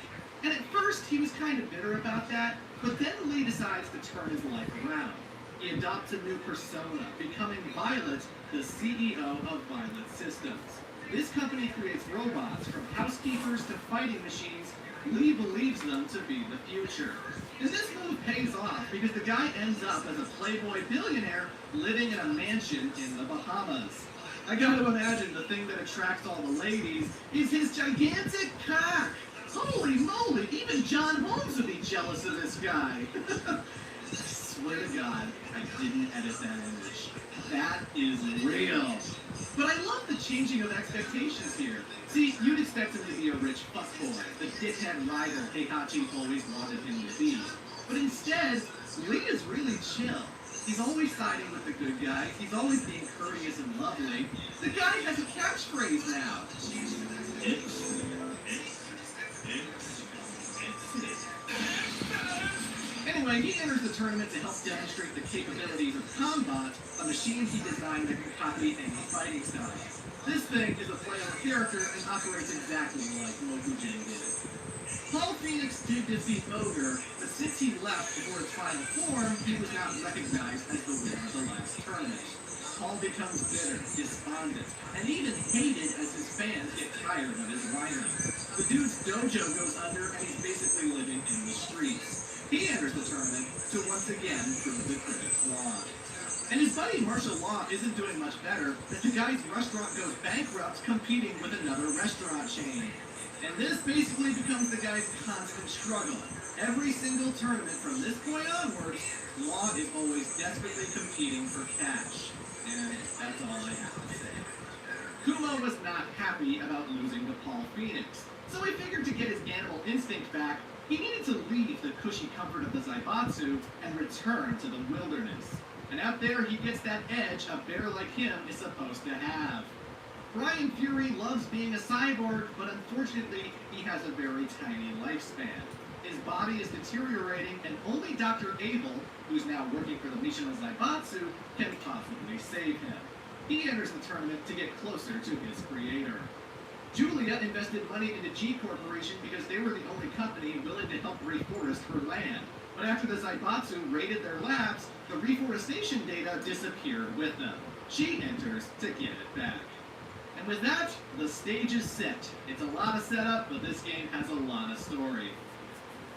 And at first, he was kind of bitter about that, but then Lee decides to turn his life around. he adopts a new persona, becoming Violet, the CEO of Violet Systems. This company creates robots, from housekeepers to fighting machines. Lee believes them to be the future. And this move pays off because the guy ends up as a playboy billionaire living in a mansion in the Bahamas. I gotta imagine the thing that attracts all the ladies is his gigantic cock. Holy moly, even John Holmes would be jealous of this guy. I swear to God, I didn't edit that image. That is real. But I love the changing of expectations here. See, you'd expect him to be a rich fuckboy, the dickhead rival Heihachi always wanted him to be. But instead, Lee is really chill. He's always siding with the good guys. He's always being courteous and lovely. The guy has a catchphrase now. Anyway, he enters the tournament to help demonstrate the capabilities of Combot, a machine he designed that can copy any fighting style. This thing is a play on character and operates exactly like Mokujin did. Paul Phoenix did defeat Ogre, but since he left before its final form, he was not recognized as the winner of the last tournament. Paul becomes bitter, despondent, and even hated as his fans get tired of his whining. The dude's dojo goes under and he's basically living in the streets. He enters the tournament to once again prove the critics wrong. And his buddy Martial Law isn't doing much better as the guy's restaurant goes bankrupt competing with another restaurant chain. And this basically becomes the guy's constant struggle. Every single tournament from this point onwards, Law is always desperately competing for cash. And that's all I have to say. Kuma was not happy about losing to Paul Phoenix, so he figured to get his animal instinct back, he needed to leave the cushy comfort of the Zaibatsu and return to the wilderness. And out there he gets that edge a bear like him is supposed to have. Brian Fury loves being a cyborg, but unfortunately he has a very tiny lifespan. His body is deteriorating and only Dr. Abel, who's now working for the Mishima Zaibatsu, can possibly save him. He enters the tournament to get closer to his creator. Julia invested money into G Corporation because they were the only company willing to help reforest her land. But after the Zaibatsu raided their labs, the reforestation data disappeared with them. She enters to get it back. And with that, the stage is set. It's a lot of setup, but this game has a lot of story.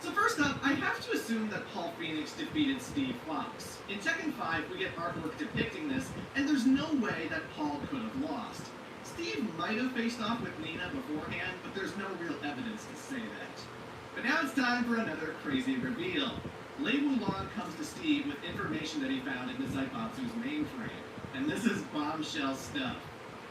So first up, I have to assume that Paul Phoenix defeated Steve Fox. In Tekken 5, we get artwork depicting this, and there's no way that Paul could have lost. Steve might have faced off with Nina beforehand, but there's no real evidence to say that. But now it's time for another crazy reveal. Lei Wulong comes to Steve with information that he found in the Zaibatsu's mainframe. And this is bombshell stuff.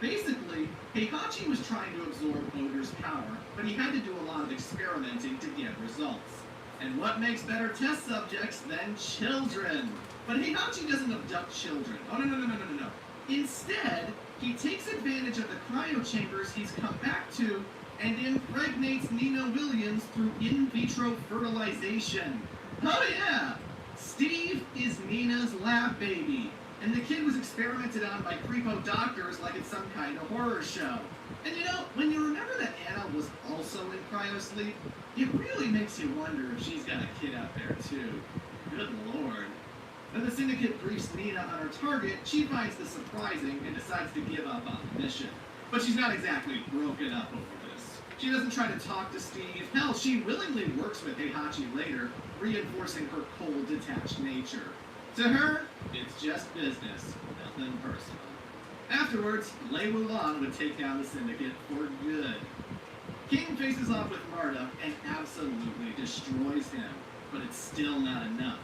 Basically, Heihachi was trying to absorb Ogre's power, but he had to do a lot of experimenting to get results. And what makes better test subjects than children? But Heihachi doesn't abduct children. Oh, no. Instead, he takes advantage of the cryo chambers he's come back to and impregnates Nina Williams through in vitro fertilization. Oh yeah! Steve is Nina's lab baby, and the kid was experimented on by creepo doctors like it's some kind of horror show. And you know, when you remember that Anna was also in cryosleep, it really makes you wonder if she's got a kid out there too. Good lord. When the Syndicate briefs Nina on her target, she finds this surprising and decides to give up on the mission. But she's not exactly broken up over this. She doesn't try to talk to Steve. Hell, she willingly works with Heihachi later, reinforcing her cold, detached nature. To her, it's just business, nothing personal. Afterwards, Lei Wulong would take down the Syndicate for good. King faces off with Marduk and absolutely destroys him, but it's still not enough.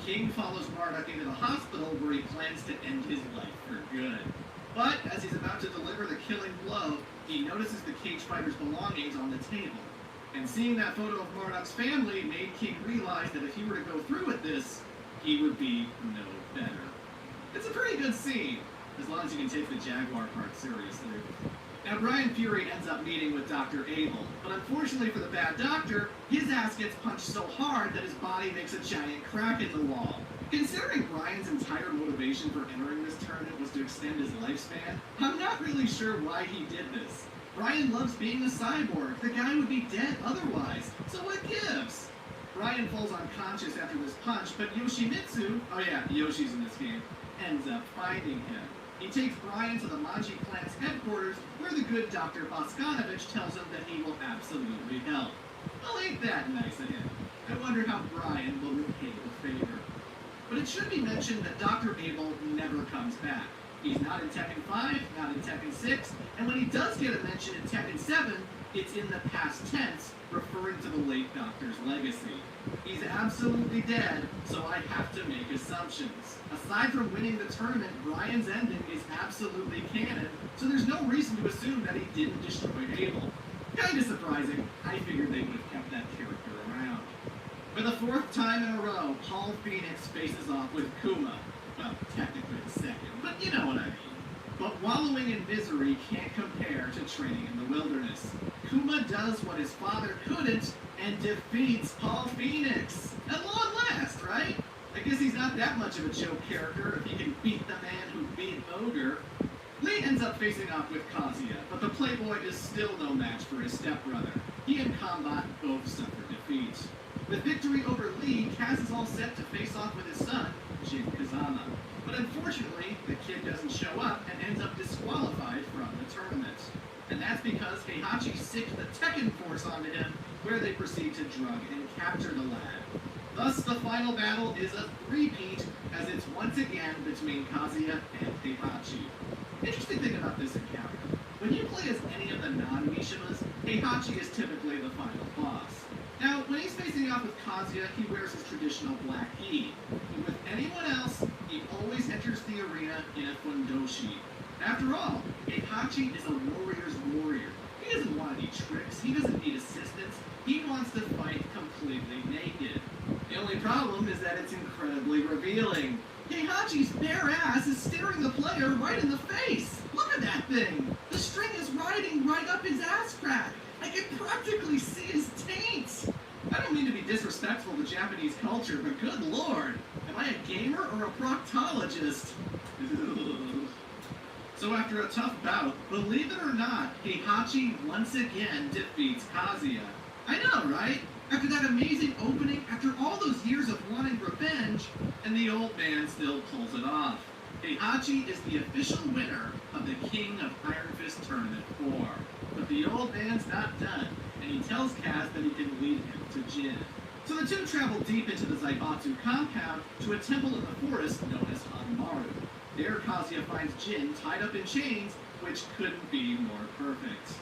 King follows Marduk into the hospital where he plans to end his life for good. But as he's about to deliver the killing blow, he notices the cage fighter's belongings on the table. And seeing that photo of Marduk's family made King realize that if he were to go through with this, he would be no better. It's a pretty good scene, as long as you can take the Jaguar part seriously. Now, Brian Fury ends up meeting with Dr. Abel, but unfortunately for the bad doctor, his ass gets punched so hard that his body makes a giant crack in the wall. Considering Brian's entire motivation for entering this tournament was to extend his lifespan, I'm not really sure why he did this. Brian loves being a cyborg. The guy would be dead otherwise, so what gives? Brian falls unconscious after this punch, but Yoshimitsu, oh yeah, Yoshi's in this game, ends up finding him. He takes Brian to the Manji clan's headquarters, where the good Dr. Boskanovich tells him that he will absolutely help. Well, ain't that nice of him? I wonder how Brian will repay the favor. But it should be mentioned that Dr. Abel never comes back. He's not in Tekken 5, not in Tekken 6, and when he does get a mention in Tekken 7, it's in the past tense, referring to the late Doctor's legacy. He's absolutely dead, so I have to make assumptions. Aside from winning the tournament, Brian's ending is absolutely canon, so there's no reason to assume that he didn't destroy Abel. Kinda surprising. I figured they would have kept that character around. For the fourth time in a row, Paul Phoenix faces off with Kuma. Well, technically the second, but you know what I mean. But wallowing in misery can't compare to training in the wilderness. Kuma does what his father couldn't and defeats Paul Phoenix. At long last, right? I guess he's not that much of a joke character if he can beat the man who beat Ogre. Lee ends up facing off with Kazuya, but the Playboy is still no match for his stepbrother. He and Combat both suffer defeat. With victory over Lee, Kaz is all set to face off with his son, Jin Kazama. But unfortunately, the kid doesn't show up and ends up disqualified from the tournament. And that's because Heihachi sicked the Tekken Force onto him, where they proceed to drug and capture the lad. Thus, the final battle is a three-peat, as it's once again between Kazuya and Heihachi. Interesting thing about this encounter, when you play as any of the non-Mishimas, Heihachi is typically the final boss. Now, when he's facing off with Kazuya, he wears his traditional black gi. But with anyone else, he always enters the arena in a fundoshi. After all, Heihachi is a warrior's warrior. He doesn't want any tricks, he doesn't need assistance, he wants to fight completely naked. The only problem is that it's incredibly revealing. Heihachi's bare ass is staring the player right in the face! Look at that thing! The string is riding right up his ass crack! I can practically see his taint! I don't mean to be disrespectful to Japanese culture, but good lord! Am I a gamer or a proctologist? So after a tough bout, believe it or not, Heihachi once again defeats Kazuya. I know, right? After that amazing opening, after all those years of wanting revenge, and the old man still pulls it off. Heihachi is the official winner of the King of Iron Fist Tournament 4. But the old man's not done, and he tells Kaz that he can lead him to Jin. So the two travel deep into the Zaibatsu compound to a temple in the forest known as Hanmaru. There, Kazuya finds Jin tied up in chains, which couldn't be more perfect.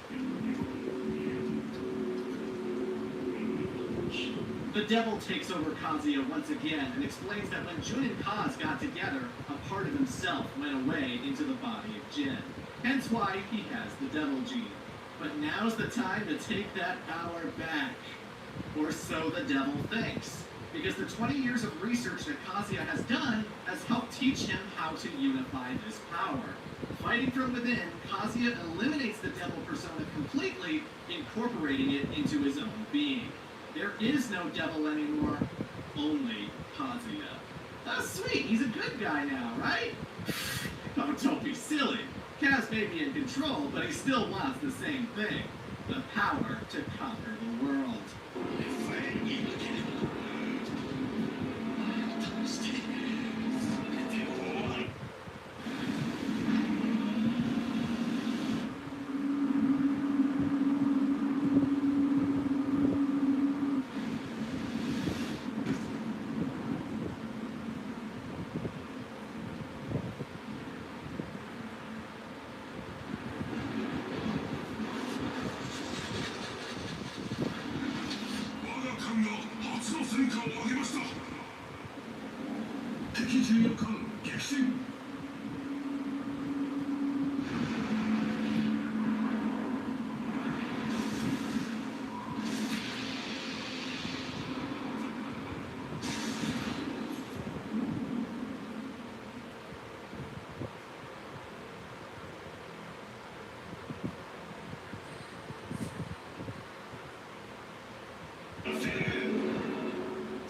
The devil takes over Kazuya once again and explains that when Jun and Kaz got together, a part of himself went away into the body of Jin. Hence why he has the devil gene. But now's the time to take that power back. Or so the devil thinks. Because the 20 years of research that Kazuya has done has helped teach him how to unify this power. Fighting from within, Kazuya eliminates the devil persona completely, incorporating it into his own being. There is no devil anymore, only Kazuya. That's sweet, he's a good guy now, right? Oh, don't be silly. Kaz may be in control, but he still wants the same thing. The power to conquer the world.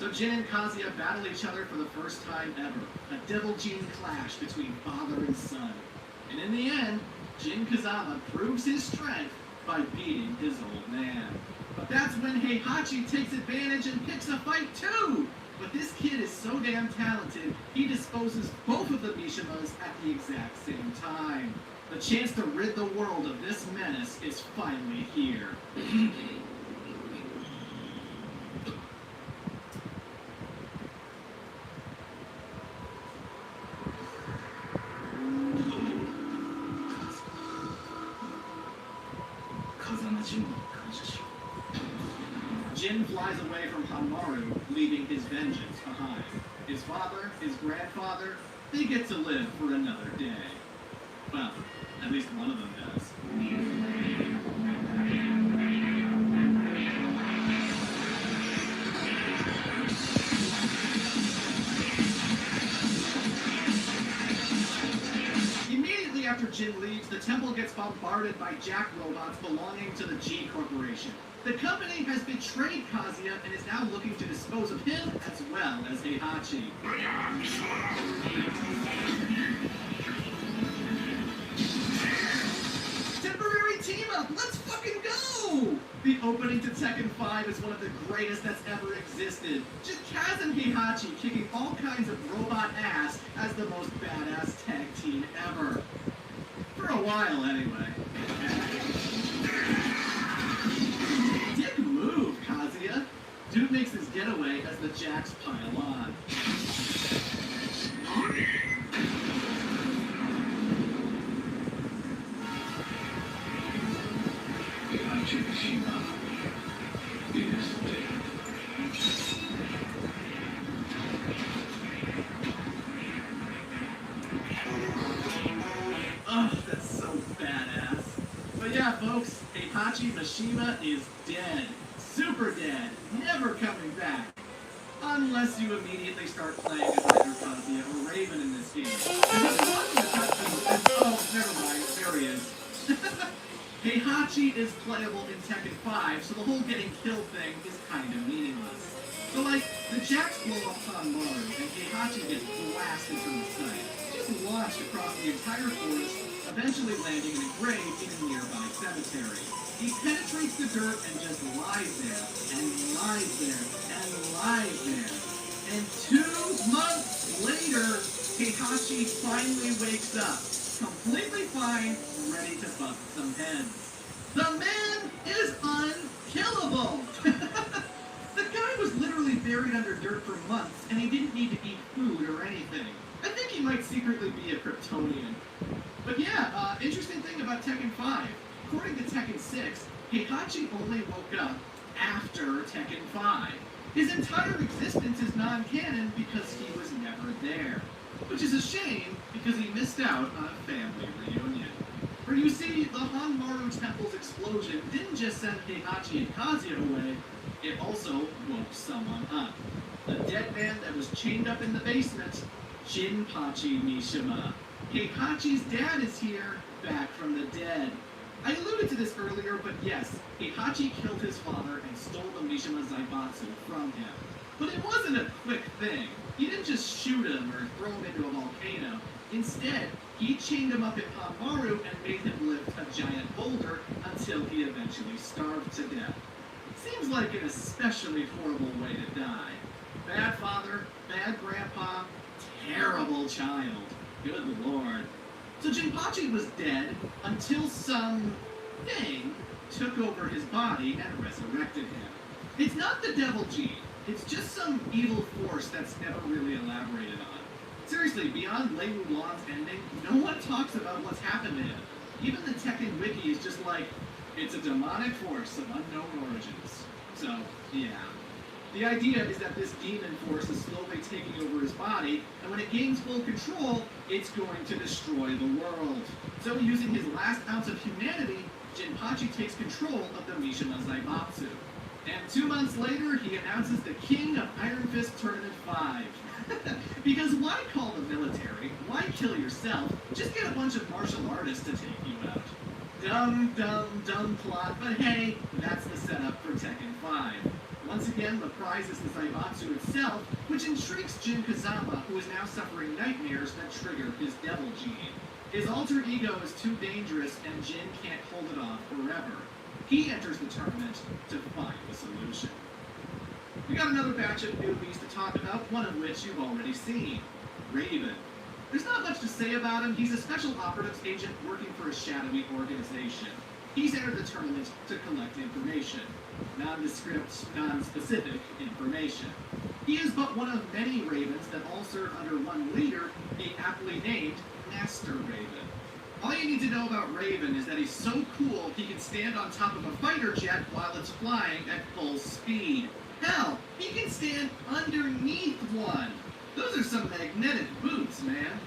So Jin and Kazuya battle each other for the first time ever. A devil gene clash between father and son. And in the end, Jin Kazama proves his strength by beating his old man. But that's when Heihachi takes advantage and picks a fight too! But this kid is so damn talented, he disposes both of the Mishimas at the exact same time. The chance to rid the world of this menace is finally here. Jin flies away from Hanmaru, leaving his vengeance behind. His father, his grandfather, they get to live for another day. Well, at least one of them does. Immediately after Jin leaves, the temple gets bombarded by jack robots belonging to the G Corporation. The company has betrayed Kazuya and is now looking to dispose of him as well as Heihachi. Temporary team-up! Let's fucking go! The opening to Tekken 5 is one of the greatest that's ever existed. Just Kaz and Heihachi kicking all kinds of robot ass as the most badass tag team ever. For a while, anyway. Dick move, Kazuya! Dude makes his getaway as the jacks pile on. Oh, that's so badass. But yeah, folks, Heihachi Mishima is dead. Super dead. Never coming back. Unless you immediately start playing as either Kazuya or Raven in this game. Oh, never mind. There he is. Heihachi is playable in Tekken 5, so the whole getting killed thing is kind of meaningless. So like, the jacks blow up Hanmaru, and Heihachi gets blasted from the site. Just launched across the entire forest, eventually landing in a grave in a nearby cemetery. He penetrates the dirt and just lies there, and lies there, and lies there. And 2 months later, Heihachi finally wakes up, completely fine, ready to bust some heads. The man is unkillable! The guy was literally buried under dirt for months, and he didn't need to eat food or anything. I think he might secretly be a Kryptonian. But yeah, interesting thing about Tekken 5. According to Tekken 6, Heihachi only woke up after Tekken 5. His entire existence is non-canon because he was never there. Which is a shame, because he missed out on a family reunion. For you see, the Hanmaru Temple's explosion didn't just send Heihachi and Kazuya away, it also woke someone up. A dead man that was chained up in the basement, Jinpachi Mishima. Heihachi's dad is here, back from the dead. I alluded to this earlier, but yes, Heihachi killed his father and stole the Mishima Zaibatsu from him. But it wasn't a quick thing. He didn't just shoot him or throw him into a volcano. Instead, he chained him up at Hanmaru and made him lift a giant boulder until he eventually starved to death. Seems like an especially horrible way to die. Bad father, bad grandpa, terrible child. Good lord. So Jinpachi was dead until some thing took over his body and resurrected him. It's not the devil gene. It's just some evil force that's never really elaborated on. Seriously, beyond Lei Wulan's ending, no one talks about what's happened to him. Even the Tekken wiki is just like, it's a demonic force of unknown origins. So, yeah. The idea is that this demon force is slowly taking over his body, and when it gains full control, it's going to destroy the world. So using his last ounce of humanity, Jinpachi takes control of the Mishima Zaibatsu. And 2 months later, he announces the King of Iron Fist Tournament 5. Because why call the military? Why kill yourself? Just get a bunch of martial artists to take you out. Dumb plot, but hey, that's the setup for Tekken 5. Once again, the prize is the Zaibatsu itself, which intrigues Jin Kazama, who is now suffering nightmares that trigger his devil gene. His alter ego is too dangerous, and Jin can't hold it off forever. He enters the tournament to find a solution. We got another batch of newbies to talk about, one of which you've already seen. Raven. There's not much to say about him. He's a special operatives agent working for a shadowy organization. He's entered the tournament to collect information. Nondescript, non-specific information. He is but one of many Ravens that all serve under one leader, a aptly named Master Raven. All you need to know about Raven is that he's so cool he can stand on top of a fighter jet while it's flying at full speed. Hell, he can stand underneath one. Those are some magnetic boots, man.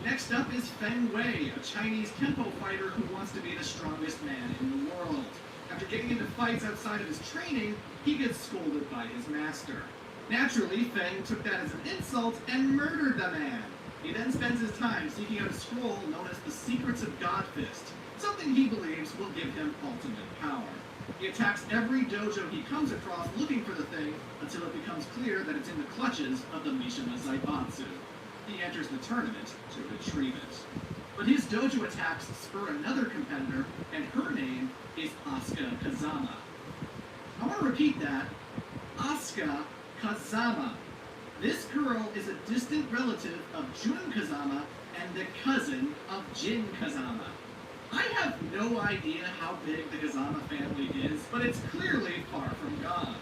Next up is Feng Wei, a Chinese Kempo fighter who wants to be the strongest man in the world. After getting into fights outside of his training, he gets scolded by his master. Naturally, Feng took that as an insult and murdered the man. He then spends his time seeking out a scroll known as the Secrets of Godfist, something he believes will give him ultimate power. He attacks every dojo he comes across looking for the thing until it becomes clear that it's in the clutches of the Mishima Zaibatsu. He enters the tournament to retrieve it. But his dojo attacks spur another competitor, and her name is Asuka Kazama. I want to repeat that. Asuka Kazama. This girl is a distant relative of Jun Kazama and the cousin of Jin Kazama. I have no idea how big the Kazama family is, but it's clearly far from gone.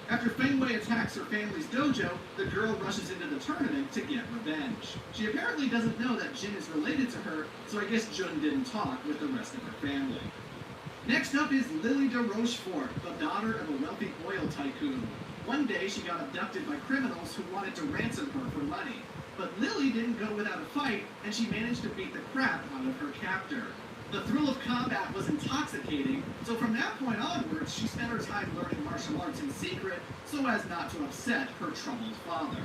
After Feng Wei attacks her family's dojo, the girl rushes into the tournament to get revenge. She apparently doesn't know that Jin is related to her, so I guess Jun didn't talk with the rest of her family. Next up is Lily de Rochefort, the daughter of a wealthy oil tycoon. One day she got abducted by criminals who wanted to ransom her for money. But Lily didn't go without a fight, and she managed to beat the crap out of her captor. The thrill of combat was intoxicating, so from that point onwards, she spent her time learning martial arts in secret so as not to upset her troubled father.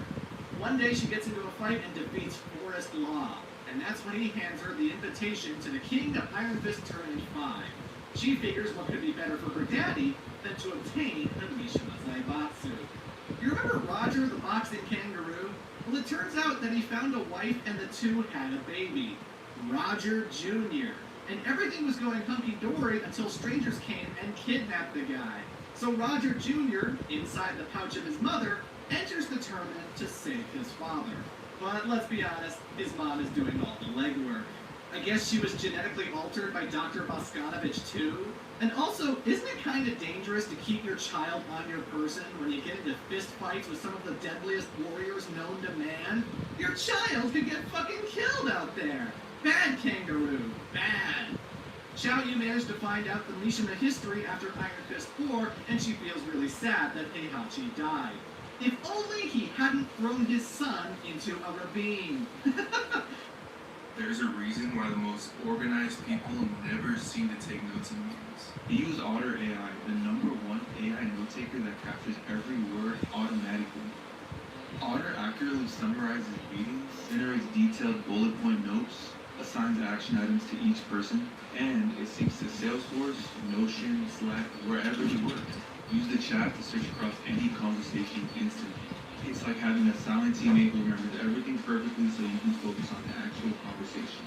One day she gets into a fight and defeats Forrest Law, and that's when he hands her the invitation to the King of Iron Fist Tournament 5. She figures what could be better for her daddy than to obtain a Mishima Zaibatsu. You remember Roger the boxing kangaroo? Well, it turns out that he found a wife and the two had a baby, Roger Jr., and everything was going hunky-dory until strangers came and kidnapped the guy. So Roger Jr., inside the pouch of his mother, enters the tournament to save his father. But let's be honest, his mom is doing all the legwork. I guess she was genetically altered by Dr. Boskanovich too? And also, isn't it kind of dangerous to keep your child on your person when you get into fist fights with some of the deadliest warriors known to man? Your child could get fucking killed out there! Bad kangaroo! Bad! Xiao Yu managed to find out the Mishima history after Iron Fist 4, and she feels really sad that Heihachi died. If only he hadn't thrown his son into a ravine. There's a reason why the most organized people never seem to take notes in meetings. They use Otter AI, the #1 AI note taker that captures every word automatically. Otter accurately summarizes meetings, generates detailed bullet point notes, assigns action items to each person, and it syncs to Salesforce, Notion, Slack, wherever you work. Use the chat to search across any conversation instantly. It's like having a silent teammate who remembers everything perfectly so you can focus on the actual conversation.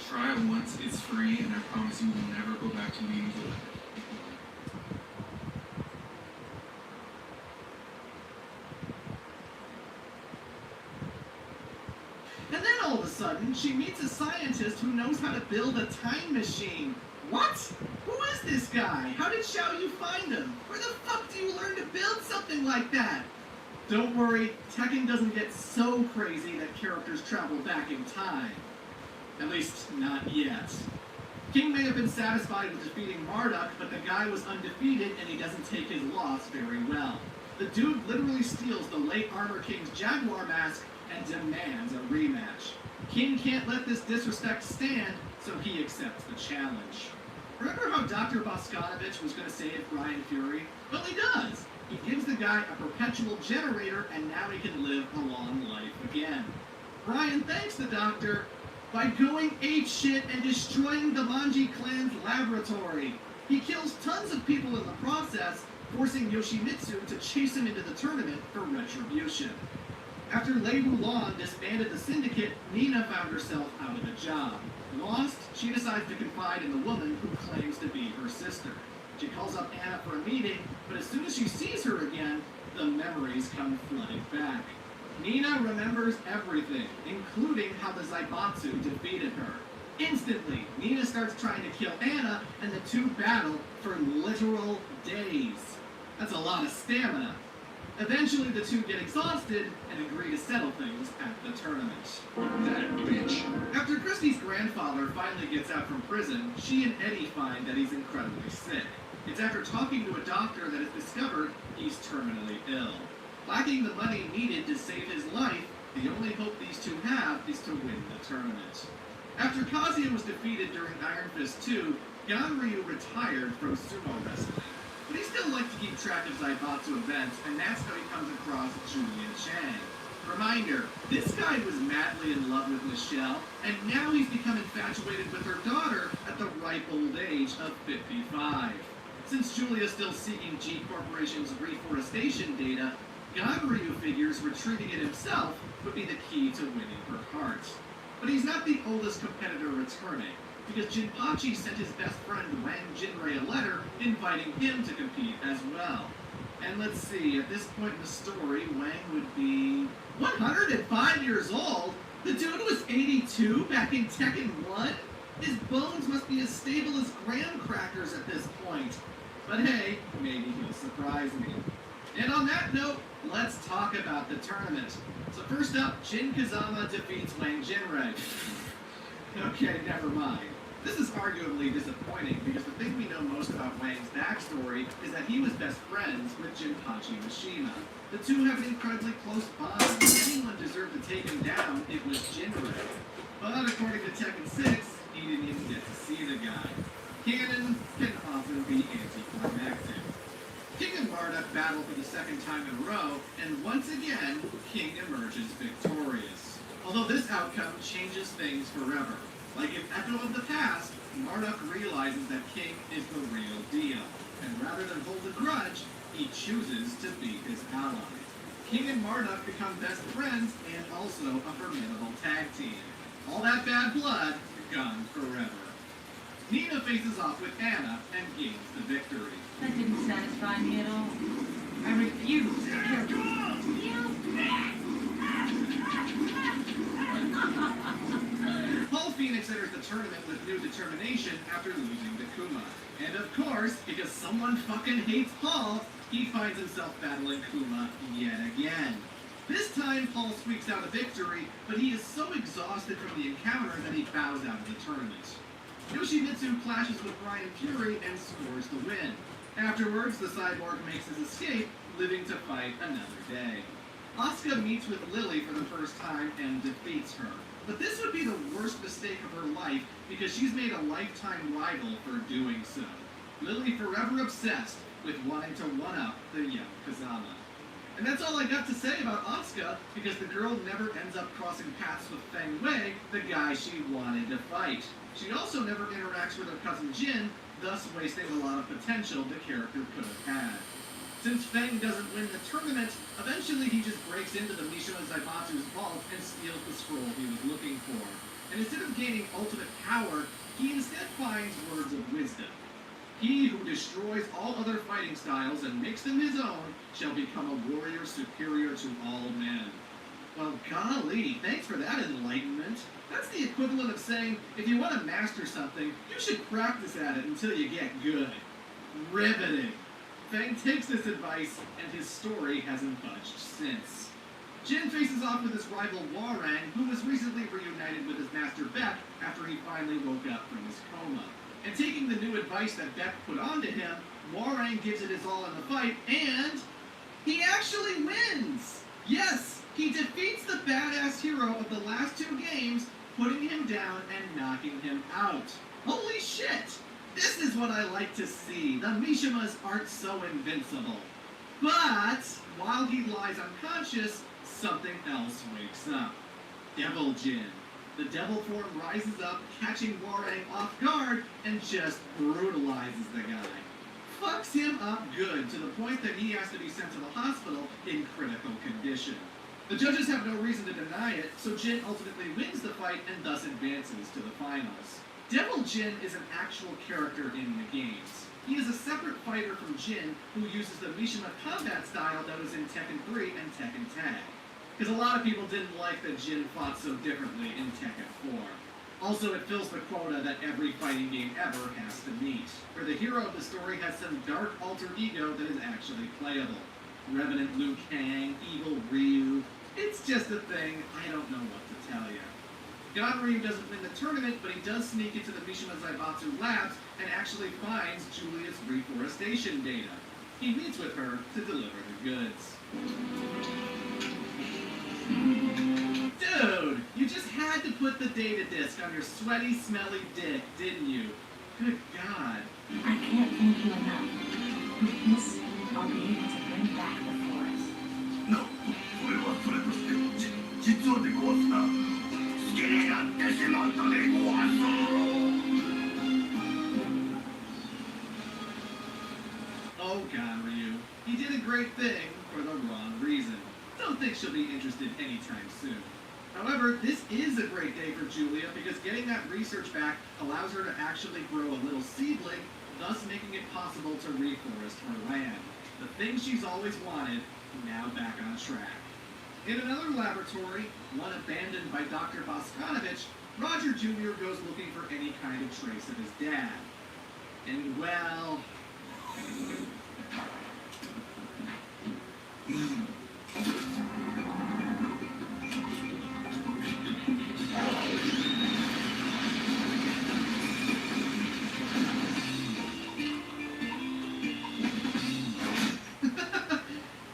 Try it once, it's free, and I promise you will never go back to meetings without it. And then all of a sudden, she meets a scientist who knows how to build a time machine. What? Who is this guy? How did Xiao Yu find him? Where the fuck do you learn to build something like that? Don't worry, Tekken doesn't get so crazy that characters travel back in time. At least, not yet. King may have been satisfied with defeating Marduk, but the guy was undefeated and he doesn't take his loss very well. The dude literally steals the late Armor King's Jaguar mask and demands a rematch. King can't let this disrespect stand, so he accepts the challenge. Remember how Dr. Boskanovich was going to save Brian Fury? Well, he does. He gives the guy a perpetual generator, and now he can live a long life again. Brian thanks the doctor by going apeshit and destroying the Manji clan's laboratory. He kills tons of people in the process, forcing Yoshimitsu to chase him into the tournament for retribution. After Lei Wulan disbanded the syndicate, Nina found herself out of a job. lost, she decides to confide in the woman who claims to be her sister. She calls up Anna for a meeting, but as soon as she sees her again, the memories come flooding back. Nina remembers everything, including how the Zaibatsu defeated her. Instantly, Nina starts trying to kill Anna, and the two battle for literal days. That's a lot of stamina. Eventually, the two get exhausted and agree to settle things at the tournament. That bitch. After Christie's grandfather finally gets out from prison, she and Eddie find that he's incredibly sick. It's after talking to a doctor that it's discovered he's terminally ill. Lacking the money needed to save his life, the only hope these two have is to win the tournament. After Kazuya was defeated during Iron Fist 2, Ganryu retired from sumo wrestling. But he still likes to keep track of Zaibatsu events, and that's how he comes across Julia Chang. Reminder, this guy was madly in love with Michelle, and now he's become infatuated with her daughter at the ripe old age of 55. Since Julia's still seeking G Corporation's reforestation data, Ganryu figures retrieving it himself would be the key to winning her heart. But he's not the oldest competitor returning, because Jinpachi sent his best friend Wang Jinrei a letter inviting him to compete as well. And let's see, at this point in the story, Wang would be 105 years old? The dude was 82 back in Tekken 1? His bones must be as stable as graham crackers at this point. But hey, maybe he'll surprise me. And on that note, let's talk about the tournament. So first up, Jin Kazama defeats Wang Jinrei. Okay, never mind. This is arguably disappointing because the thing we know most about Wang's backstory is that he was best friends with Jinpachi Mishima. The two have an incredibly close bond. If anyone deserved to take him down, it was Jinrei. But according to Tekken 6, he didn't even get to see the guy. Canon can often be anticlimactic. King and Marduk battle for the second time in a row, and once again, King emerges victorious. Although this outcome changes things forever. Like in Echo of the Past, Marduk realizes that King is the real deal, and rather than hold a grudge, he chooses to be his ally. King and Marduk become best friends and also a formidable tag team. All that bad blood, gone forever. Nina faces off with Anna and gains the victory. That didn't satisfy me at all. I refuse to kill Paul Phoenix enters the tournament with new determination after losing to Kuma. And of course, because someone fucking hates Paul, he finds himself battling Kuma yet again. This time, Paul squeaks out a victory, but he is so exhausted from the encounter that he bows out of the tournament. Yoshimitsu clashes with Brian Fury and scores the win. Afterwards, the cyborg makes his escape, living to fight another day. Asuka meets with Lily for the first time and defeats her. But this would be the worst mistake of her life because she's made a lifetime rival for doing so. Lily forever obsessed with wanting to one-up the young Kazama. And that's all I got to say about Asuka because the girl never ends up crossing paths with Feng Wei, the guy she wanted to fight. She also never interacts with her cousin Jin, thus wasting a lot of potential the character could have had. Since Feng doesn't win the tournament, eventually he just breaks into the Mishima Zaibatsu's vault and steals the scroll he was looking for. And instead of gaining ultimate power, he instead finds words of wisdom. He who destroys all other fighting styles and makes them his own shall become a warrior superior to all men. Well, golly, thanks for that enlightenment. That's the equivalent of saying, if you want to master something, you should practice at it until you get good. Riveting. Feng takes this advice, and his story hasn't budged since. Jin faces off with his rival Warang, who was recently reunited with his master Beck after he finally woke up from his coma. And taking the new advice that Beck put onto him, Warang gives it his all in the fight, and he actually wins! Yes, he defeats the badass hero of the last two games, putting him down and knocking him out. Holy shit! This is what I like to see. The Mishimas aren't so invincible. But while he lies unconscious, something else wakes up. Devil Jin. The devil form rises up, catching Warang off guard, and just brutalizes the guy. Fucks him up good, to the point that he has to be sent to the hospital in critical condition. The judges have no reason to deny it, so Jin ultimately wins the fight and thus advances to the finals. Devil Jin is an actual character in the games. He is a separate fighter from Jin who uses the Mishima combat style that was in Tekken 3 and Tekken Tag. Because a lot of people didn't like that Jin fought so differently in Tekken 4. Also, it fills the quota that every fighting game ever has to meet, where the hero of the story has some dark alter ego that is actually playable. Revenant Liu Kang, Evil Ryu. It's just a thing, I don't know what to tell you. God Ryu doesn't win the tournament, but he does sneak into the Mishima Zaibatsu labs and actually finds Julia's reforestation data. He meets with her to deliver the goods. Dude, you just had to put the data disk on your sweaty, smelly dick, didn't you? Good God. I can't thank you enough. With this, I'll be able to bring back the forest. No, それはそれとして、実はでごわすな。好きになってしまったでごわす。Oh God, Ryu. He did a great thing for the wrong reason. Don't think she'll be interested anytime soon. However, this is a great day for Julia because getting that research back allows her to actually grow a little seedling, thus making it possible to reforest her land. The thing she's always wanted, now back on track. In another laboratory, one abandoned by Dr. Boskanovich, Roger Jr. goes looking for any kind of trace of his dad. And well...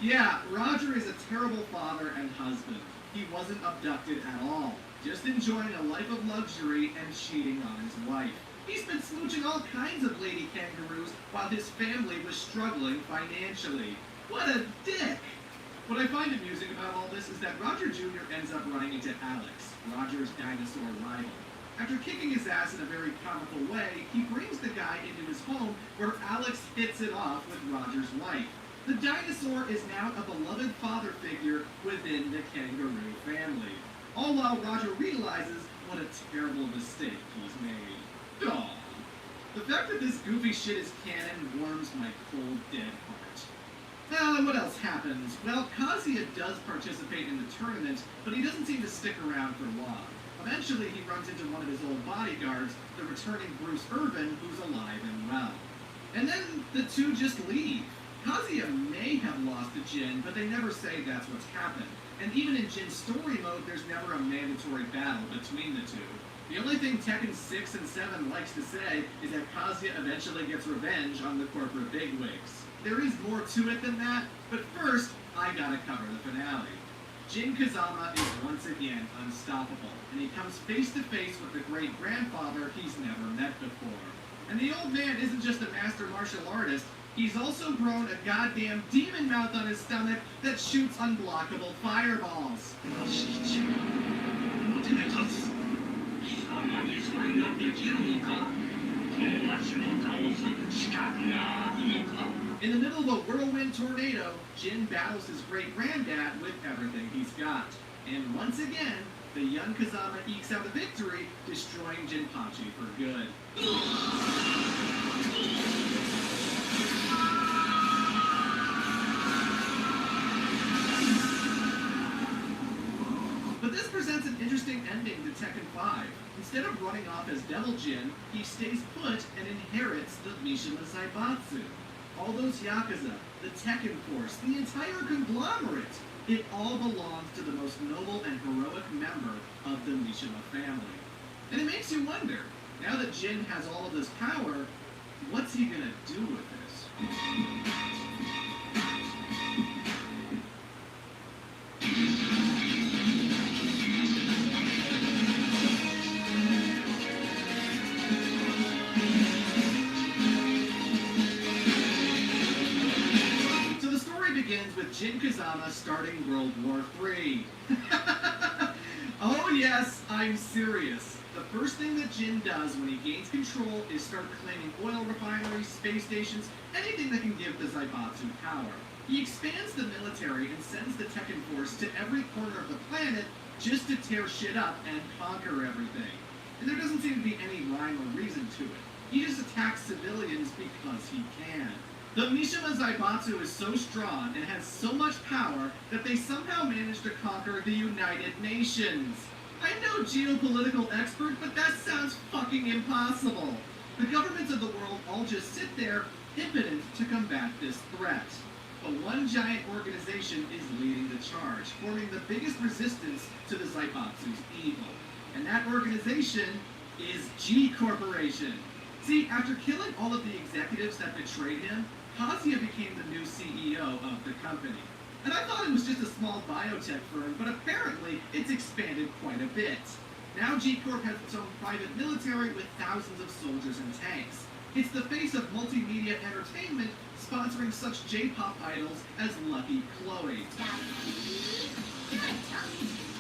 Yeah, Roger is a terrible father and husband. He wasn't abducted at all, just enjoying a life of luxury and cheating on his wife. He's been smooching all kinds of lady kangaroos while his family was struggling financially. What a dick! What I find amusing about all this is that Roger Jr. ends up running into Alex, Roger's dinosaur rival. After kicking his ass in a very comical way, he brings the guy into his home where Alex hits it off with Roger's wife. The dinosaur is now a beloved father figure within the kangaroo family. All while Roger realizes what a terrible mistake he's made. Aww. The fact that this goofy shit is canon warms my cold, dead heart. What else happens? Well, Kazuya does participate in the tournament, but he doesn't seem to stick around for long. Eventually, he runs into one of his old bodyguards, the returning Bruce Irvin, who's alive and well. And then the two just leave. Kazuya may have lost to Jin, but they never say that's what's happened. And even in Jin's story mode, there's never a mandatory battle between the two. The only thing Tekken 6 and 7 likes to say is that Kazuya eventually gets revenge on the corporate bigwigs. There is more to it than that, but first, I gotta cover the finale. Jin Kazama is once again unstoppable, and he comes face to face with the great-grandfather he's never met before. And the old man isn't just a master martial artist, he's also grown a goddamn demon mouth on his stomach that shoots unblockable fireballs. In the middle of a whirlwind tornado, Jin battles his great-granddad with everything he's got. And once again, the young Kazama ekes out a victory, destroying Jinpachi for good. But this presents an interesting ending to Tekken 5. Instead of running off as Devil Jin, he stays put and inherits the Mishima Zaibatsu. All those Yakuza, the Tekken Force, the entire conglomerate, it all belongs to the most noble and heroic member of the Mishima family. And it makes you wonder, now that Jin has all of this power, what's he gonna do with this? With Jin Kazama starting World War III. Oh yes, I'm serious. The first thing that Jin does when he gains control is start claiming oil refineries, space stations, anything that can give the Zaibatsu power. He expands the military and sends the Tekken Force to every corner of the planet just to tear shit up and conquer everything. And there doesn't seem to be any rhyme or reason to it. He just attacks civilians because he can. The Mishima Zaibatsu is so strong and has so much power that they somehow managed to conquer the United Nations. I'm no geopolitical expert, but that sounds fucking impossible. The governments of the world all just sit there, impotent to combat this threat. But one giant organization is leading the charge, forming the biggest resistance to the Zaibatsu's evil. And that organization is G Corporation. See, after killing all of the executives that betrayed him, Kazuya became the new CEO of the company. And I thought it was just a small biotech firm, but apparently it's expanded quite a bit. Now G Corp has its own private military with thousands of soldiers and tanks. It's the face of multimedia entertainment, sponsoring such J-pop idols as Lucky Chloe,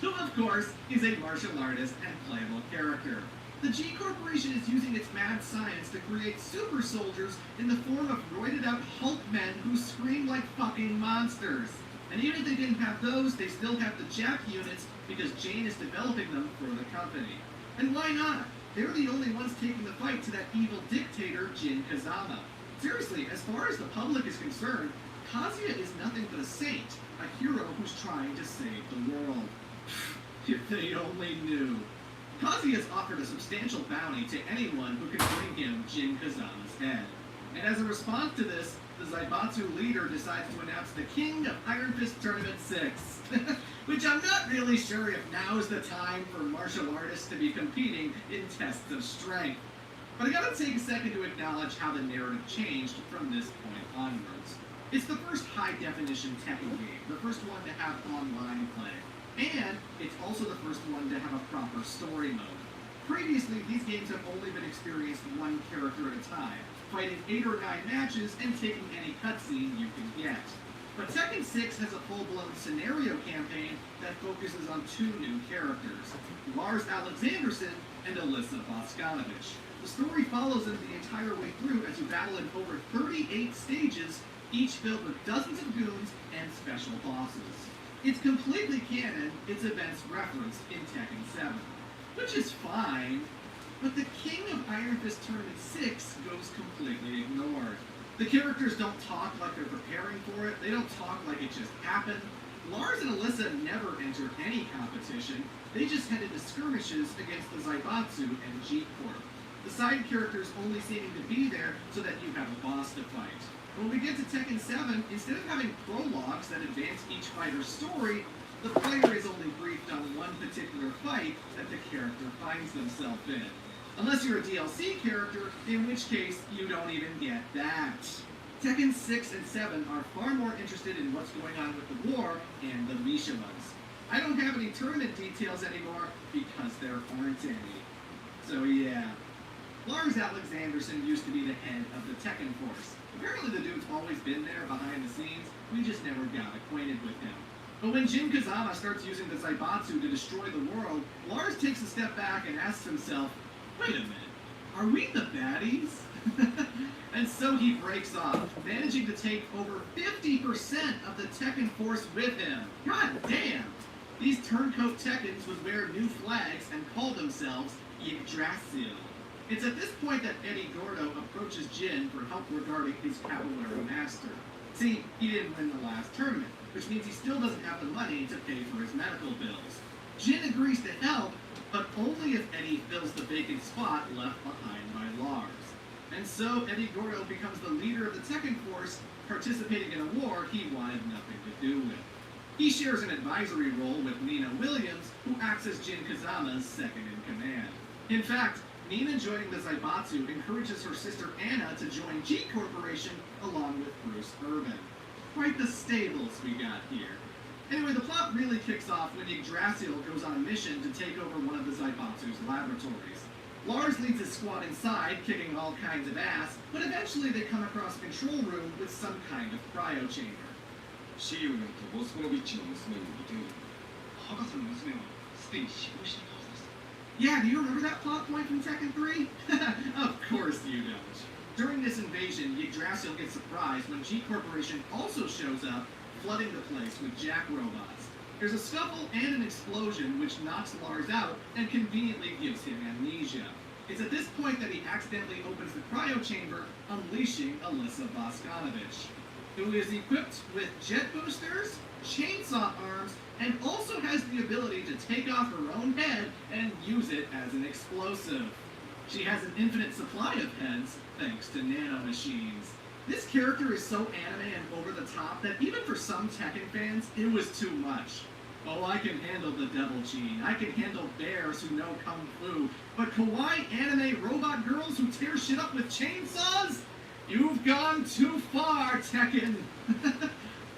who of course is a martial artist and playable character. The G Corporation is using its mad science to create super soldiers in the form of roided out Hulk men who scream like fucking monsters. And even if they didn't have those, they still have the Jack units because Jane is developing them for the company. And why not? They're the only ones taking the fight to that evil dictator, Jin Kazama. Seriously, as far as the public is concerned, Kazuya is nothing but a saint, a hero who's trying to save the world. If they only knew. Kazuya's offered a substantial bounty to anyone who can bring him Jin Kazama's head. And as a response to this, the Zaibatsu leader decides to announce the King of Iron Fist Tournament 6. Which I'm not really sure if now is the time for martial artists to be competing in tests of strength. But I gotta take a second to acknowledge how the narrative changed from this point onwards. It's the first high-definition Tekken game, the first one to have online play. And it's also the first one to have a proper story mode. Previously, these games have only been experienced one character at a time, fighting 8 or 9 matches and taking any cutscene you can get. But Tekken 6 has a full-blown scenario campaign that focuses on 2 new characters, Lars Alexanderson and Alyssa Boskanovich. The story follows them the entire way through as you battle in over 38 stages, each filled with dozens of goons and special bosses. It's completely canon, its events referenced in Tekken 7, which is fine, but the King of Iron Fist Tournament 6 goes completely ignored. The characters don't talk like they're preparing for it, they don't talk like it just happened. Lars and Alyssa never entered any competition, they just headed to skirmishes against the Zaibatsu and G Corp. The side characters only seeming to be there so that you have a boss to fight. When we get to Tekken 7, instead of having prologues that advance each fighter's story, the player is only briefed on one particular fight that the character finds themselves in. Unless you're a DLC character, in which case you don't even get that. Tekken 6 and 7 are far more interested in what's going on with the war and the Mishimas. I don't have any tournament details anymore because there aren't any. So yeah. Lars Alexanderson used to be the head of the Tekken Force. Apparently the dude's always been there behind the scenes, we just never got acquainted with him. But when Jin Kazama starts using the Zaibatsu to destroy the world, Lars takes a step back and asks himself, wait a minute, are we the baddies? And so he breaks off, managing to take over 50% of the Tekken Force with him. God damn! These turncoat Tekkens would wear new flags and call themselves Yggdrasil. It's at this point that Eddie Gordo approaches Jin for help regarding his capoeira master. See, he didn't win the last tournament, which means he still doesn't have the money to pay for his medical bills. Jin agrees to help, but only if Eddie fills the vacant spot left behind by Lars. And so Eddie Gordo becomes the leader of the Tekken Force, participating in a war he wanted nothing to do with. He shares an advisory role with Nina Williams, who acts as Jin Kazama's second-in-command. In fact, Nina joining the Zaibatsu encourages her sister Anna to join G Corporation along with Bruce Irvin. Quite the stables we got here. Anyway, the plot really kicks off when Yggdrasil goes on a mission to take over one of the Zaibatsu's laboratories. Lars leads his squad inside, kicking all kinds of ass, but eventually they come across a control room with some kind of cryo chamber. シリウムとボスコノビッチの娘に似ておる。博士の娘はすでに死亡していたはずです。Yeah, do you remember that plot point from Tekken 3? Of course you don't. During this invasion, Yggdrasil gets surprised when G Corporation also shows up, flooding the place with Jack robots. There's a scuffle and an explosion which knocks Lars out and conveniently gives him amnesia. It's at this point that he accidentally opens the cryo chamber, unleashing Alyssa Voskanovich, who is equipped with jet boosters, chainsaw arms, and also has the ability to take off her own head and use it as an explosive. She has an infinite supply of heads, thanks to nanomachines. This character is so anime and over the top that even for some Tekken fans, it was too much. Oh, I can handle the Devil Gene. I can handle bears who know Kung Fu. But kawaii anime robot girls who tear shit up with chainsaws? You've gone too far, Tekken!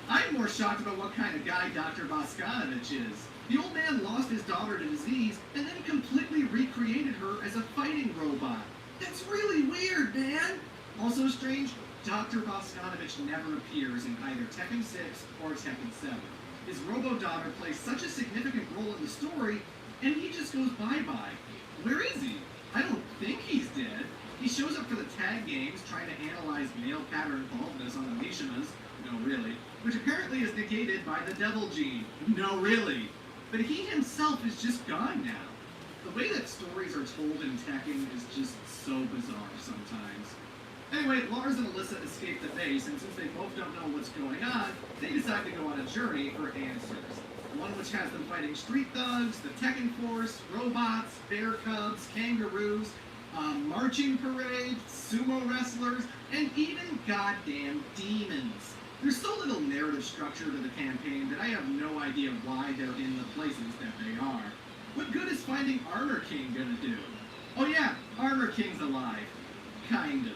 I'm more shocked about what kind of guy Dr. Voskanovich is. The old man lost his daughter to disease and then completely recreated her as a fighting robot. That's really weird, man! Also strange, Dr. Voskanovich never appears in either Tekken 6 or Tekken 7. His robo-daughter plays such a significant role in the story, and he just goes bye-bye. Where is he? I don't think he's dead. He shows up for the tag games trying to analyze male pattern baldness on the Mishimas. No, really. Which apparently is negated by the Devil Gene. No, really. But he himself is just gone now. The way that stories are told in Tekken is just so bizarre sometimes. Anyway, Lars and Alyssa escape the base, and since they both don't know what's going on, they decide to go on a journey for answers. One which has them fighting street thugs, the Tekken Force, robots, bear cubs, kangaroos, marching parade, sumo wrestlers, and even goddamn demons. There's so little narrative structure to the campaign that I have no idea why they're in the places that they are. What good is finding Armor King gonna do? Oh yeah, Armor King's alive. Kind of.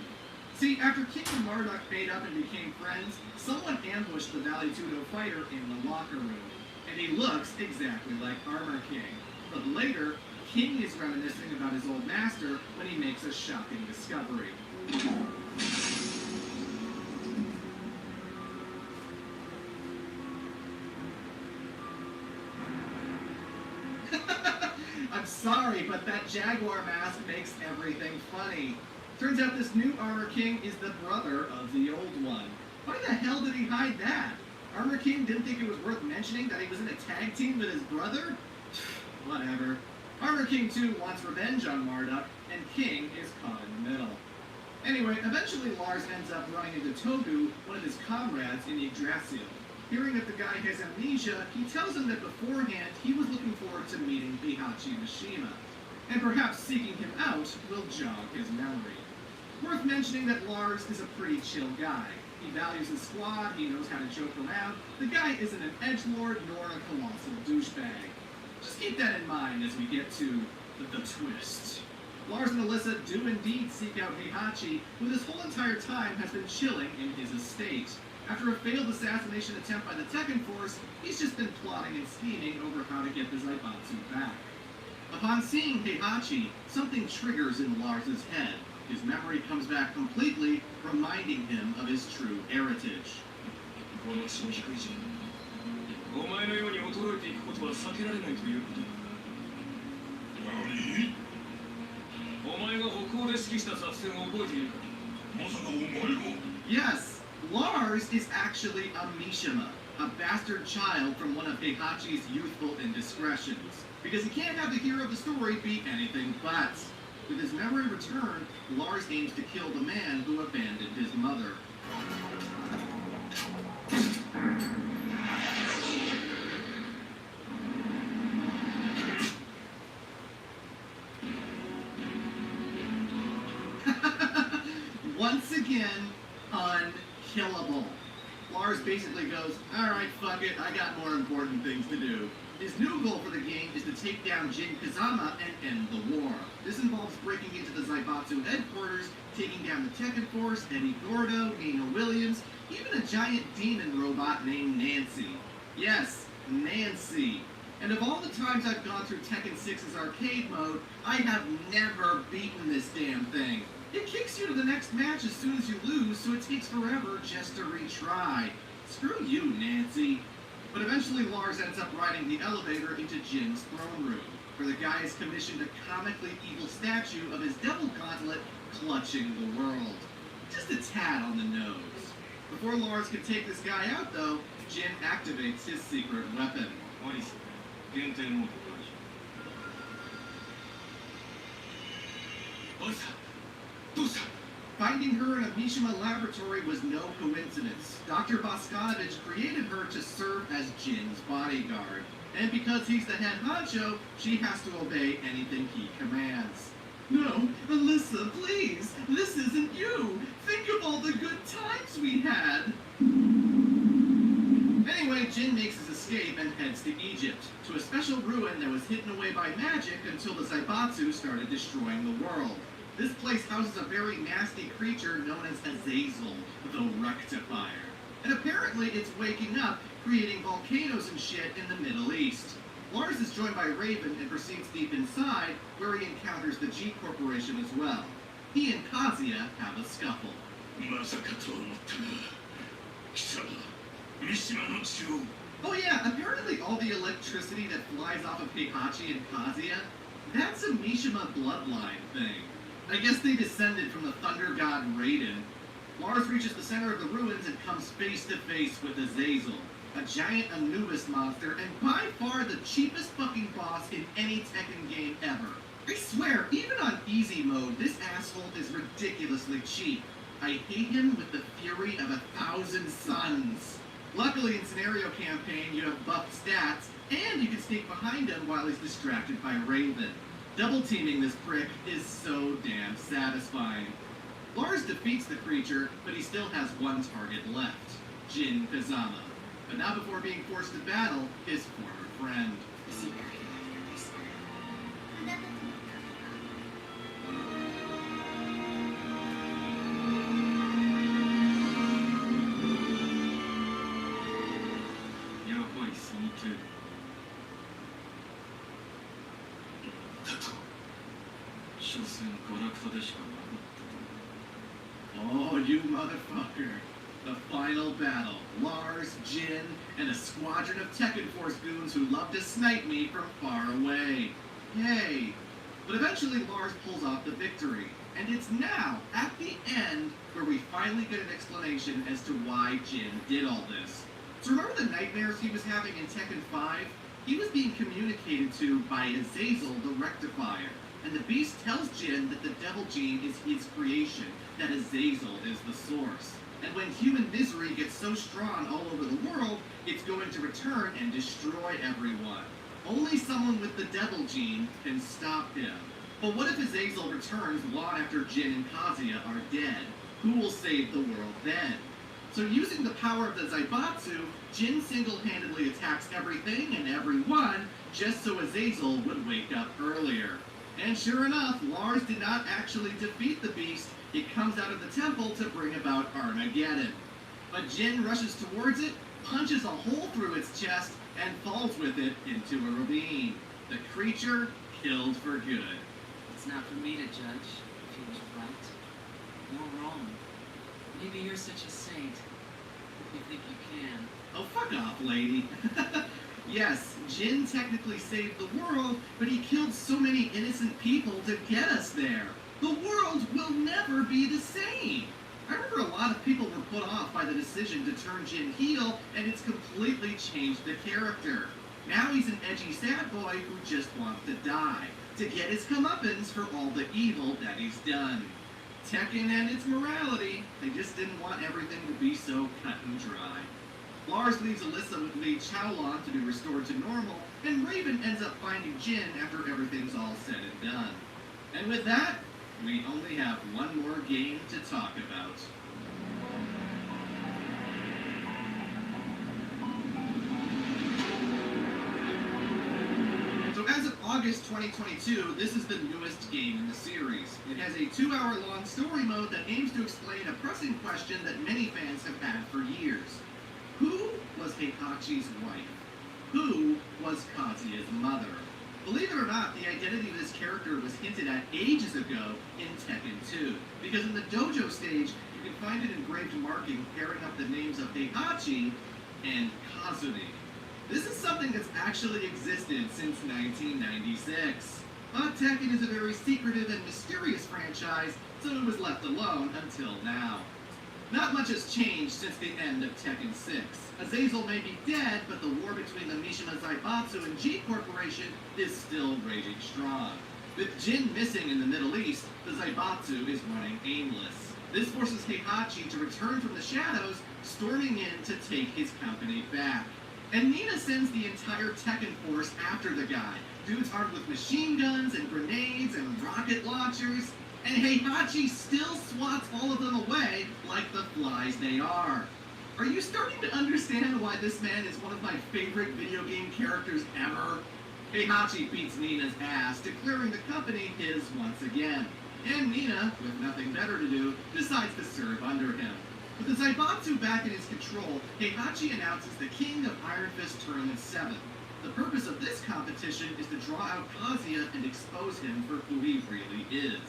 See, after King and Marduk made up and became friends, someone ambushed the Valley Tudo fighter in the locker room. And he looks exactly like Armor King. But later, King is reminiscing about his old master when he makes a shocking discovery. I'm sorry, but that jaguar mask makes everything funny. Turns out this new Armor King is the brother of the old one. Why the hell did he hide that? Armor King didn't think it was worth mentioning that he was in a tag team with his brother? Whatever. Armor King 2 wants revenge on Marduk, and King is caught in the middle. Anyway, eventually Lars ends up running into Togu, one of his comrades in Yggdrasil. Hearing that the guy has amnesia, he tells him that beforehand he was looking forward to meeting Heihachi Mishima, and perhaps seeking him out will jog his memory. Worth mentioning that Lars is a pretty chill guy. He values his squad, he knows how to joke around. The guy isn't an edgelord nor a colossal douchebag. Just keep that in mind as we get to the twist. Lars and Alyssa do indeed seek out Heihachi, who this whole entire time has been chilling in his estate. After a failed assassination attempt by the Tekken Force, he's just been plotting and scheming over how to get the Zaibatsu back. Upon seeing Heihachi, something triggers in Lars's head. His memory comes back completely, reminding him of his true heritage. Yes, Lars is actually a Mishima, a bastard child from one of Heihachi's youthful indiscretions. Because he can't have the hero of the story be anything but. With his memory returned, Lars aims to kill the man who abandoned his mother. Once again, unkillable. Lars basically goes, alright, fuck it, I got more important things to do. His new goal for the game is to take down Jin Kazama and end the war. This involves breaking into the Zaibatsu headquarters, taking down the Tekken Force, Eddie Gordo, Nina Williams, even a giant demon robot named Nancy. Yes, Nancy. And of all the times I've gone through Tekken 6's arcade mode, I have never beaten this damn thing. It kicks you to the next match as soon as you lose, so it takes forever just to retry. Screw you, Nancy. But eventually Lars ends up riding the elevator into Jin's throne room. where the guy has commissioned a comically evil statue of his devil gauntlet clutching the world. Just a tad on the nose. Before Lars can take this guy out, though, Jin activates his secret weapon. Finding her in a Mishima laboratory was no coincidence. Dr. Boskanovich created her to serve as Jin's bodyguard. And because he's the head honcho, she has to obey anything he commands. No, Alyssa, please! This isn't you! Think of all the good times we had! Anyway, Jin makes his escape and heads to Egypt, to a special ruin that was hidden away by magic until the Zaibatsu started destroying the world. This place houses a very nasty creature known as Azazel, the Rectifier. And apparently it's waking up, creating volcanoes and shit in the Middle East. Lars is joined by Raven and proceeds deep inside, where he encounters the G Corporation as well. He and Kazuya have a scuffle. Oh yeah, apparently all the electricity that flies off of Heihachi and Kazuya, that's a Mishima bloodline thing. I guess they descended from the thunder god Raiden. Lars reaches the center of the ruins and comes face to face with Azazel, a giant Anubis monster and by far the cheapest fucking boss in any Tekken game ever. I swear, even on easy mode, this asshole is ridiculously cheap. I hate him with the fury of 1,000 suns. Luckily in Scenario Campaign you have buffed stats, and you can sneak behind him while he's distracted by Raven. Double teaming this prick is so damn satisfying. Lars defeats the creature, but he still has one target left, Jin Kazama. But not before being forced to battle his former friend. Oh, you motherfucker. The final battle. Lars, Jin, and a squadron of Tekken Force goons who love to snipe me from far away. Yay. But eventually Lars pulls off the victory. And it's now, at the end, where we finally get an explanation as to why Jin did all this. So remember the nightmares he was having in Tekken 5? He was being communicated to by Azazel the Rectifier. And the Beast tells Jin that the Devil Gene is his creation, that Azazel is the source. And when human misery gets so strong all over the world, it's going to return and destroy everyone. Only someone with the Devil Gene can stop him. But what if Azazel returns long after Jin and Kazuya are dead? Who will save the world then? So using the power of the Zaibatsu, Jin single-handedly attacks everything and everyone just so Azazel would wake up earlier. And sure enough, Lars did not actually defeat the beast. It comes out of the temple to bring about Armageddon. But Jin rushes towards it, punches a hole through its chest, and falls with it into a ravine. The creature killed for good. It's not for me to judge if he was right or wrong. Maybe you're such a saint if you think you can. Oh, fuck off, lady. Yes, Jin technically saved the world, but he killed so many innocent people to get us there. The world will never be the same. I remember a lot of people were put off by the decision to turn Jin heel, and it's completely changed the character. Now he's an edgy sad boy who just wants to die, to get his comeuppance for all the evil that he's done. Tekken and its morality, they just didn't want everything to be so cut and dry. Lars leaves Alyssa with Li Chaolan to be restored to normal, and Raven ends up finding Jin after everything's all said and done. And with that, we only have one more game to talk about. So as of August 2022, this is the newest game in the series. It has a 2-hour-long story mode that aims to explain a pressing question that many fans have had for years. Who was Heihachi's wife? Who was Kazuya's mother? Believe it or not, the identity of this character was hinted at ages ago in Tekken 2, because in the dojo stage, you can find an engraved marking pairing up the names of Heihachi and Kazumi. This is something that's actually existed since 1996. But Tekken is a very secretive and mysterious franchise, so it was left alone until now. Not much has changed since the end of Tekken 6. Azazel may be dead, but the war between the Mishima Zaibatsu and G Corporation is still raging strong. With Jin missing in the Middle East, the Zaibatsu is running aimless. This forces Heihachi to return from the shadows, storming in to take his company back. And Nina sends the entire Tekken force after the guy. Dudes armed with machine guns and grenades and rocket launchers. And Heihachi still swats all of them away like the flies they are. Are you starting to understand why this man is one of my favorite video game characters ever? Heihachi beats Nina's ass, declaring the company his once again. And Nina, with nothing better to do, decides to serve under him. With the Zaibatsu back in his control, Heihachi announces the King of Iron Fist Tournament 7. The purpose of this competition is to draw out Kazuya and expose him for who he really is.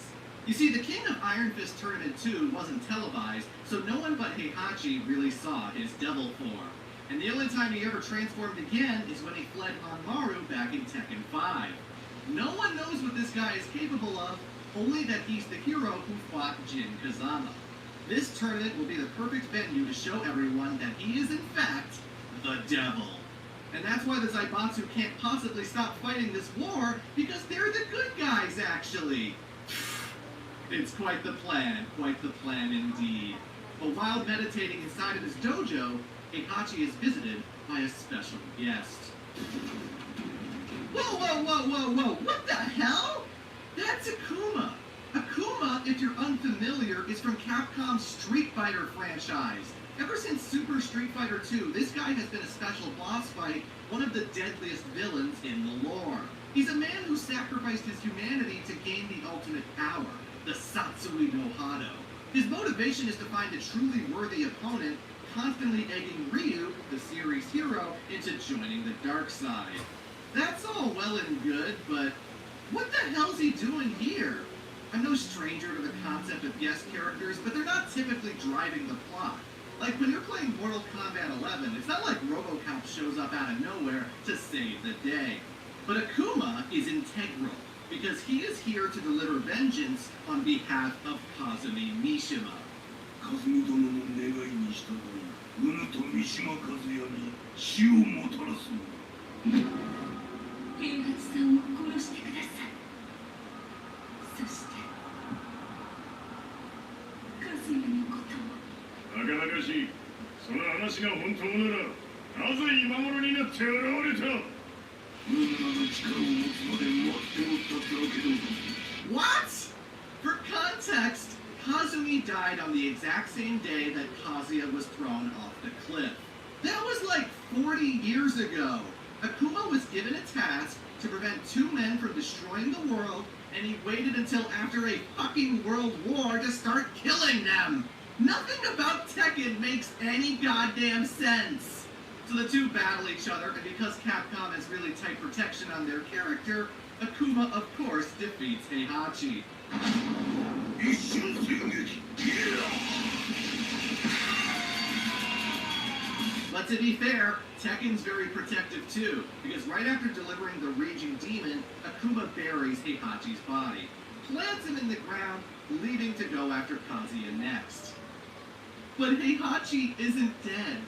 You see, the King of Iron Fist Tournament 2 wasn't televised, so no one but Heihachi really saw his devil form. And the only time he ever transformed again is when he fled on Maru back in Tekken 5. No one knows what this guy is capable of, only that he's the hero who fought Jin Kazama. This tournament will be the perfect venue to show everyone that he is in fact the devil. And that's why the Zaibatsu can't possibly stop fighting this war, because they're the good guys, actually. It's quite the plan indeed. But while meditating inside of his dojo, Heihachi is visited by a special guest. Whoa! What the hell? That's Akuma. Akuma, if you're unfamiliar, is from Capcom's Street Fighter franchise. Ever since Super Street Fighter 2, this guy has been a special boss fight, one of the deadliest villains in the lore. He's a man who sacrificed his humanity to gain the ultimate power, the Satsui no Hado. His motivation is to find a truly worthy opponent, constantly egging Ryu, the series hero, into joining the dark side. That's all well and good, but what the hell's he doing here? I'm no stranger to the concept of guest characters, but they're not typically driving the plot. Like when you're playing Mortal Kombat 11, it's not like RoboCop shows up out of nowhere to save the day. But Akuma is integral, because he is here to deliver vengeance on behalf of Kazumi Mishima. カズミ殿の願いに従い、うぬと三島和也に死をもたらすのだ。平八さんを殺してください。そして和也のことも。バカバカしい。その話が本当なら、なぜ今頃になって現れた？運など力を持つまで待っておっただけど。What? For context, Kazumi died on the exact same day that Kazuya was thrown off the cliff. That was like 40 years ago. Akuma was given a task to prevent two men from destroying the world, and he waited until after a fucking world war to start killing them. Nothing about Tekken makes any goddamn sense. So the two battle each other, and because Capcom has really tight protection on their character, Akuma, of course, defeats Heihachi. But to be fair, Tekken's very protective too, because right after delivering the Raging Demon, Akuma buries Heihachi's body, plants him in the ground, leaving to go after Kazuya next. But Heihachi isn't dead.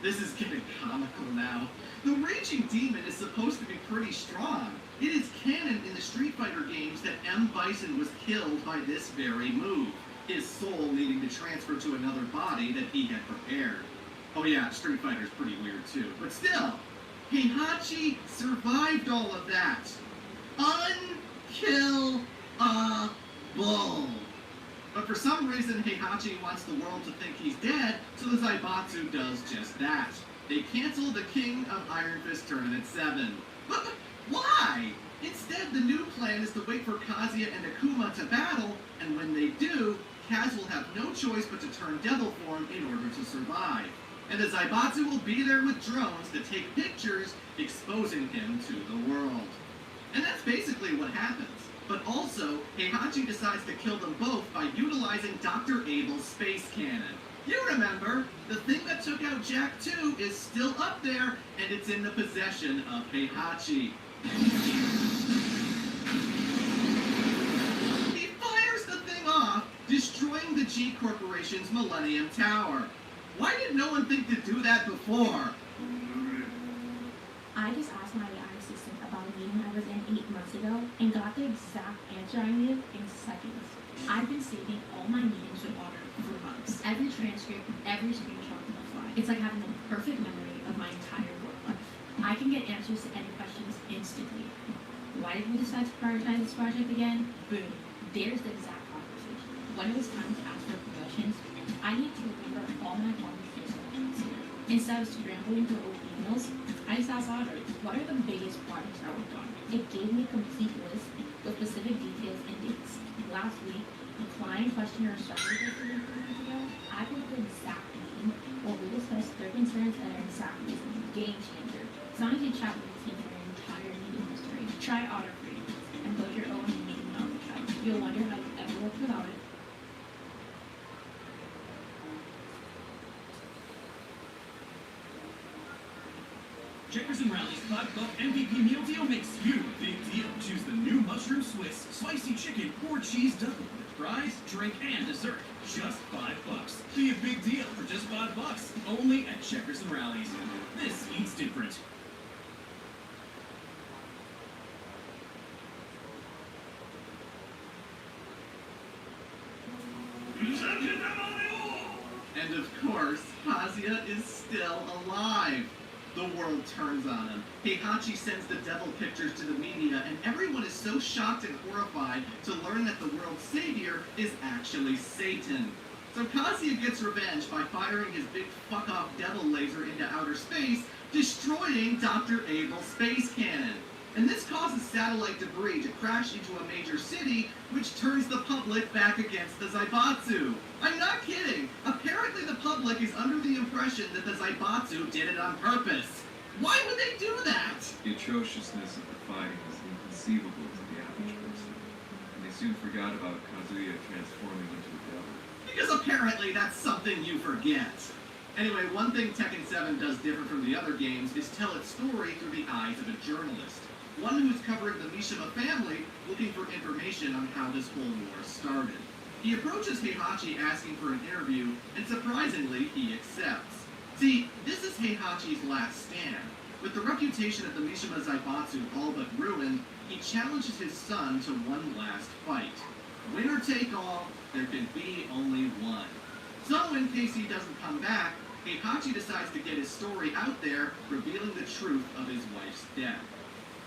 This is getting comical now. The Raging Demon is supposed to be pretty strong. It is canon in the Street Fighter games that M. Bison was killed by this very move, his soul needing to transfer to another body that he had prepared. Oh yeah, Street Fighter's pretty weird too, but still, Heihachi survived all of that. Unkillable. But for some reason, Heihachi wants the world to think he's dead, so the Zaibatsu does just that. They cancel the King of Iron Fist Tournament 7. But why? Instead, the new plan is to wait for Kazuya and Akuma to battle, and when they do, Kaz will have no choice but to turn devil form in order to survive. And the Zaibatsu will be there with drones to take pictures, exposing him to the world. And that's basically what happens. But also, Heihachi decides to kill them both by utilizing Dr. Abel's space cannon. You remember, the thing that took Breakout Jack 2 is still up there, and it's in the possession of Heihachi. He fires the thing off, destroying the G Corporation's Millennium Tower. Why did no one think to do that before? I just asked my AI assistant about a meeting I was in 8 months ago and got the exact answer I needed in seconds. I've been saving all my meetings with Otter for months. Every transcript, every screenshot on the fly. It's like having the perfect memory of my entire work life. I can get answers to any questions instantly. Why did we decide to prioritize this project again? Boom. There's the exact conversation. When it was time to ask for promotions, I needed to remember all my conversations here. Instead of scrambling through old emails, I just asked Otter, what are the biggest projects I worked on? It gave me a complete list with specific details and dates. Last week, the client questionnaire started with me 3 months ago. I booked the exact meeting where we discussed their concerns and their exact reasons. Game changer. It's not easy to chat with the team for your entire meeting history. Try Otter free and build your own meeting knowledge hub. You'll wonder how you ever worked without it. Checkers and Rally's $5 MVP meal deal makes you a big deal. Choose the new mushroom Swiss, spicy chicken, or cheese double with fries, drink, and dessert. Just $5. Be a big deal for just $5. Only at Checkers and Rally's. This eats different. And of course, Kazuya is still alive. The world turns on him. Heihachi sends the devil pictures to the media, and everyone is so shocked and horrified to learn that the world's savior is actually Satan. So Kazuya gets revenge by firing his big fuck-off devil laser into outer space, destroying Dr. Abel's space cannon. And this causes satellite debris to crash into a major city, which turns the public back against the Zaibatsu. I'm not kidding. Apparently the public is under the impression that the Zaibatsu did it on purpose. Why would they do that? The atrociousness of the fighting is inconceivable to the average person, and they soon forgot about Kazuya transforming into a devil. Because apparently that's something you forget. Anyway, one thing Tekken 7 does different from the other games is tell its story through the eyes of a journalist. One who's covering the Mishima family, looking for information on how this whole war started. He approaches Heihachi asking for an interview, and surprisingly, he accepts. See, this is Heihachi's last stand. With the reputation of the Mishima Zaibatsu all but ruined, he challenges his son to one last fight. Winner take all, there can be only one. So in case he doesn't come back, Heihachi decides to get his story out there, revealing the truth of his wife's death.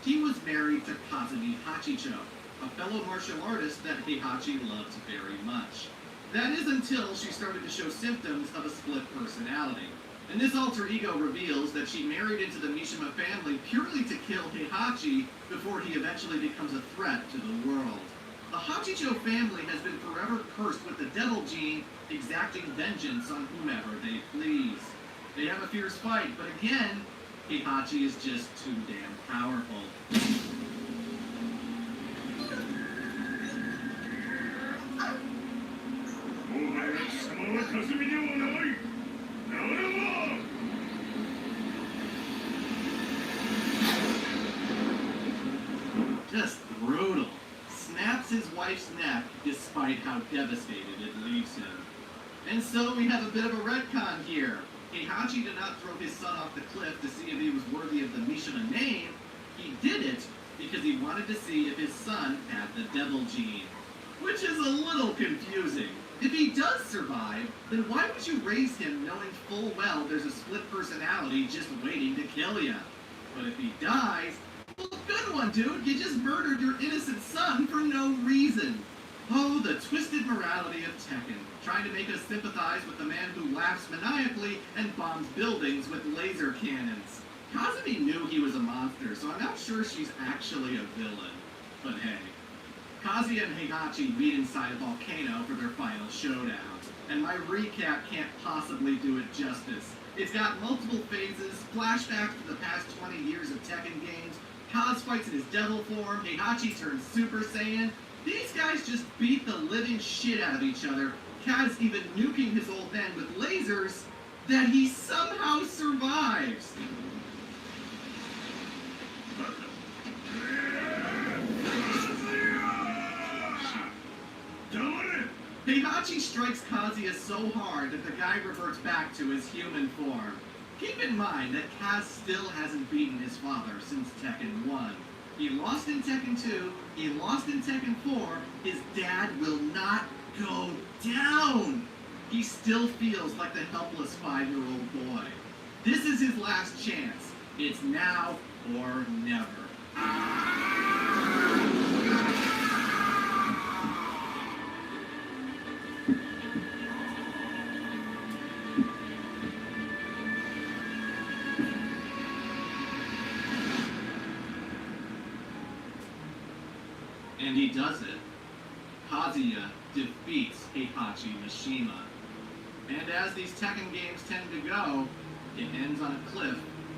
He was married to Kazumi Hachicho, a fellow martial artist that Heihachi loved very much. That is until she started to show symptoms of a split personality. And this alter ego reveals that she married into the Mishima family purely to kill Heihachi before he eventually becomes a threat to the world. The Hachicho family has been forever cursed with the devil gene, exacting vengeance on whomever they please. They have a fierce fight, but again, Heihachi is just too damn powerful. Just brutal. Snaps his wife's neck despite how devastated it leaves him. And so we have a bit of a retcon here. Heihachi did not throw his son off the cliff to see if he was worthy of the Mishima name. He did it because he wanted to see if his son had the devil gene. Which is a little confusing. If he does survive, then why would you raise him knowing full well there's a split personality just waiting to kill you? But if he dies, well, good one, dude. You just murdered your innocent son for no reason. Oh, the twisted morality of Tekken, trying to make us sympathize with the man who laughs maniacally and bombs buildings with laser cannons. Kazumi knew he was a monster, so I'm not sure she's actually a villain. But hey, Kazuya and Heihachi meet inside a volcano for their final showdown. And my recap can't possibly do it justice. It's got multiple phases, flashbacks to the past 20 years of Tekken games, Kaz fights in his devil form, Heihachi turns Super Saiyan. These guys just beat the living shit out of each other, Kaz even nuking his old man with lasers, that he somehow survives. Heihachi strikes Kazuya so hard that the guy reverts back to his human form. Keep in mind that Kaz still hasn't beaten his father since Tekken 1. He lost in Tekken 2, he lost in Tekken 4, his dad will not go down! He still feels like the helpless 5-year-old boy. This is his last chance. It's now or never. And he does it. Kazuya defeats Heihachi Mishima. And as these Tekken games tend to go, it ends on a cliff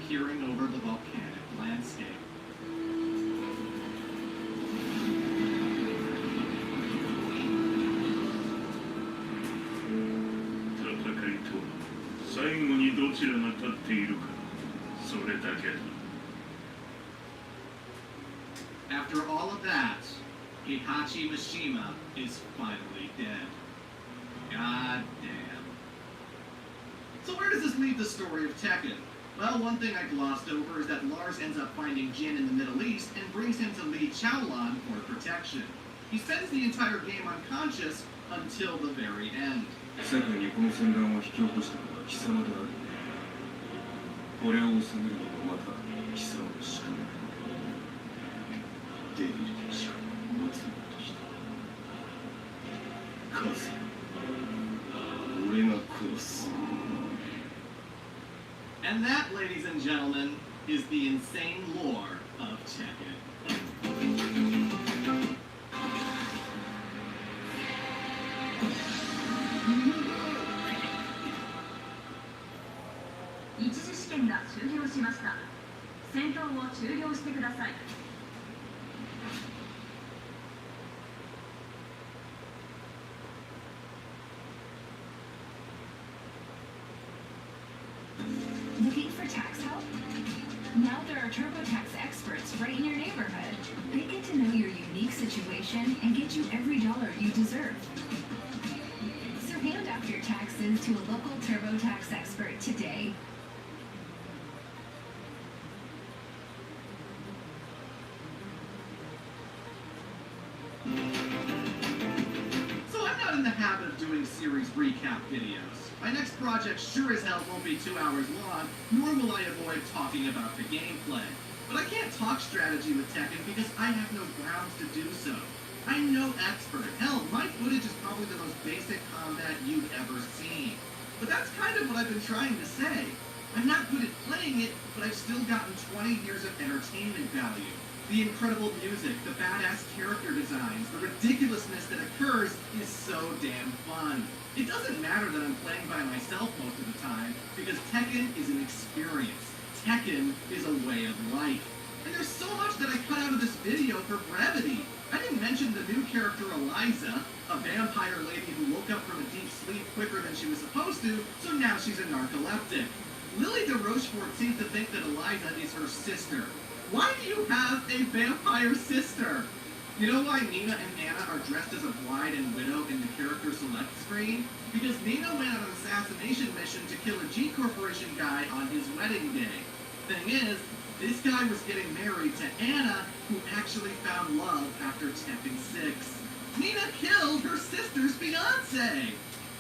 peering over the volcanic landscape. After all of that, Heihachi Mishima is finally dead. God damn. So where does this leave the story of Tekken? Well, one thing I glossed over is that Lars ends up finding Jin in the Middle East and brings him to Li Chaolan for protection. He spends the entire game unconscious until the very end. 世界にこの戦乱を引き起こしたのは貴様である。これを収めるのもまた貴様の宿命。デビルの力を持つ者として。カズヤ、俺が殺す。And that, ladies and gentlemen, is the insane lore of Tekken. 一次試験が終了しました。戦闘を終了してください。Looking for tax help? Now there are TurboTax experts right in your neighborhood. They get to know your unique situation and get you every dollar you deserve. So hand off your taxes to a local TurboTax expert today. So I'm not in the habit of doing series recap videos. My next project sure as hell won't be 2 hours long, nor will I avoid talking about the gameplay. But I can't talk strategy with Tekken because I have no grounds to do so. I'm no expert. Hell, my footage is probably the most basic combat you've ever seen. But that's kind of what I've been trying to say. I'm not good at playing it, but I've still gotten 20 years of entertainment value. The incredible music, the badass character designs, the ridiculousness that occurs is so damn fun. It doesn't matter that I'm playing by myself most of the time, because Tekken is an experience. Tekken is a way of life. And there's so much that I cut out of this video for brevity. I didn't mention the new character Eliza, a vampire lady who woke up from a deep sleep quicker than she was supposed to, so now she's a narcoleptic. Lily de Rochefort seems to think that Eliza is her sister. Why do you have a vampire sister? You know why Nina and Anna are dressed as a bride and widow in the character select screen? Because Nina went on an assassination mission to kill a G Corporation guy on his wedding day. Thing is, this guy was getting married to Anna, who actually found love after Tekken 6. Nina killed her sister's fiancé!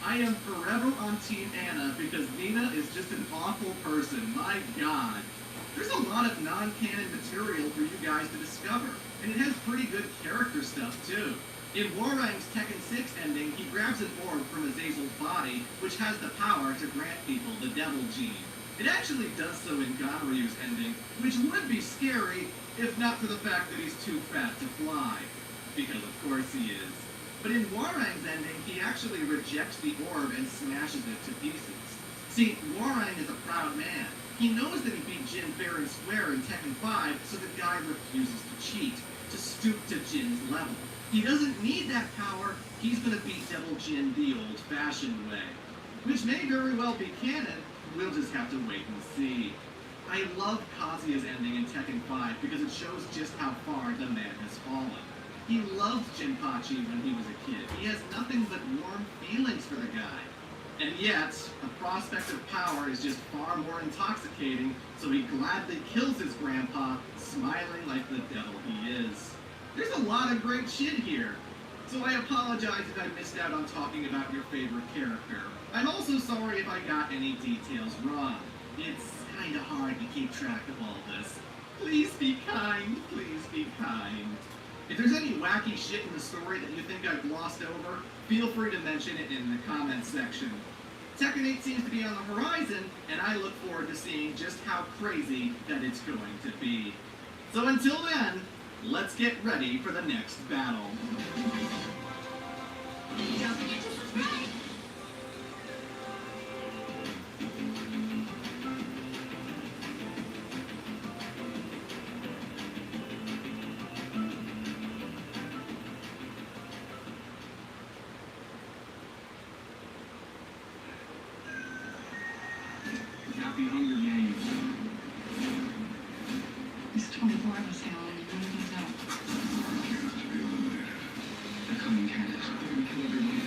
I am forever on Team Anna because Nina is just an awful person, my god. There's a lot of non-canon material for you guys to discover, and it has pretty good character stuff too. In Warang's Tekken 6 ending, he grabs an orb from Azazel's body, which has the power to grant people the Devil Gene. It actually does so in Ganryu's ending, which would be scary if not for the fact that he's too fat to fly. Because of course he is. But in Warang's ending, he actually rejects the orb and smashes it to pieces. See, Warang is a proud man. He knows that he beat Jin fair and square in Tekken 5, so the guy refuses to cheat, to stoop to Jin's level. He doesn't need that power, he's gonna beat Devil Jin the old-fashioned way. Which may very well be canon, we'll just have to wait and see. I love Kazuya's ending in Tekken 5 because it shows just how far the man has fallen. He loved Jinpachi when he was a kid. He has nothing but warm feelings for the guy. And yet, the prospect of power is just far more intoxicating, so he gladly kills his grandpa, smiling like the devil he is. There's a lot of great shit here. So I apologize if I missed out on talking about your favorite character. I'm also sorry if I got any details wrong. It's kinda hard to keep track of all this. Please be kind, please be kind. If there's any wacky shit in the story that you think I've glossed over, feel free to mention it in the comments section. Tekken 8 seems to be on the horizon, and I look forward to seeing just how crazy that it's going to be. So until then, let's get ready for the next battle. Don't forget to subscribe! Happy Hunger Games. It's 24 hours, Helen. When it comes out. They're coming, Candace. They're gonna kill everyone.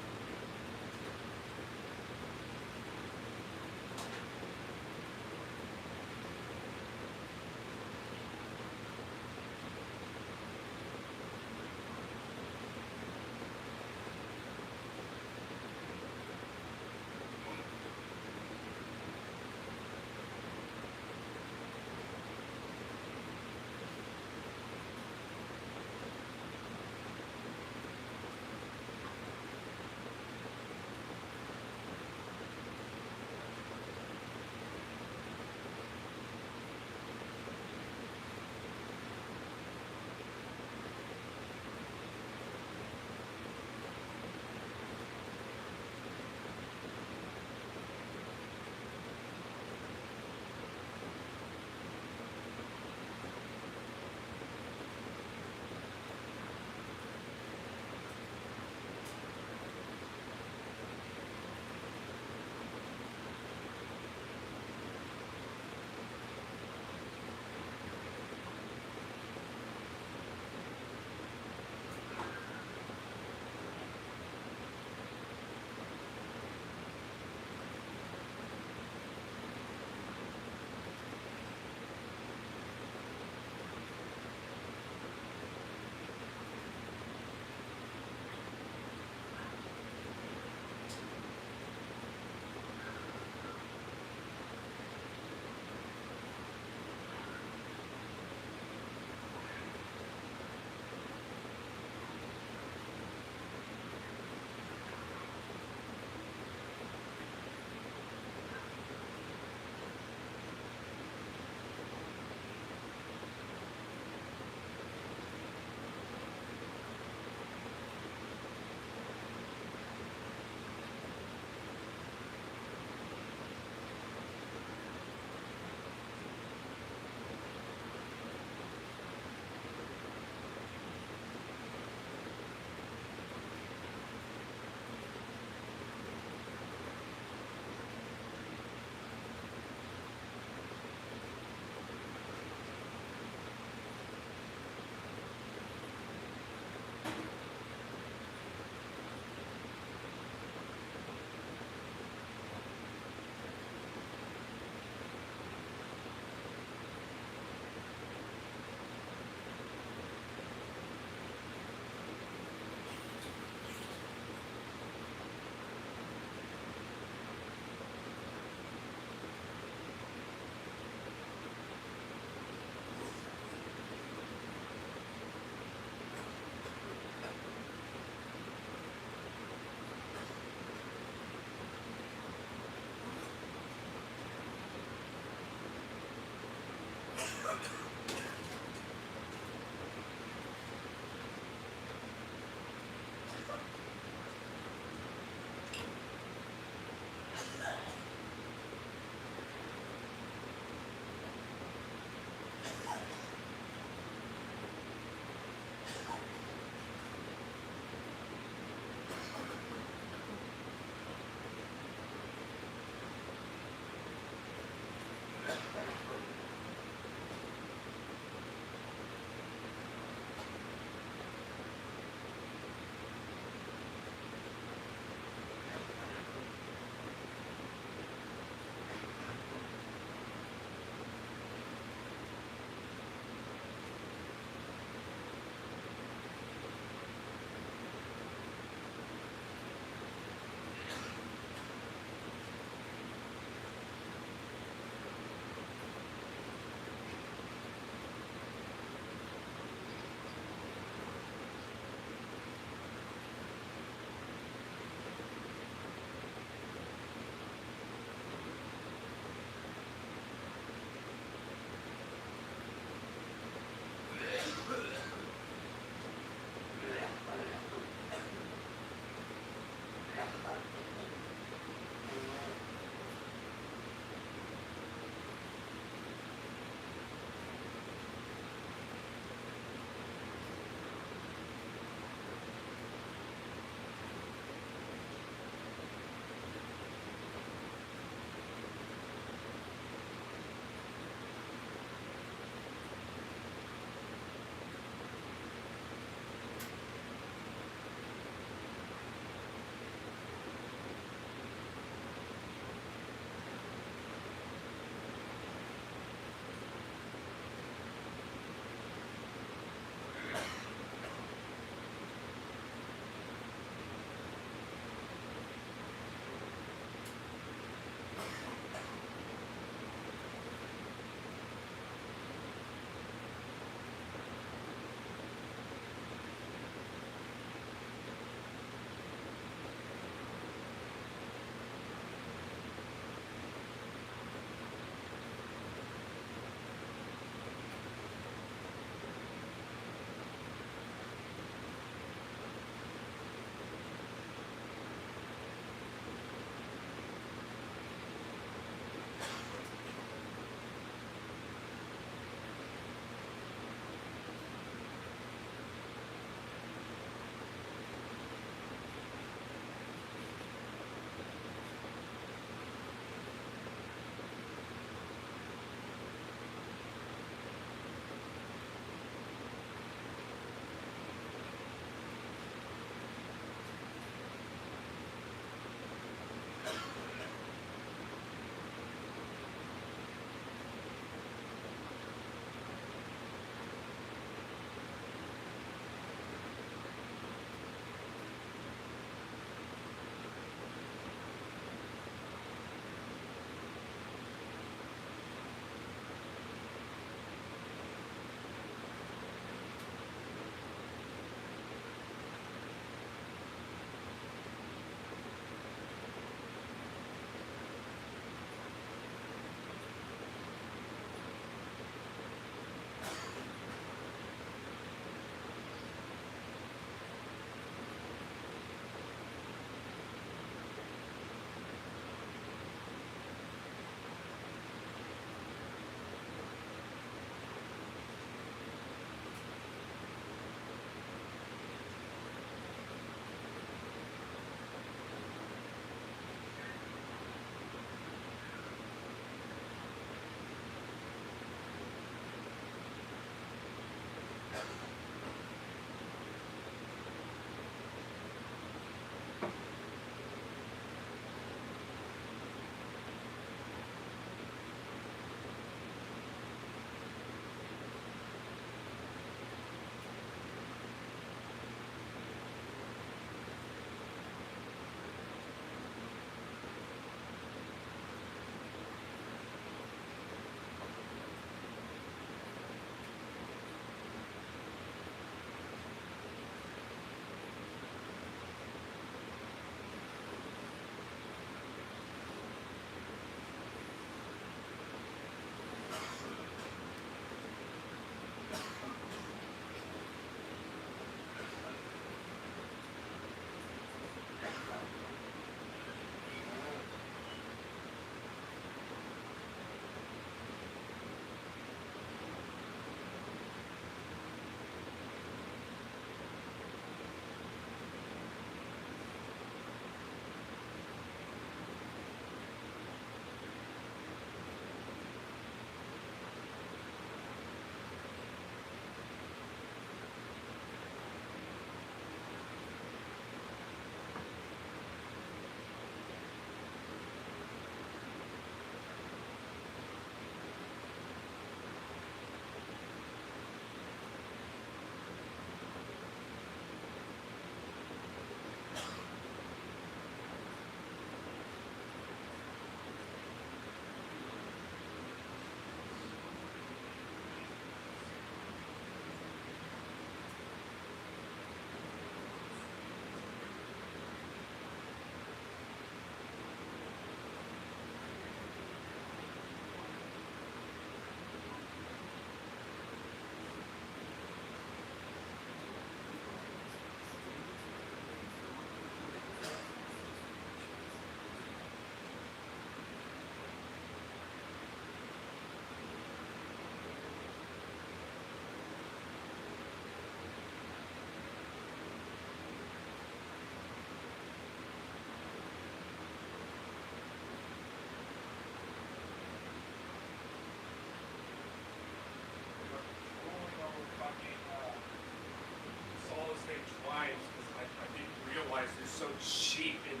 nice because I didn't realize they're so cheap, and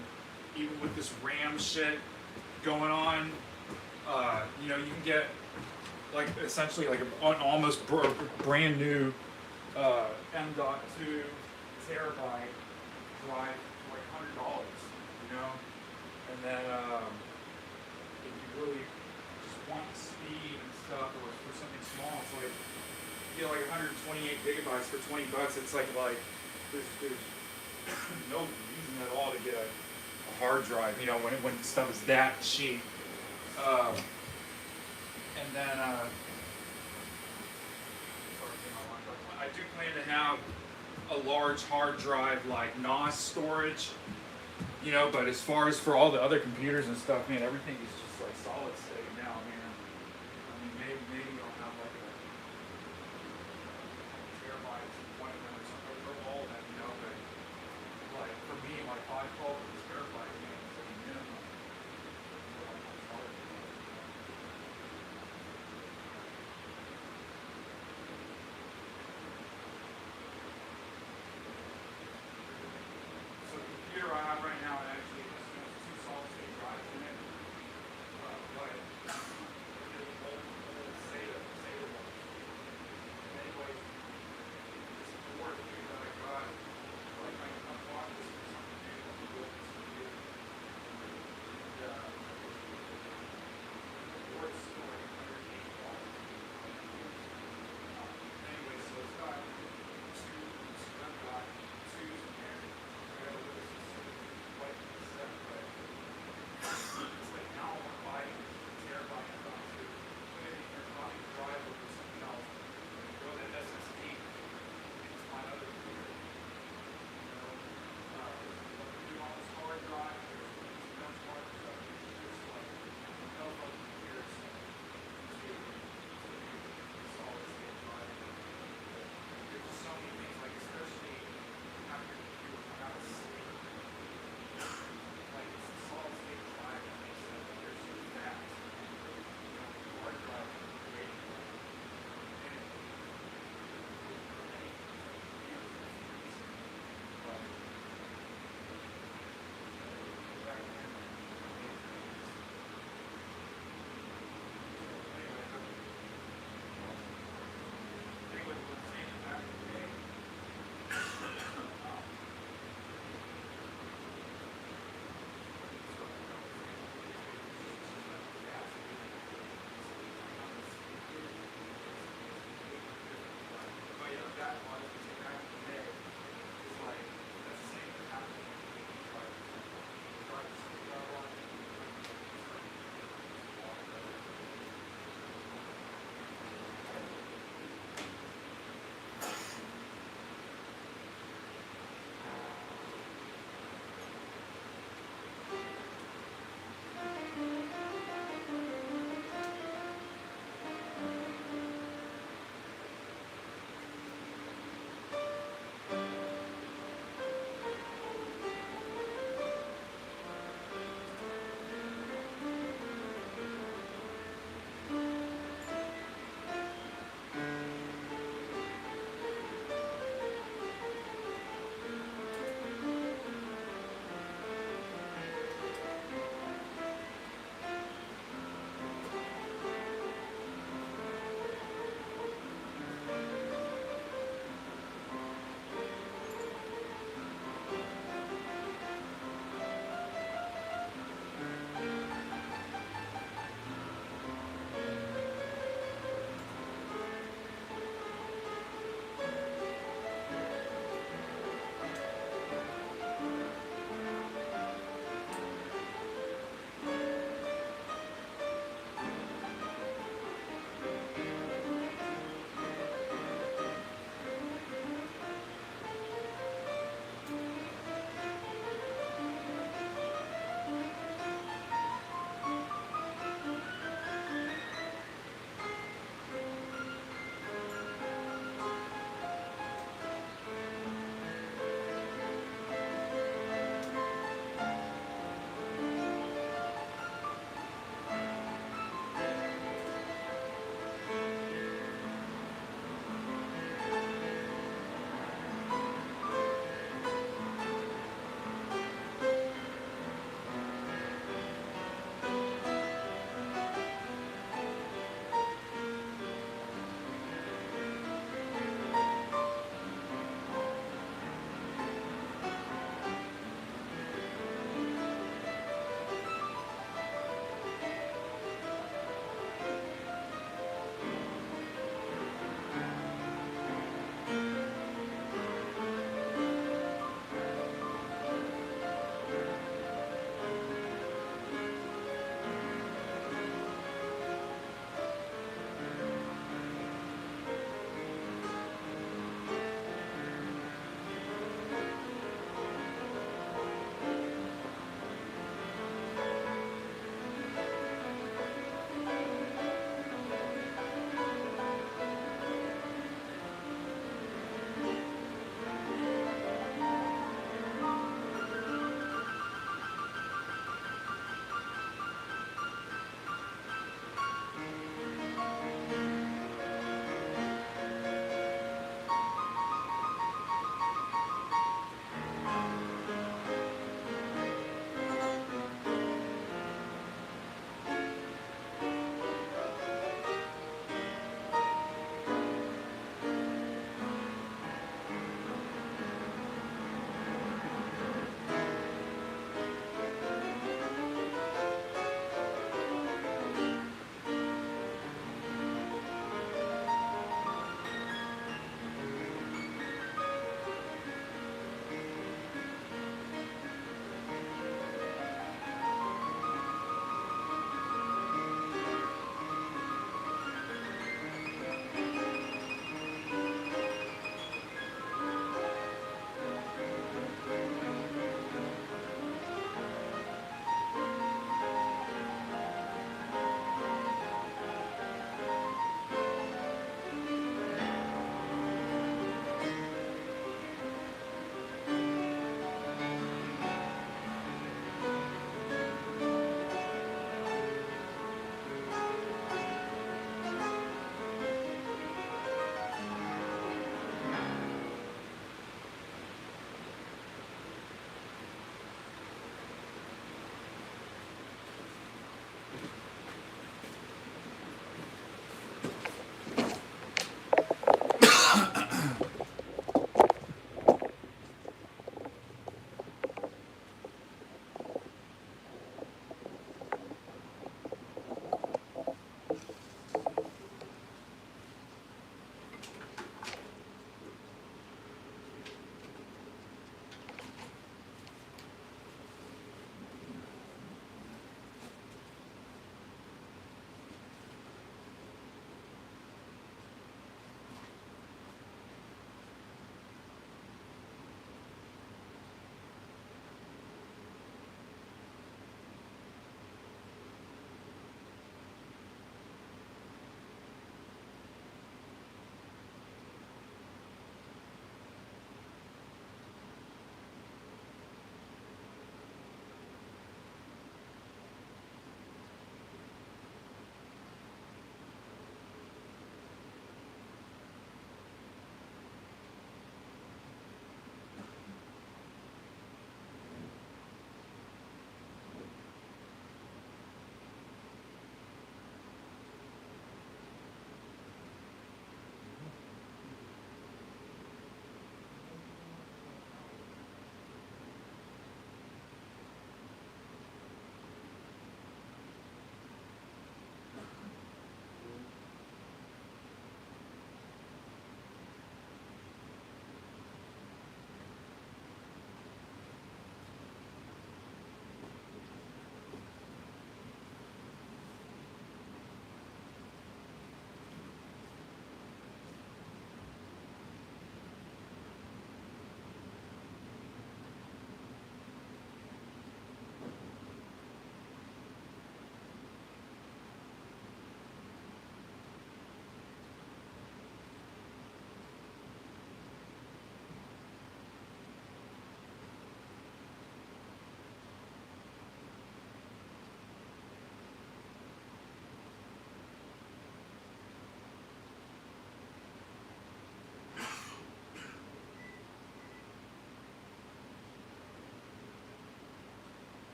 even with this RAM shit going on, you know, you can get like essentially like an almost brand new M.2 terabyte drive for like $100, you know, and then if you really just want the speed and stuff, or for something small, it's like you know, like 128 gigabytes for $20. It's like there's no reason at all to get a hard drive, you know, when stuff is that cheap. And then I do plan to have a large hard drive like NOS storage, you know, but as far as for all the other computers and stuff, man, everything is just like solid state now, man. I mean, maybe I'll have like a terabyte, one of them or something, or all of them, you know, but like for me, like 512 is terabyte, man, it's like a minimum. So the computer I have right now actually has two solid state drives in it.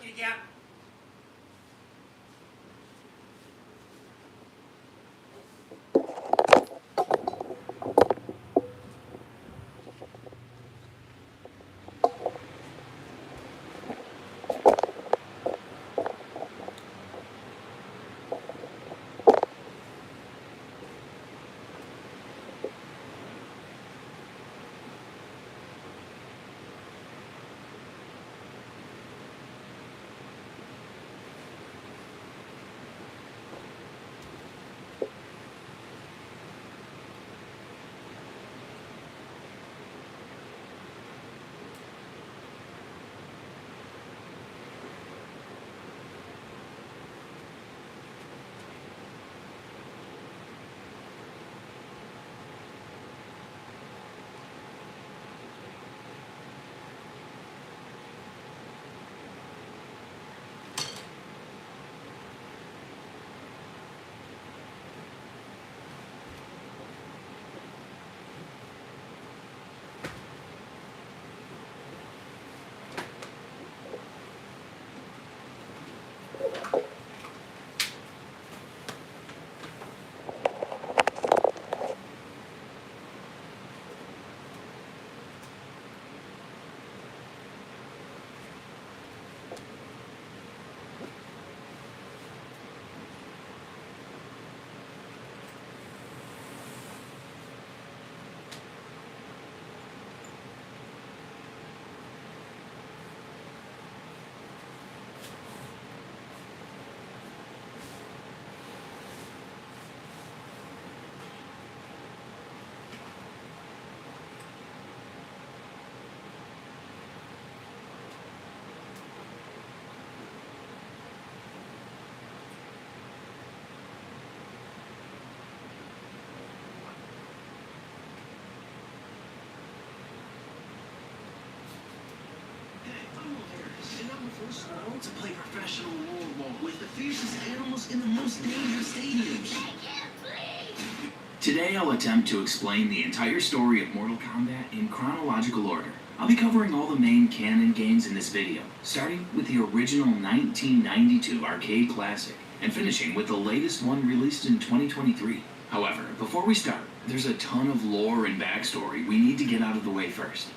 kitty cat. first world to play professional rollerball with the fiercest animals in the most dangerous stadiums. Today I'll attempt to explain the entire story of Mortal Kombat in chronological order. I'll be covering all the main canon games in this video, starting with the original 1992 arcade classic, and finishing with the latest one released in 2023. However, before we start, there's a ton of lore and backstory we need to get out of the way first.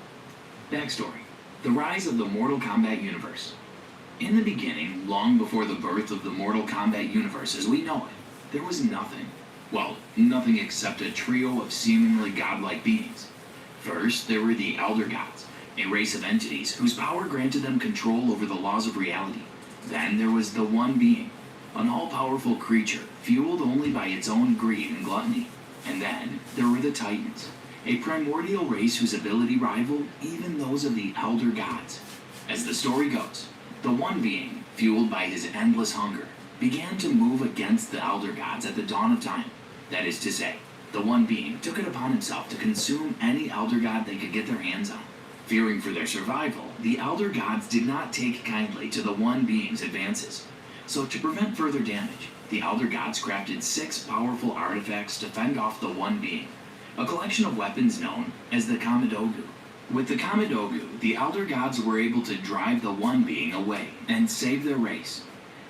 Backstory: the rise of the Mortal Kombat universe. In the beginning, long before the birth of the Mortal Kombat universe as we know it, there was nothing. Well, nothing except a trio of seemingly godlike beings. First, there were the Elder Gods, a race of entities whose power granted them control over the laws of reality. Then there was the One Being, an all-powerful creature, fueled only by its own greed and gluttony. And then there were the Titans, a primordial race whose ability rivaled even those of the Elder Gods. As the story goes, the One Being, fueled by his endless hunger, began to move against the Elder Gods at the dawn of time. That is to say, the One Being took it upon himself to consume any Elder God they could get their hands on. Fearing for their survival, the Elder Gods did not take kindly to the One Being's advances. So to prevent further damage, the Elder Gods crafted 6 powerful artifacts to fend off the One Being, a collection of weapons known as the Kamidogu. With the Kamidogu, the Elder Gods were able to drive the One Being away and save their race.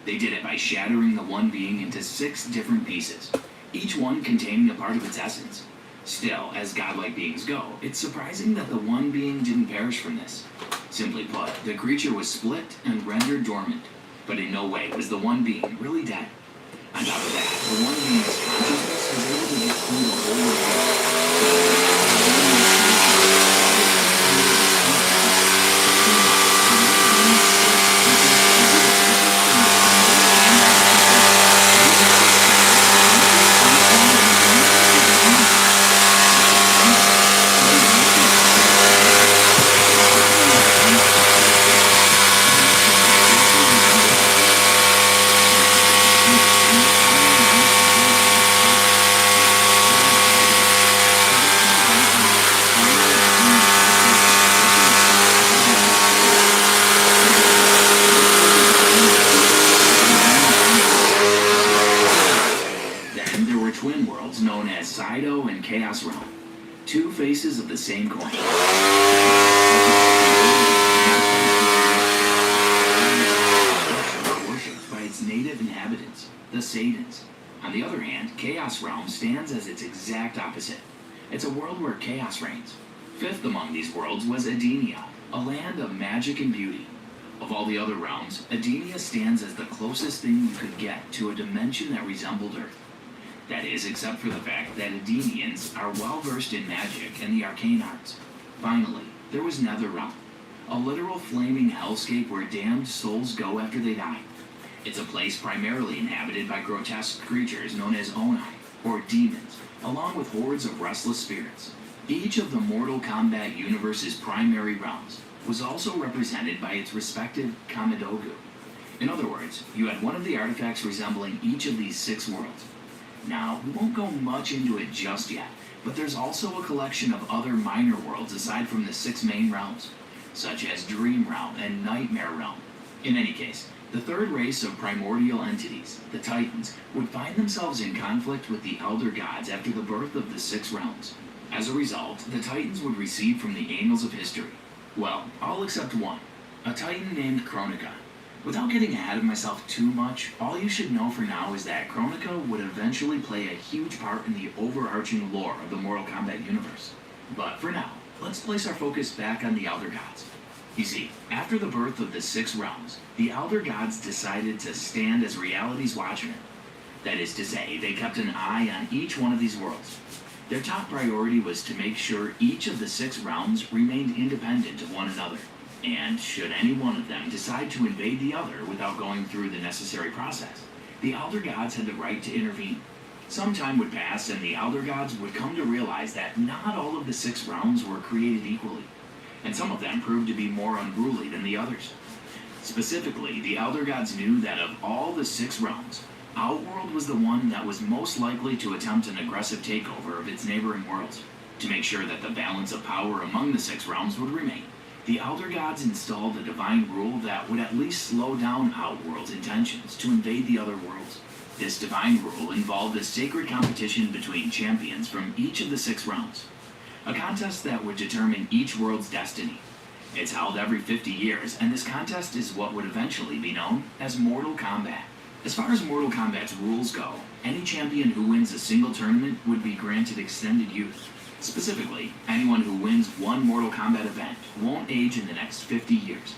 They did it by shattering the One Being into 6 different pieces, each one containing a part of its essence. Still, as godlike beings go, it's surprising that the One Being didn't perish from this. Simply put, the creature was split and rendered dormant, but in no way was the One Being really dead. On top of that, the One Being's consciousness was able to get through the whole world. Twin worlds known as XII and Chaos Realm, 2 faces of the same coin. Worshipped by its native inhabitants, the Satans. On the other hand, Chaos Realm stands as its exact opposite. It's a world where chaos reigns. Fifth among these worlds was Edenia, a land of magic and beauty. Of all the other realms, Edenia stands as the closest thing you could get to a dimension that resembled Earth. That is, except for the fact that Edenians are well versed in magic and the arcane arts. Finally, there was Netherrealm, a literal flaming hellscape where damned souls go after they die. It's a place primarily inhabited by grotesque creatures known as Oni, or demons, along with hordes of restless spirits. Each of the Mortal Kombat universe's primary realms was also represented by its respective Kamidogu. In other words, you had one of the artifacts resembling each of these 6 worlds. Now, we won't go much into it just yet, but there's also a collection of other minor worlds aside from the 6 main realms, such as Dream Realm and Nightmare Realm. In any case, the third race of primordial entities, the Titans, would find themselves in conflict with the Elder Gods after the birth of the 6 realms. As a result, the Titans would recede from the annals of history. Well, all except one, a Titan named Kronika. Without getting ahead of myself too much, all you should know for now is that Kronika would eventually play a huge part in the overarching lore of the Mortal Kombat universe. But for now, let's place our focus back on the Elder Gods. You see, after the birth of the 6 realms, the Elder Gods decided to stand as reality's watchmen. That is to say, they kept an eye on each one of these worlds. Their top priority was to make sure each of the 6 realms remained independent of one another. And should any one of them decide to invade the other without going through the necessary process, the Elder Gods had the right to intervene. Some time would pass and the Elder Gods would come to realize that not all of the 6 realms were created equally, and some of them proved to be more unruly than the others. Specifically, the Elder Gods knew that of all the 6 realms, Outworld was the one that was most likely to attempt an aggressive takeover of its neighboring worlds. To make sure that the balance of power among the 6 realms would remain, The Elder Gods installed a divine rule that would at least slow down Outworld's intentions to invade the other worlds. This divine rule involved a sacred competition between champions from each of the 6 realms, a contest that would determine each world's destiny. It's held every 50 years, and this contest is what would eventually be known as Mortal Kombat. As far as Mortal Kombat's rules go, any champion who wins a single tournament would be granted extended youth. Specifically, anyone who wins one Mortal Kombat event won't age in the next 50 years.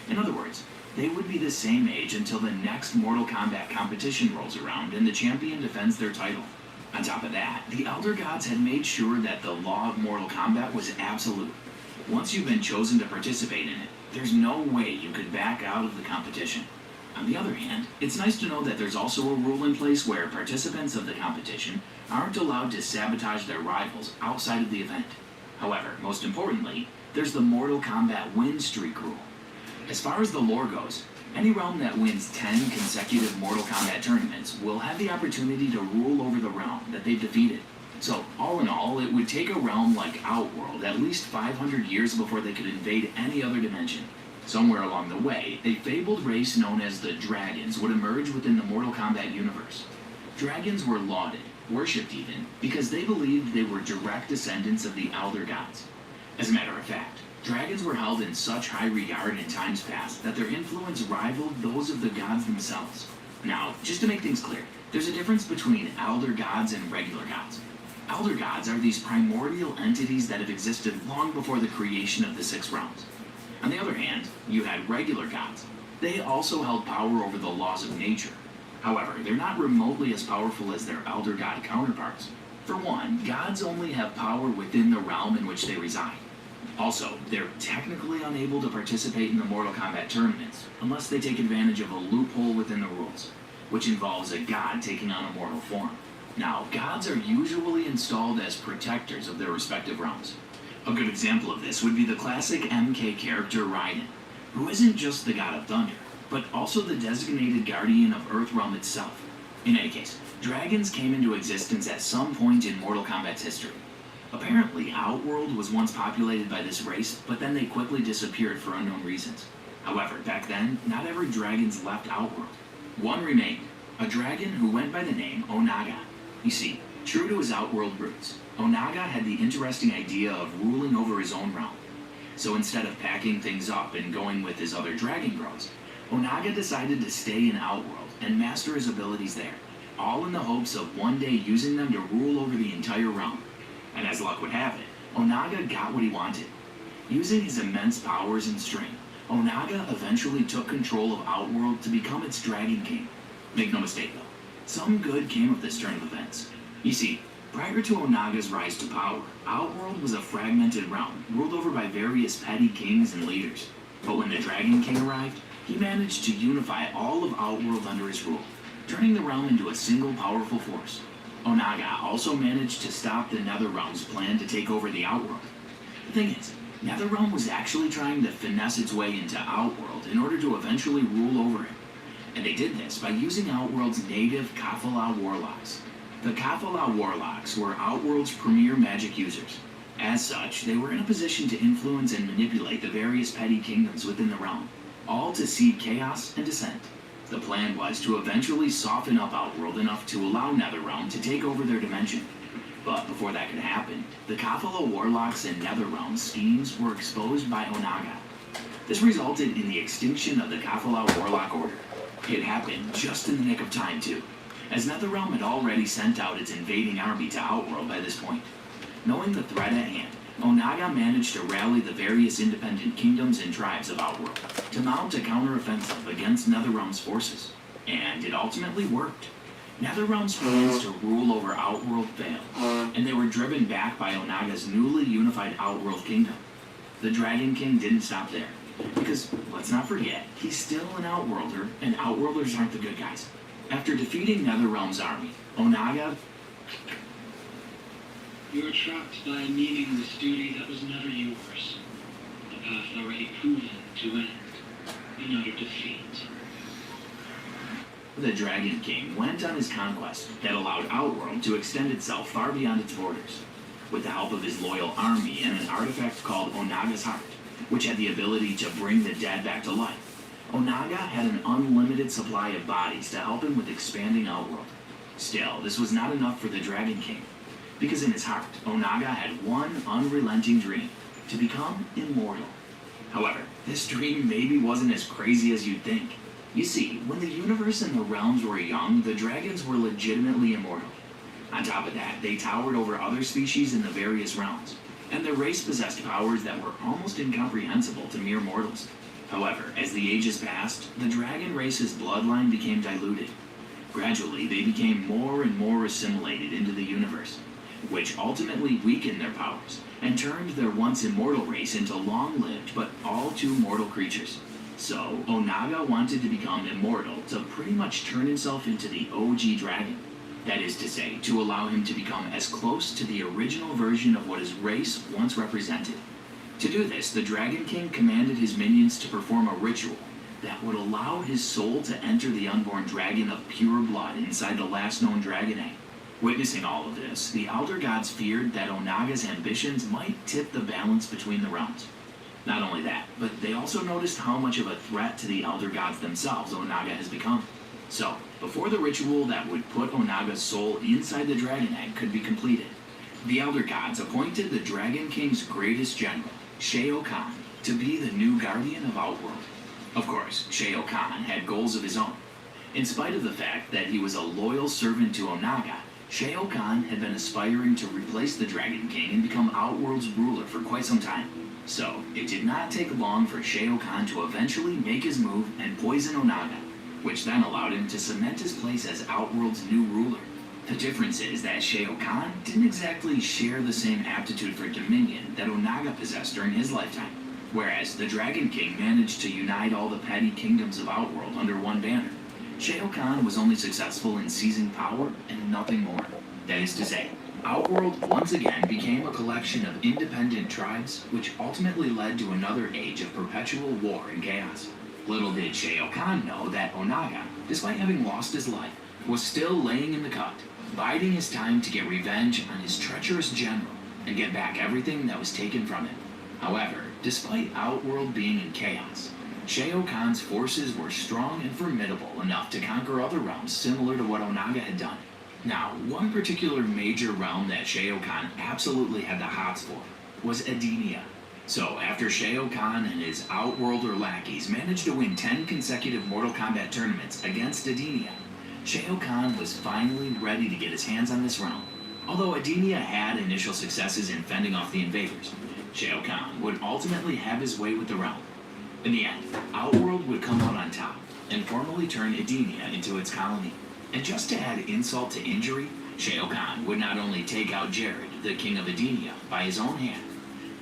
In other words, they would be the same age until the next Mortal Kombat competition rolls around and the champion defends their title. On top of that, the Elder Gods had made sure that the law of Mortal Kombat was absolute. Once you've been chosen to participate in it, there's no way you could back out of the competition. On the other hand, it's nice to know that there's also a rule in place where participants of the competition aren't allowed to sabotage their rivals outside of the event. However, most importantly, there's the Mortal Kombat win streak rule. As far as the lore goes, any realm that wins 10 consecutive Mortal Kombat tournaments will have the opportunity to rule over the realm that they've defeated. So, all in all, it would take a realm like Outworld at least 500 years before they could invade any other dimension. Somewhere along the way, a fabled race known as the Dragons would emerge within the Mortal Kombat universe. Dragons were lauded, worshipped even, because they believed they were direct descendants of the Elder Gods. As a matter of fact, dragons were held in such high regard in times past that their influence rivaled those of the gods themselves. Now, just to make things clear, there's a difference between Elder Gods and regular gods. Elder Gods are these primordial entities that have existed long before the creation of the 6 realms. On the other hand, you had regular gods. They also held power over the laws of nature. However, they're not remotely as powerful as their Elder God counterparts. For one, gods only have power within the realm in which they reside. Also, they're technically unable to participate in the Mortal Kombat tournaments unless they take advantage of a loophole within the rules, which involves a god taking on a mortal form. Now, gods are usually installed as protectors of their respective realms. A good example of this would be the classic MK character Raiden, who isn't just the god of thunder, but also the designated guardian of Earthrealm itself. In any case, dragons came into existence at some point in Mortal Kombat's history. Apparently, Outworld was once populated by this race, but then they quickly disappeared for unknown reasons. However, back then, not every dragons left Outworld. One remained, a dragon who went by the name Onaga. You see, true to his Outworld roots, Onaga had the interesting idea of ruling over his own realm. So instead of packing things up and going with his other dragon bros, Onaga decided to stay in Outworld and master his abilities there, all in the hopes of one day using them to rule over the entire realm. And as luck would have it, Onaga got what he wanted. Using his immense powers and strength, Onaga eventually took control of Outworld to become its Dragon King. Make no mistake though, some good came of this turn of events. You see, prior to Onaga's rise to power, Outworld was a fragmented realm, ruled over by various petty kings and leaders. But when the Dragon King arrived, he managed to unify all of Outworld under his rule, turning the realm into a single powerful force. Onaga also managed to stop the Netherrealm's plan to take over the Outworld. The thing is, Netherrealm was actually trying to finesse its way into Outworld in order to eventually rule over it. And they did this by using Outworld's native Kafala Warlocks. The Kafala Warlocks were Outworld's premier magic users. As such, they were in a position to influence and manipulate the various petty kingdoms within the realm, all to seed chaos and dissent. The plan was to eventually soften up Outworld enough to allow Netherrealm to take over their dimension. But before that could happen, the Kafala Warlocks and Netherrealm schemes were exposed by Onaga. This resulted in the extinction of the Kafala Warlock Order. It happened just in the nick of time, too, as Netherrealm had already sent out its invading army to Outworld by this point. Knowing the threat at hand, Onaga managed to rally the various independent kingdoms and tribes of Outworld to mount a counteroffensive against Netherrealm's forces. And it ultimately worked. Netherrealm's plans to rule over Outworld failed, and they were driven back by Onaga's newly unified Outworld kingdom. The Dragon King didn't stop there, because, let's not forget, he's still an Outworlder, and Outworlders aren't the good guys. After defeating Netherrealm's army, Onaga... You were trapped by a meaningless duty that was never yours. The path already proven to end in utter defeat. The Dragon King went on his conquest that allowed Outworld to extend itself far beyond its borders. With the help of his loyal army and an artifact called Onaga's Heart, which had the ability to bring the dead back to life. Onaga had an unlimited supply of bodies to help him with expanding Outworld. Still, this was not enough for the Dragon King, because in his heart, Onaga had one unrelenting dream: to become immortal. However, this dream maybe wasn't as crazy as you'd think. You see, when the universe and the realms were young, the dragons were legitimately immortal. On top of that, they towered over other species in the various realms, and their race possessed powers that were almost incomprehensible to mere mortals. However, as the ages passed, the dragon race's bloodline became diluted. Gradually, they became more and more assimilated into the universe, which ultimately weakened their powers and turned their once immortal race into long-lived but all too mortal creatures. So, Onaga wanted to become immortal to pretty much turn himself into the OG dragon. That is to say, to allow him to become as close to the original version of what his race once represented. To do this, the Dragon King commanded his minions to perform a ritual that would allow his soul to enter the unborn dragon of pure blood inside the last known dragon egg. Witnessing all of this, the Elder Gods feared that Onaga's ambitions might tip the balance between the realms. Not only that, but they also noticed how much of a threat to the Elder Gods themselves Onaga has become. So, before the ritual that would put Onaga's soul inside the dragon egg could be completed, the Elder Gods appointed the Dragon King's greatest general, Shao Kahn, to be the new guardian of Outworld. Of course, Shao Kahn had goals of his own. In spite of the fact that he was a loyal servant to Onaga, Shao Kahn had been aspiring to replace the Dragon King and become Outworld's ruler for quite some time. So, it did not take long for Shao Kahn to eventually make his move and poison Onaga, which then allowed him to cement his place as Outworld's new ruler. The difference is that Shao Kahn didn't exactly share the same aptitude for dominion that Onaga possessed during his lifetime, whereas the Dragon King managed to unite all the petty kingdoms of Outworld under one banner. Shao Kahn was only successful in seizing power and nothing more. That is to say, Outworld once again became a collection of independent tribes, which ultimately led to another age of perpetual war and chaos. Little did Shao Kahn know that Onaga, despite having lost his life, was still laying in the cut, biding his time to get revenge on his treacherous general and get back everything that was taken from him. However, despite Outworld being in chaos, Shao Kahn's forces were strong and formidable enough to conquer other realms similar to what Onaga had done. Now, one particular major realm that Shao Kahn absolutely had the hots for was Edenia. So, after Shao Kahn and his Outworlder lackeys managed to win 10 consecutive Mortal Kombat tournaments against Edenia, Shao Kahn was finally ready to get his hands on this realm. Although Edenia had initial successes in fending off the invaders, Shao Kahn would ultimately have his way with the realm. In the end, Outworld would come out on top and formally turn Edenia into its colony. And just to add insult to injury, Shao Kahn would not only take out Jared, the king of Edenia, by his own hand,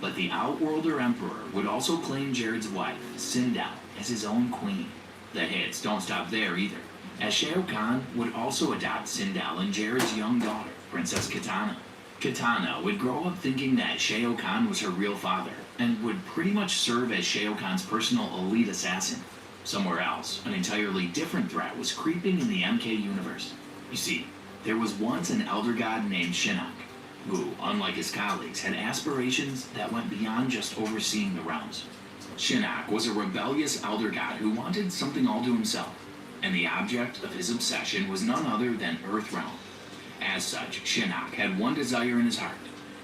but the Outworlder Emperor would also claim Jared's wife, Sindel, as his own queen. The hits don't stop there either, as Shao Kahn would also adopt Sindel and Jared's young daughter, Princess Kitana. Kitana would grow up thinking that Shao Kahn was her real father, and would pretty much serve as Shao Kahn's personal elite assassin. Somewhere else, an entirely different threat was creeping in the MK universe. You see, there was once an Elder God named Shinnok, who, unlike his colleagues, had aspirations that went beyond just overseeing the realms. Shinnok was a rebellious Elder God who wanted something all to himself, and the object of his obsession was none other than Earthrealm. As such, Shinnok had one desire in his heart: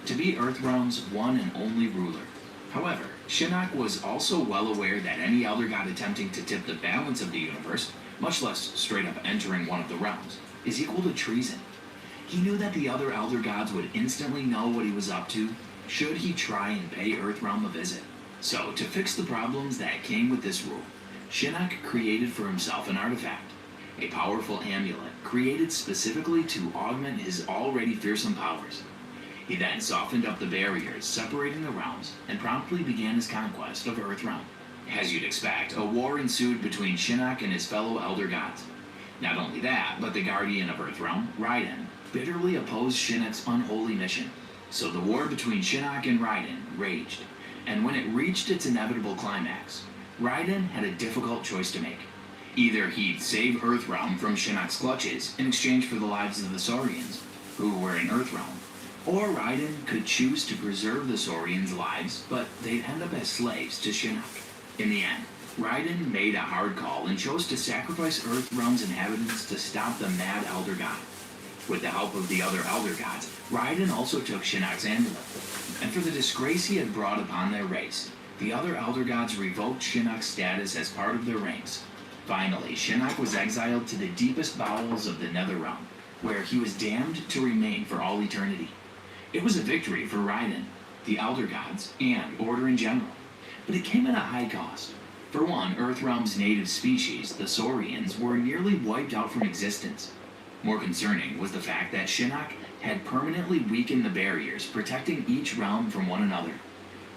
to be Earthrealm's one and only ruler. However, Shinnok was also well aware that any Elder God attempting to tip the balance of the universe, much less straight up entering one of the realms, is equal to treason. He knew that the other Elder Gods would instantly know what he was up to, should he try and pay Earthrealm a visit. So, to fix the problems that came with this rule, Shinnok created for himself an artifact, a powerful amulet created specifically to augment his already fearsome powers. He then softened up the barriers separating the realms and promptly began his conquest of Earthrealm. As you'd expect, a war ensued between Shinnok and his fellow Elder Gods. Not only that, but the guardian of Earthrealm, Raiden, bitterly opposed Shinnok's unholy mission. So the war between Shinnok and Raiden raged, and when it reached its inevitable climax, Raiden had a difficult choice to make. Either he'd save Earthrealm from Shinnok's clutches in exchange for the lives of the Saurians, who were in Earthrealm, Or Raiden could choose to preserve the Saurians' lives, but they'd end up as slaves to Shinnok. In the end, Raiden made a hard call and chose to sacrifice Earthrealm's inhabitants to stop the Mad Elder God. With the help of the other Elder Gods, Raiden also took Shinnok's amulet. And for the disgrace he had brought upon their race, the other Elder Gods revoked Shinnok's status as part of their ranks. Finally, Shinnok was exiled to the deepest bowels of the Netherrealm, where he was damned to remain for all eternity. It was a victory for Raiden, the Elder Gods, and Order in general, but it came at a high cost. For one, Earthrealm's native species, the Saurians, were nearly wiped out from existence. More concerning was the fact that Shinnok had permanently weakened the barriers protecting each realm from one another.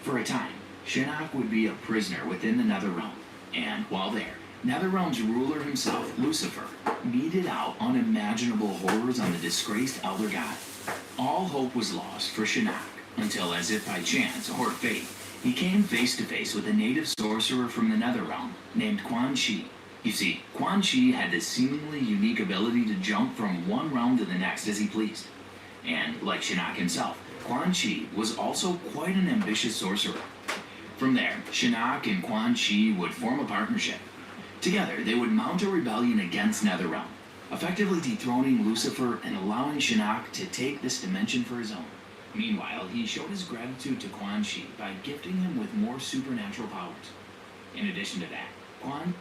For a time, Shinnok would be a prisoner within the Netherrealm, and while there, Netherrealm's ruler himself, Lucifer, meted out unimaginable horrors on the disgraced Elder God. All hope was lost for Shinnok, until as if by chance or fate, he came face to face with a native sorcerer from the Netherrealm named Quan Chi. You see, Quan Chi had this seemingly unique ability to jump from one realm to the next as he pleased. And like Shinnok himself, Quan Chi was also quite an ambitious sorcerer. From there, Shinnok and Quan Chi would form a partnership. Together, they would mount a rebellion against Netherrealm, effectively dethroning Lucifer and allowing Shinnok to take this dimension for his own. Meanwhile, he showed his gratitude to Quan Chi by gifting him with more supernatural powers. In addition to that, Quan